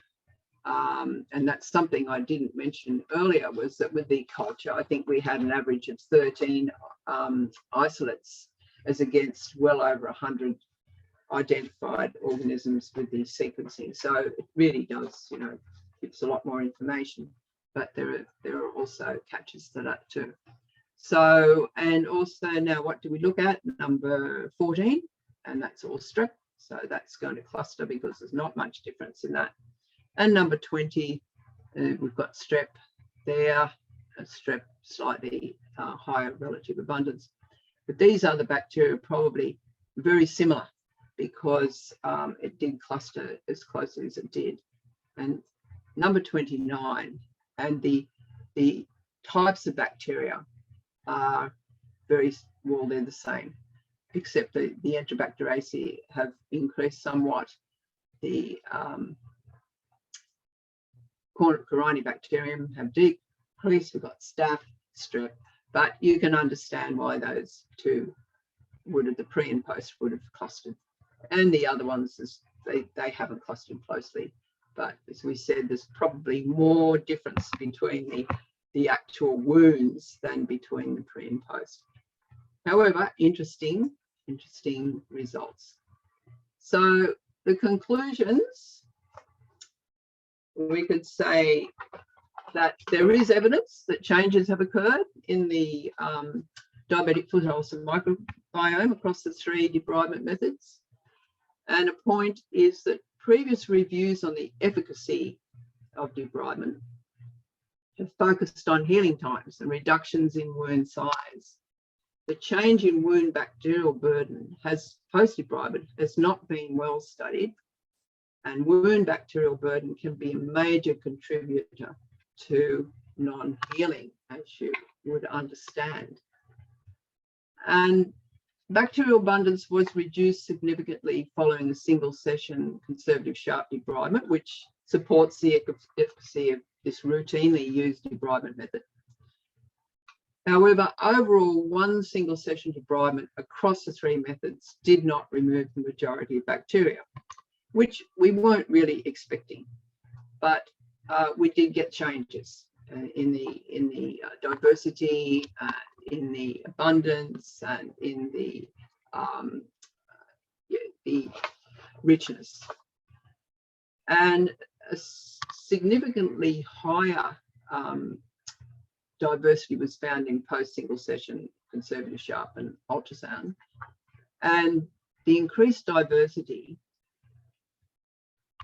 And that's something I didn't mention earlier, was that with the culture, I think we had an average of 13 isolates as against well over 100 identified organisms with the sequencing. So it really does, gives a lot more information, but there are also catches to that too. So, and also now what do we look at? Number 14, and that's all strep. So that's going to cluster because there's not much difference in that. And number 20, we've got strep there, strep slightly higher relative abundance. But these other bacteria are probably very similar because it did cluster as closely as it did. And number 29, and the types of bacteria are very, well, they're the same, except the Enterobacteriaceae have increased somewhat. The Corynebacterium have decreased. We've got staph, strep, but you can understand why those two would have, the pre and post would have clustered. And the other ones, they haven't clustered closely. But as we said, there's probably more difference between the actual wounds than between the pre and post. However, interesting results. So the conclusions, we could say that there is evidence that changes have occurred in the diabetic foot ulcer microbiome across the 3 debridement methods. And a point is that previous reviews on the efficacy of debridement have focused on healing times and reductions in wound size. The change in wound bacterial burden post-debridement has not been well studied, and wound bacterial burden can be a major contributor to non-healing, as you would understand. And bacterial abundance was reduced significantly following a single session conservative sharp debridement, which supports the efficacy of this routinely used debridement method. However, overall, one single session debridement across the 3 methods did not remove the majority of bacteria, which we weren't really expecting, but we did get changes in the diversity, in the abundance, and in the richness. And a significantly higher diversity was found in post-single session conservative sharp and ultrasound. And the increased diversity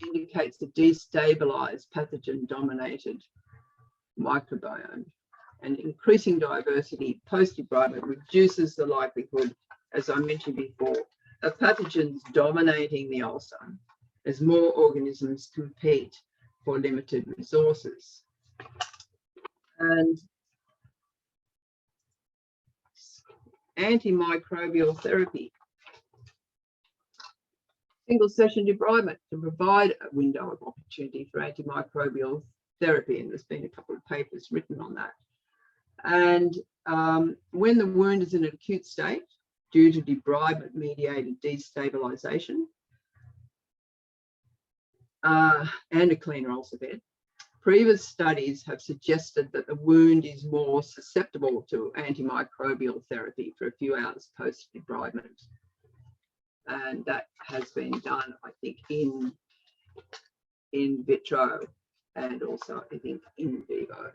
indicates a destabilized pathogen-dominated microbiome. And increasing diversity post-debridement reduces the likelihood, as I mentioned before, of pathogens dominating the ulcer as more organisms compete for limited resources. And antimicrobial therapy. Single session debridement can provide a window of opportunity for antimicrobial therapy, and there's been a couple of papers written on that. And when the wound is in an acute state due to debridement mediated destabilization and a cleaner ulcer bed, previous studies have suggested that the wound is more susceptible to antimicrobial therapy for a few hours post debridement. And that has been done, I think, in vitro and also, I think, in vivo.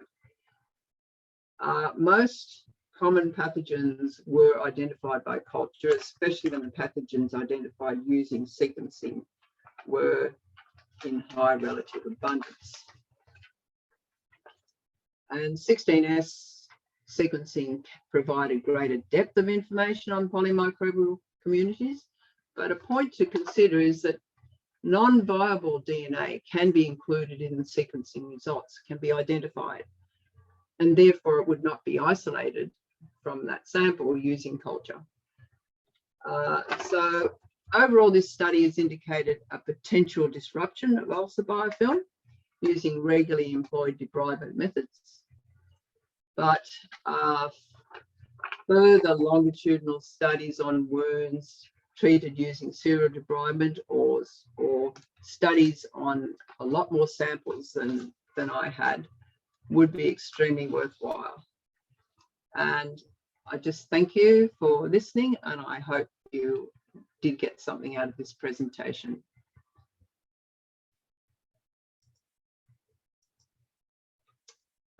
Most common pathogens were identified by culture, especially when the pathogens identified using sequencing were in high relative abundance. And 16S sequencing provided greater depth of information on polymicrobial communities. But a point to consider is that non-viable DNA can be included in the sequencing results, can be identified, and therefore it would not be isolated from that sample using culture. So overall, this study has indicated a potential disruption of ulcer biofilm using regularly employed debridement methods. But further longitudinal studies on wounds treated using serial debridement or studies on a lot more samples than I had would be extremely worthwhile. And I just thank you for listening, and I hope you did get something out of this presentation.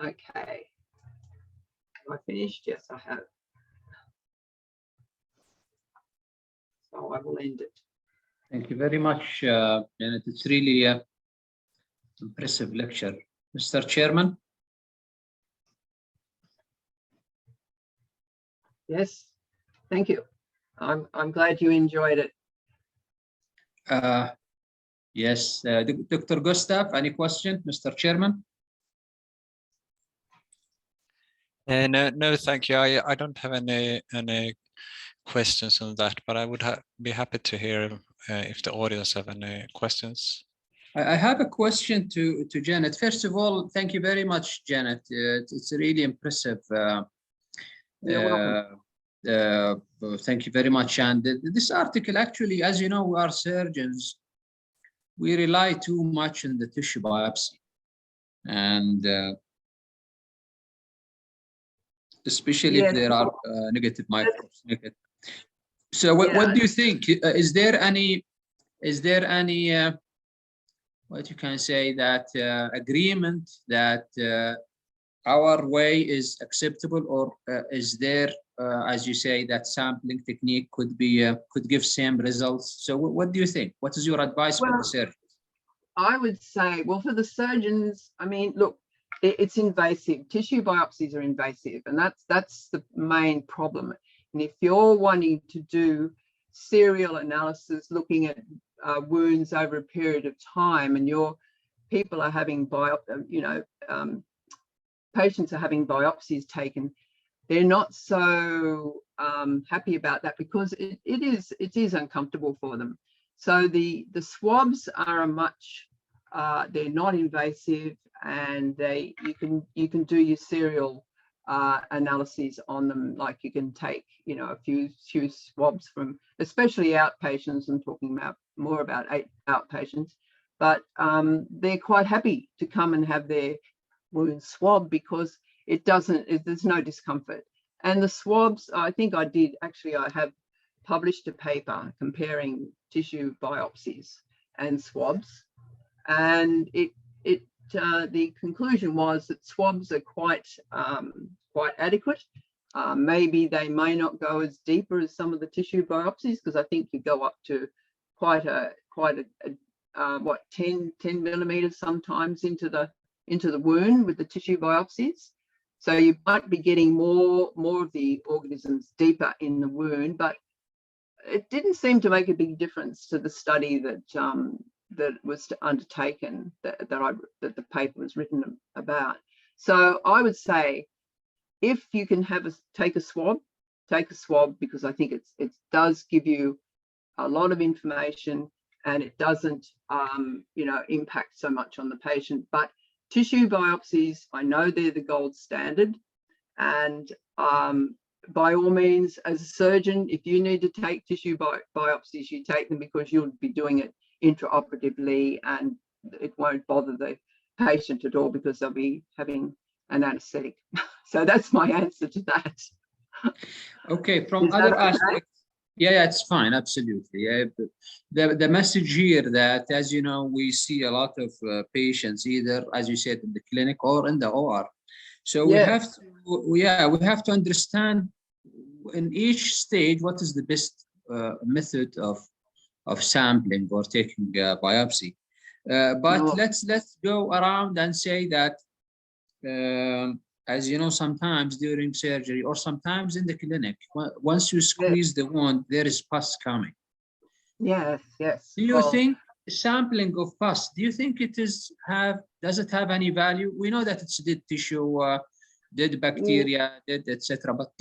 Okay, have I finished? Yes, I have. So I will end it. Thank you very much, Janet. It's really an impressive lecture. Mr. Chairman? Yes, thank you. I'm glad you enjoyed it. Yes, Dr. Gustav, any question, Mr. Chairman? No, thank you. I don't have any questions on that, but I would be happy to hear if the audience have any questions. I have a question to Janet. First of all, thank you very much, Janet. It's really impressive. You're welcome. Thank you very much. And this article, actually, as you know, we are surgeons. We rely too much on the tissue biopsy, and especially if there are negative microbes. So, what do you think? Is there any what you can say that agreement that our way is acceptable, or is there, as you say, that sampling technique could be could give same results? So what do you think? What is your advice for the surgeons? I would say, well, for the surgeons, I mean, look, it's invasive. Tissue biopsies are invasive, and that's the main problem. And if you're wanting to do serial analysis, looking at wounds over a period of time, and your people are having patients are having biopsies taken, they're not so happy about that, because it is uncomfortable for them. So the swabs are a much they're not invasive, and you can do your serial analyses on them. Like you can take a few swabs from, especially outpatients. I'm talking about more about outpatients, but they're quite happy to come and have their wound swab, because there's no discomfort. And the swabs, I think I have published a paper comparing tissue biopsies and swabs, and the conclusion was that swabs are quite adequate. Maybe they may not go as deeper as some of the tissue biopsies, because I think you go up to quite a 10 millimeters sometimes into the wound with the tissue biopsies. So you might be getting more of the organisms deeper in the wound, but it didn't seem to make a big difference to the study that was undertaken, that the paper was written about. So I would say, if you can take a swab, because I think it does give you a lot of information, and it doesn't impact so much on the patient. But tissue biopsies, I know they're the gold standard, and by all means, as a surgeon, if you need to take tissue biopsies, you take them, because you'll be doing it intraoperatively, and it won't bother the patient at all, because they'll be having an anesthetic. So that's my answer to that. Okay, from other aspects. Yeah, it's fine, absolutely. Yeah, the message here that, as you know, we see a lot of patients, either, as you said, in the clinic or in the OR. So we have to understand in each stage what is the best method of sampling or taking a biopsy. But let's go around and say that, as you know, sometimes during surgery or sometimes in the clinic, once you squeeze the wound, there is pus coming. Yes. Do you think sampling of pus, do you think does it have any value? We know that it's dead tissue, dead bacteria, dead, etc. But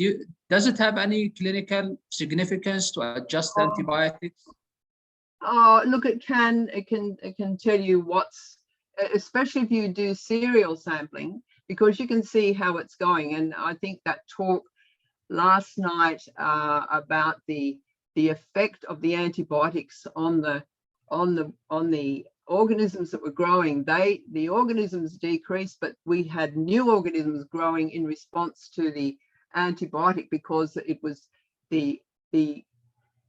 does it have any clinical significance to adjust antibiotics? Look, it can tell you especially if you do serial sampling, because you can see how it's going. And I think that talk last night about the effect of the antibiotics on the organisms that were growing, the organisms decreased, but we had new organisms growing in response to the antibiotic, because it was the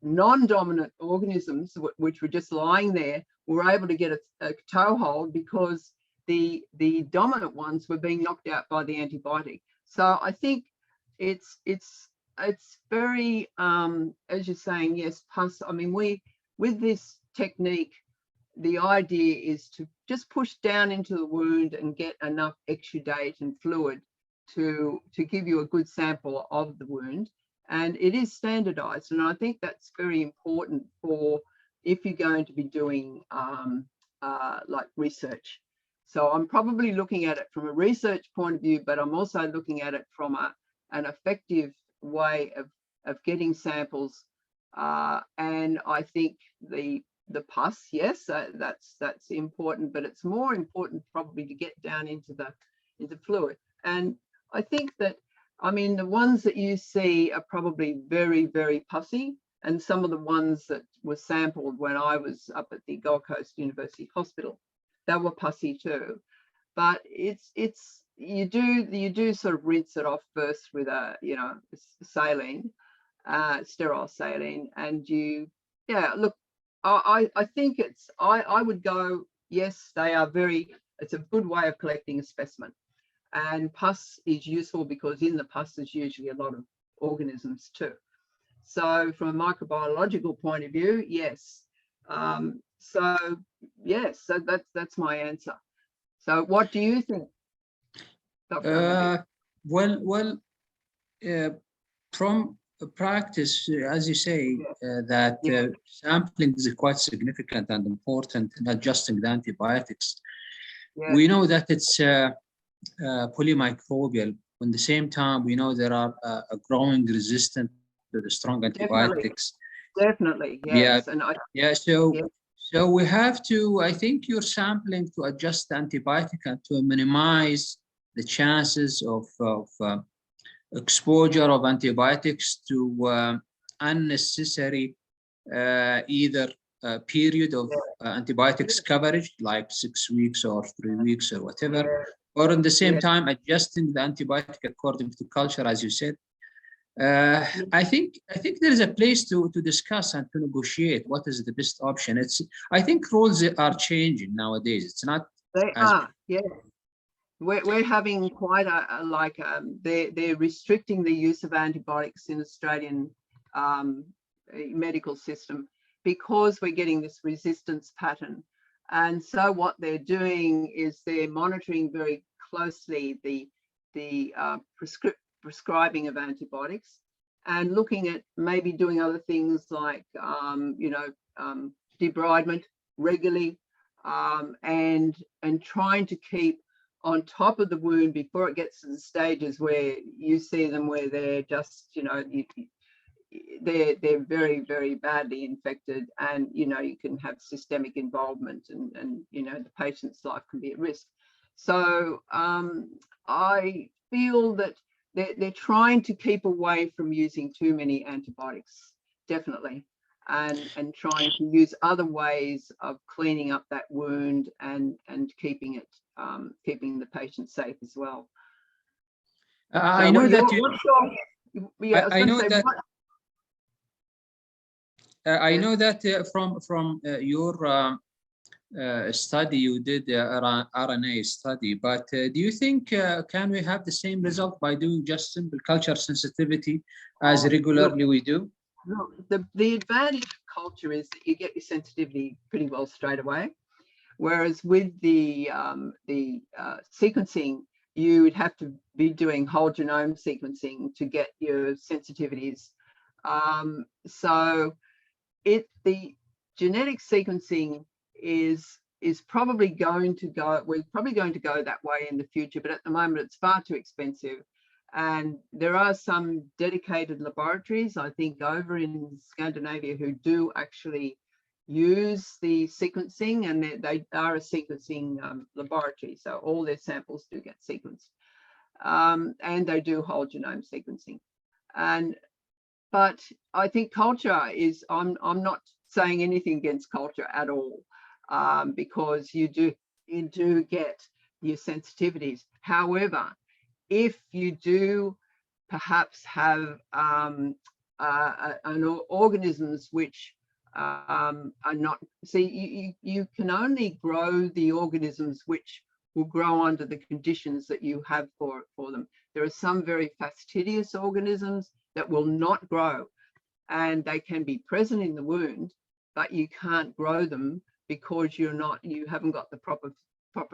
non-dominant organisms, which were just lying there, were able to get a toehold, because the dominant ones were being knocked out by the antibiotic. So I think it's very, as you're saying, yes, pus. I mean, with this technique, the idea is to just push down into the wound and get enough exudate and fluid to give you a good sample of the wound. And it is standardized. And I think that's very important for if you're going to be doing like research. So I'm probably looking at it from a research point of view, but I'm also looking at it from an effective way of getting samples. And I think the pus, yes, that's important, but it's more important probably to get down into the fluid. And I think that, I mean, the ones that you see are probably very, very pussy, and some of the ones that were sampled when I was up at the Gold Coast University Hospital, they were pussy too. But you do sort of rinse it off first with a, you know, saline, sterile saline, and look, I think I would go, yes, they are it's a good way of collecting a specimen. And pus is useful because in the pus there's usually a lot of organisms too. So from a microbiological point of view, yes. So yes, so that's my answer. So what do you think, Dr. From practice, as you say, that sampling is quite significant and important in adjusting the antibiotics. We know that it's polymicrobial. At the same time, we know there are a growing resistance to the strong antibiotics. Definitely, yes. So we have to, I think you're sampling to adjust the antibiotic and to minimize the chances of exposure of antibiotics to unnecessary either period of antibiotics coverage, like 6 weeks or 3 weeks or whatever, or at the same time adjusting the antibiotic according to culture, as you said. I think there is a place to discuss and to negotiate what is the best option. I think rules are changing nowadays. It's not. They are, yeah. We're having quite they're restricting the use of antibiotics in Australian medical system because we're getting this resistance pattern. And so what they're doing is they're monitoring very closely the prescribing of antibiotics and looking at maybe doing other things like debridement regularly, and trying to keep on top of the wound before it gets to the stages where you see them where they're just, they're very, very badly infected, and you can have systemic involvement, and the patient's life can be at risk. So I feel that they're trying to keep away from using too many antibiotics, definitely, and trying to use other ways of cleaning up that wound and keeping it keeping the patient safe as well. I know that I know that from your study you did, RNA study, but do you think can we have the same result by doing just simple culture sensitivity as regularly we do? Look, the advantage of culture is that you get your sensitivity pretty well straight away, whereas with the sequencing, you would have to be doing whole genome sequencing to get your sensitivities. So the genetic sequencing is probably going to go, we're probably going to go that way in the future, but at the moment it's far too expensive. And there are some dedicated laboratories, I think, over in Scandinavia who do actually use the sequencing, and they are a sequencing laboratory. So all their samples do get sequenced, and they do whole genome sequencing. But I think culture is, I'm not saying anything against culture at all, because you do get your sensitivities. However, if you do perhaps have organisms which are not, see, you can only grow the organisms which will grow under the conditions that you have for them. There are some very fastidious organisms that will not grow, and they can be present in the wound, but you can't grow them because you haven't got the proper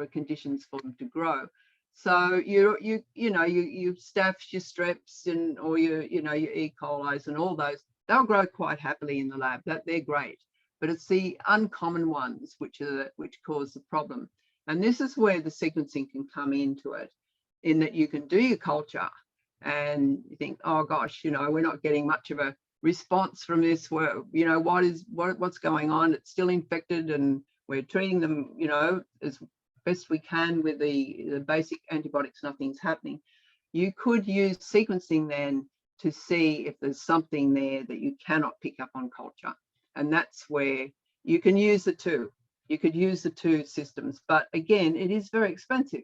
conditions for them to grow. So you staph, your streps, and or your E. coli's and all those, they'll grow quite happily in the lab. They're great, but it's the uncommon ones which cause the problem. And this is where the sequencing can come into it, in that you can do your culture and you think, oh gosh, we're not getting much of a response from this. Where what's going on? It's still infected, and we're treating them as best we can with the basic antibiotics. Nothing's happening. You could use sequencing then to see if there's something there that you cannot pick up on culture, and that's where you can use the two. You could use the two systems, but again, it is very expensive.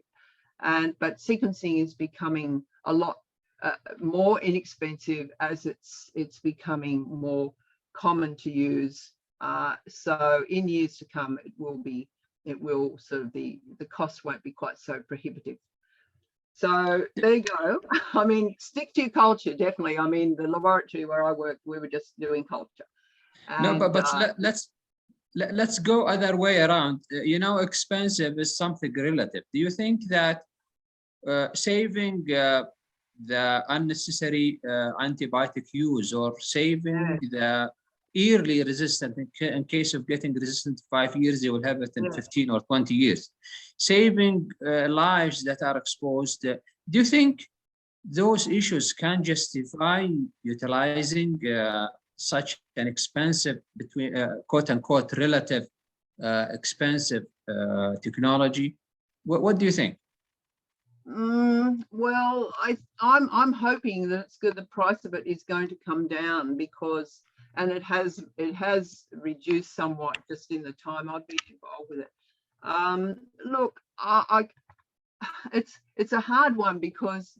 But sequencing is becoming a lot more inexpensive as it's becoming more common to use. So in years to come, it will sort of the cost won't be quite so prohibitive. So there you go. I mean, stick to your culture, definitely. I mean, the laboratory where I worked, we were just doing culture. And, no, but let's go other way around. Expensive is something relative. Do you think that saving the unnecessary antibiotic use, or saving the yearly resistant, in case of getting resistant 5 years, they will have it in 15 or 20 years, saving lives that are exposed, do you think those issues can justify utilizing such an expensive, between quote unquote relative expensive technology? What do you think? Well, I'm hoping that the price of it is going to come down, because, and it has reduced somewhat just in the time I've been involved with it. Look, it's a hard one, because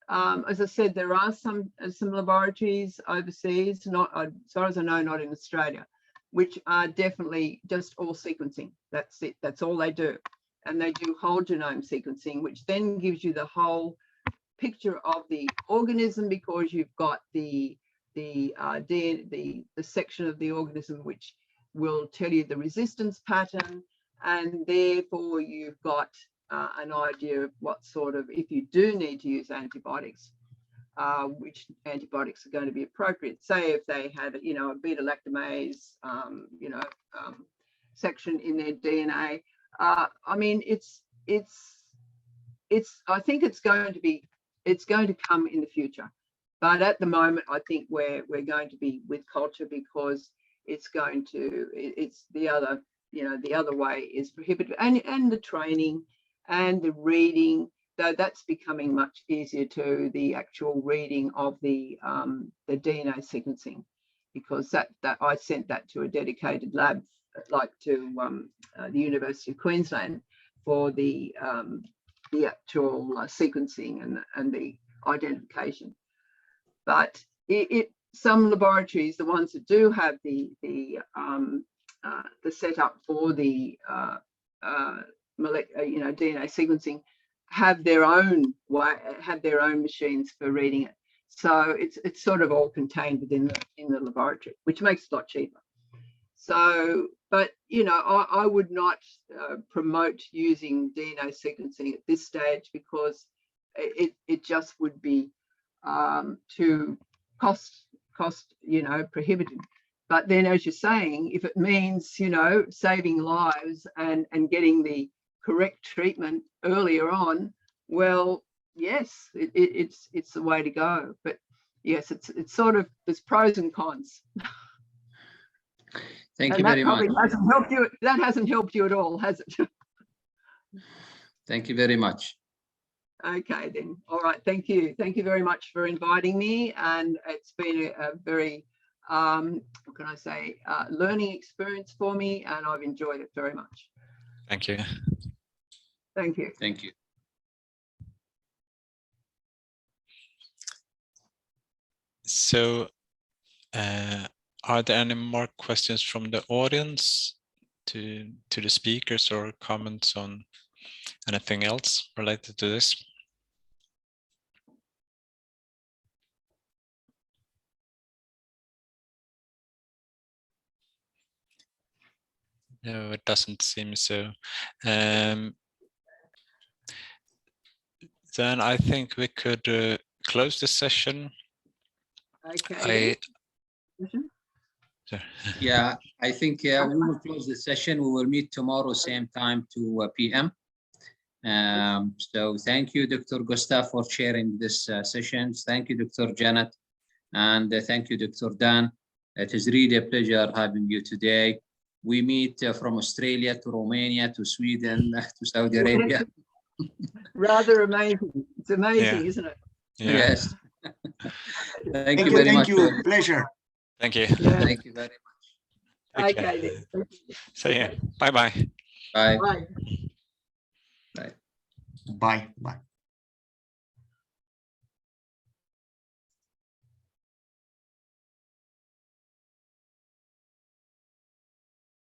as I said, there are some laboratories overseas, not as far as I know, not in Australia, which are definitely just all sequencing. That's it. That's all they do. And they do whole genome sequencing, which then gives you the whole picture of the organism, because you've got the section of the organism which will tell you the resistance pattern, and therefore you've got an idea of what sort of, if you do need to use antibiotics, which antibiotics are going to be appropriate. Say if they had a beta-lactamase section in their DNA. I mean, I think it's going to come in the future, but at the moment, I think we're going to be with culture, because it's the other way is prohibitive, and the training and the reading, though that's becoming much easier too, the actual reading of the DNA sequencing, because that I sent that to a dedicated lab, like to the University of Queensland, for the actual sequencing and the identification. But some laboratories, the ones that do have the setup for the DNA sequencing, have their own machines for reading it. So it's sort of all contained within the laboratory, which makes it a lot cheaper. So, but I would not promote using DNA sequencing at this stage, because it just would be too cost prohibitive. But then, as you're saying, if it means saving lives and getting the correct treatment earlier on, well, yes, it's the way to go. But yes, it's sort of, there's pros and cons. Thank you very much. That hasn't helped you at all, has it? Thank you very much. Okay, then. All right. Thank you. Thank you very much for inviting me. And it's been a very, what can I say, learning experience for me. And I've enjoyed it very much. Thank you. Thank you. Thank you. So, are there any more questions from the audience to the speakers, or comments on anything else related to this? No, it doesn't seem so. Then I think we could close this session. Okay. Yeah, I think we will close the session. We will meet tomorrow, same time, 2 p.m. So thank you, Dr. Gustav, for sharing this session. Thank you, Dr. Janet, and thank you, Dr. Dan. It is really a pleasure having you today. We meet from Australia to Romania to Sweden to Saudi Arabia. Rather amazing. It's amazing, isn't it? Yeah. Yes. Thank you very much. Thank you. Pleasure. Thank you. Yeah. Thank you very much. Okay then. See you. Bye-bye. Bye. Bye. Bye. Bye. Bye.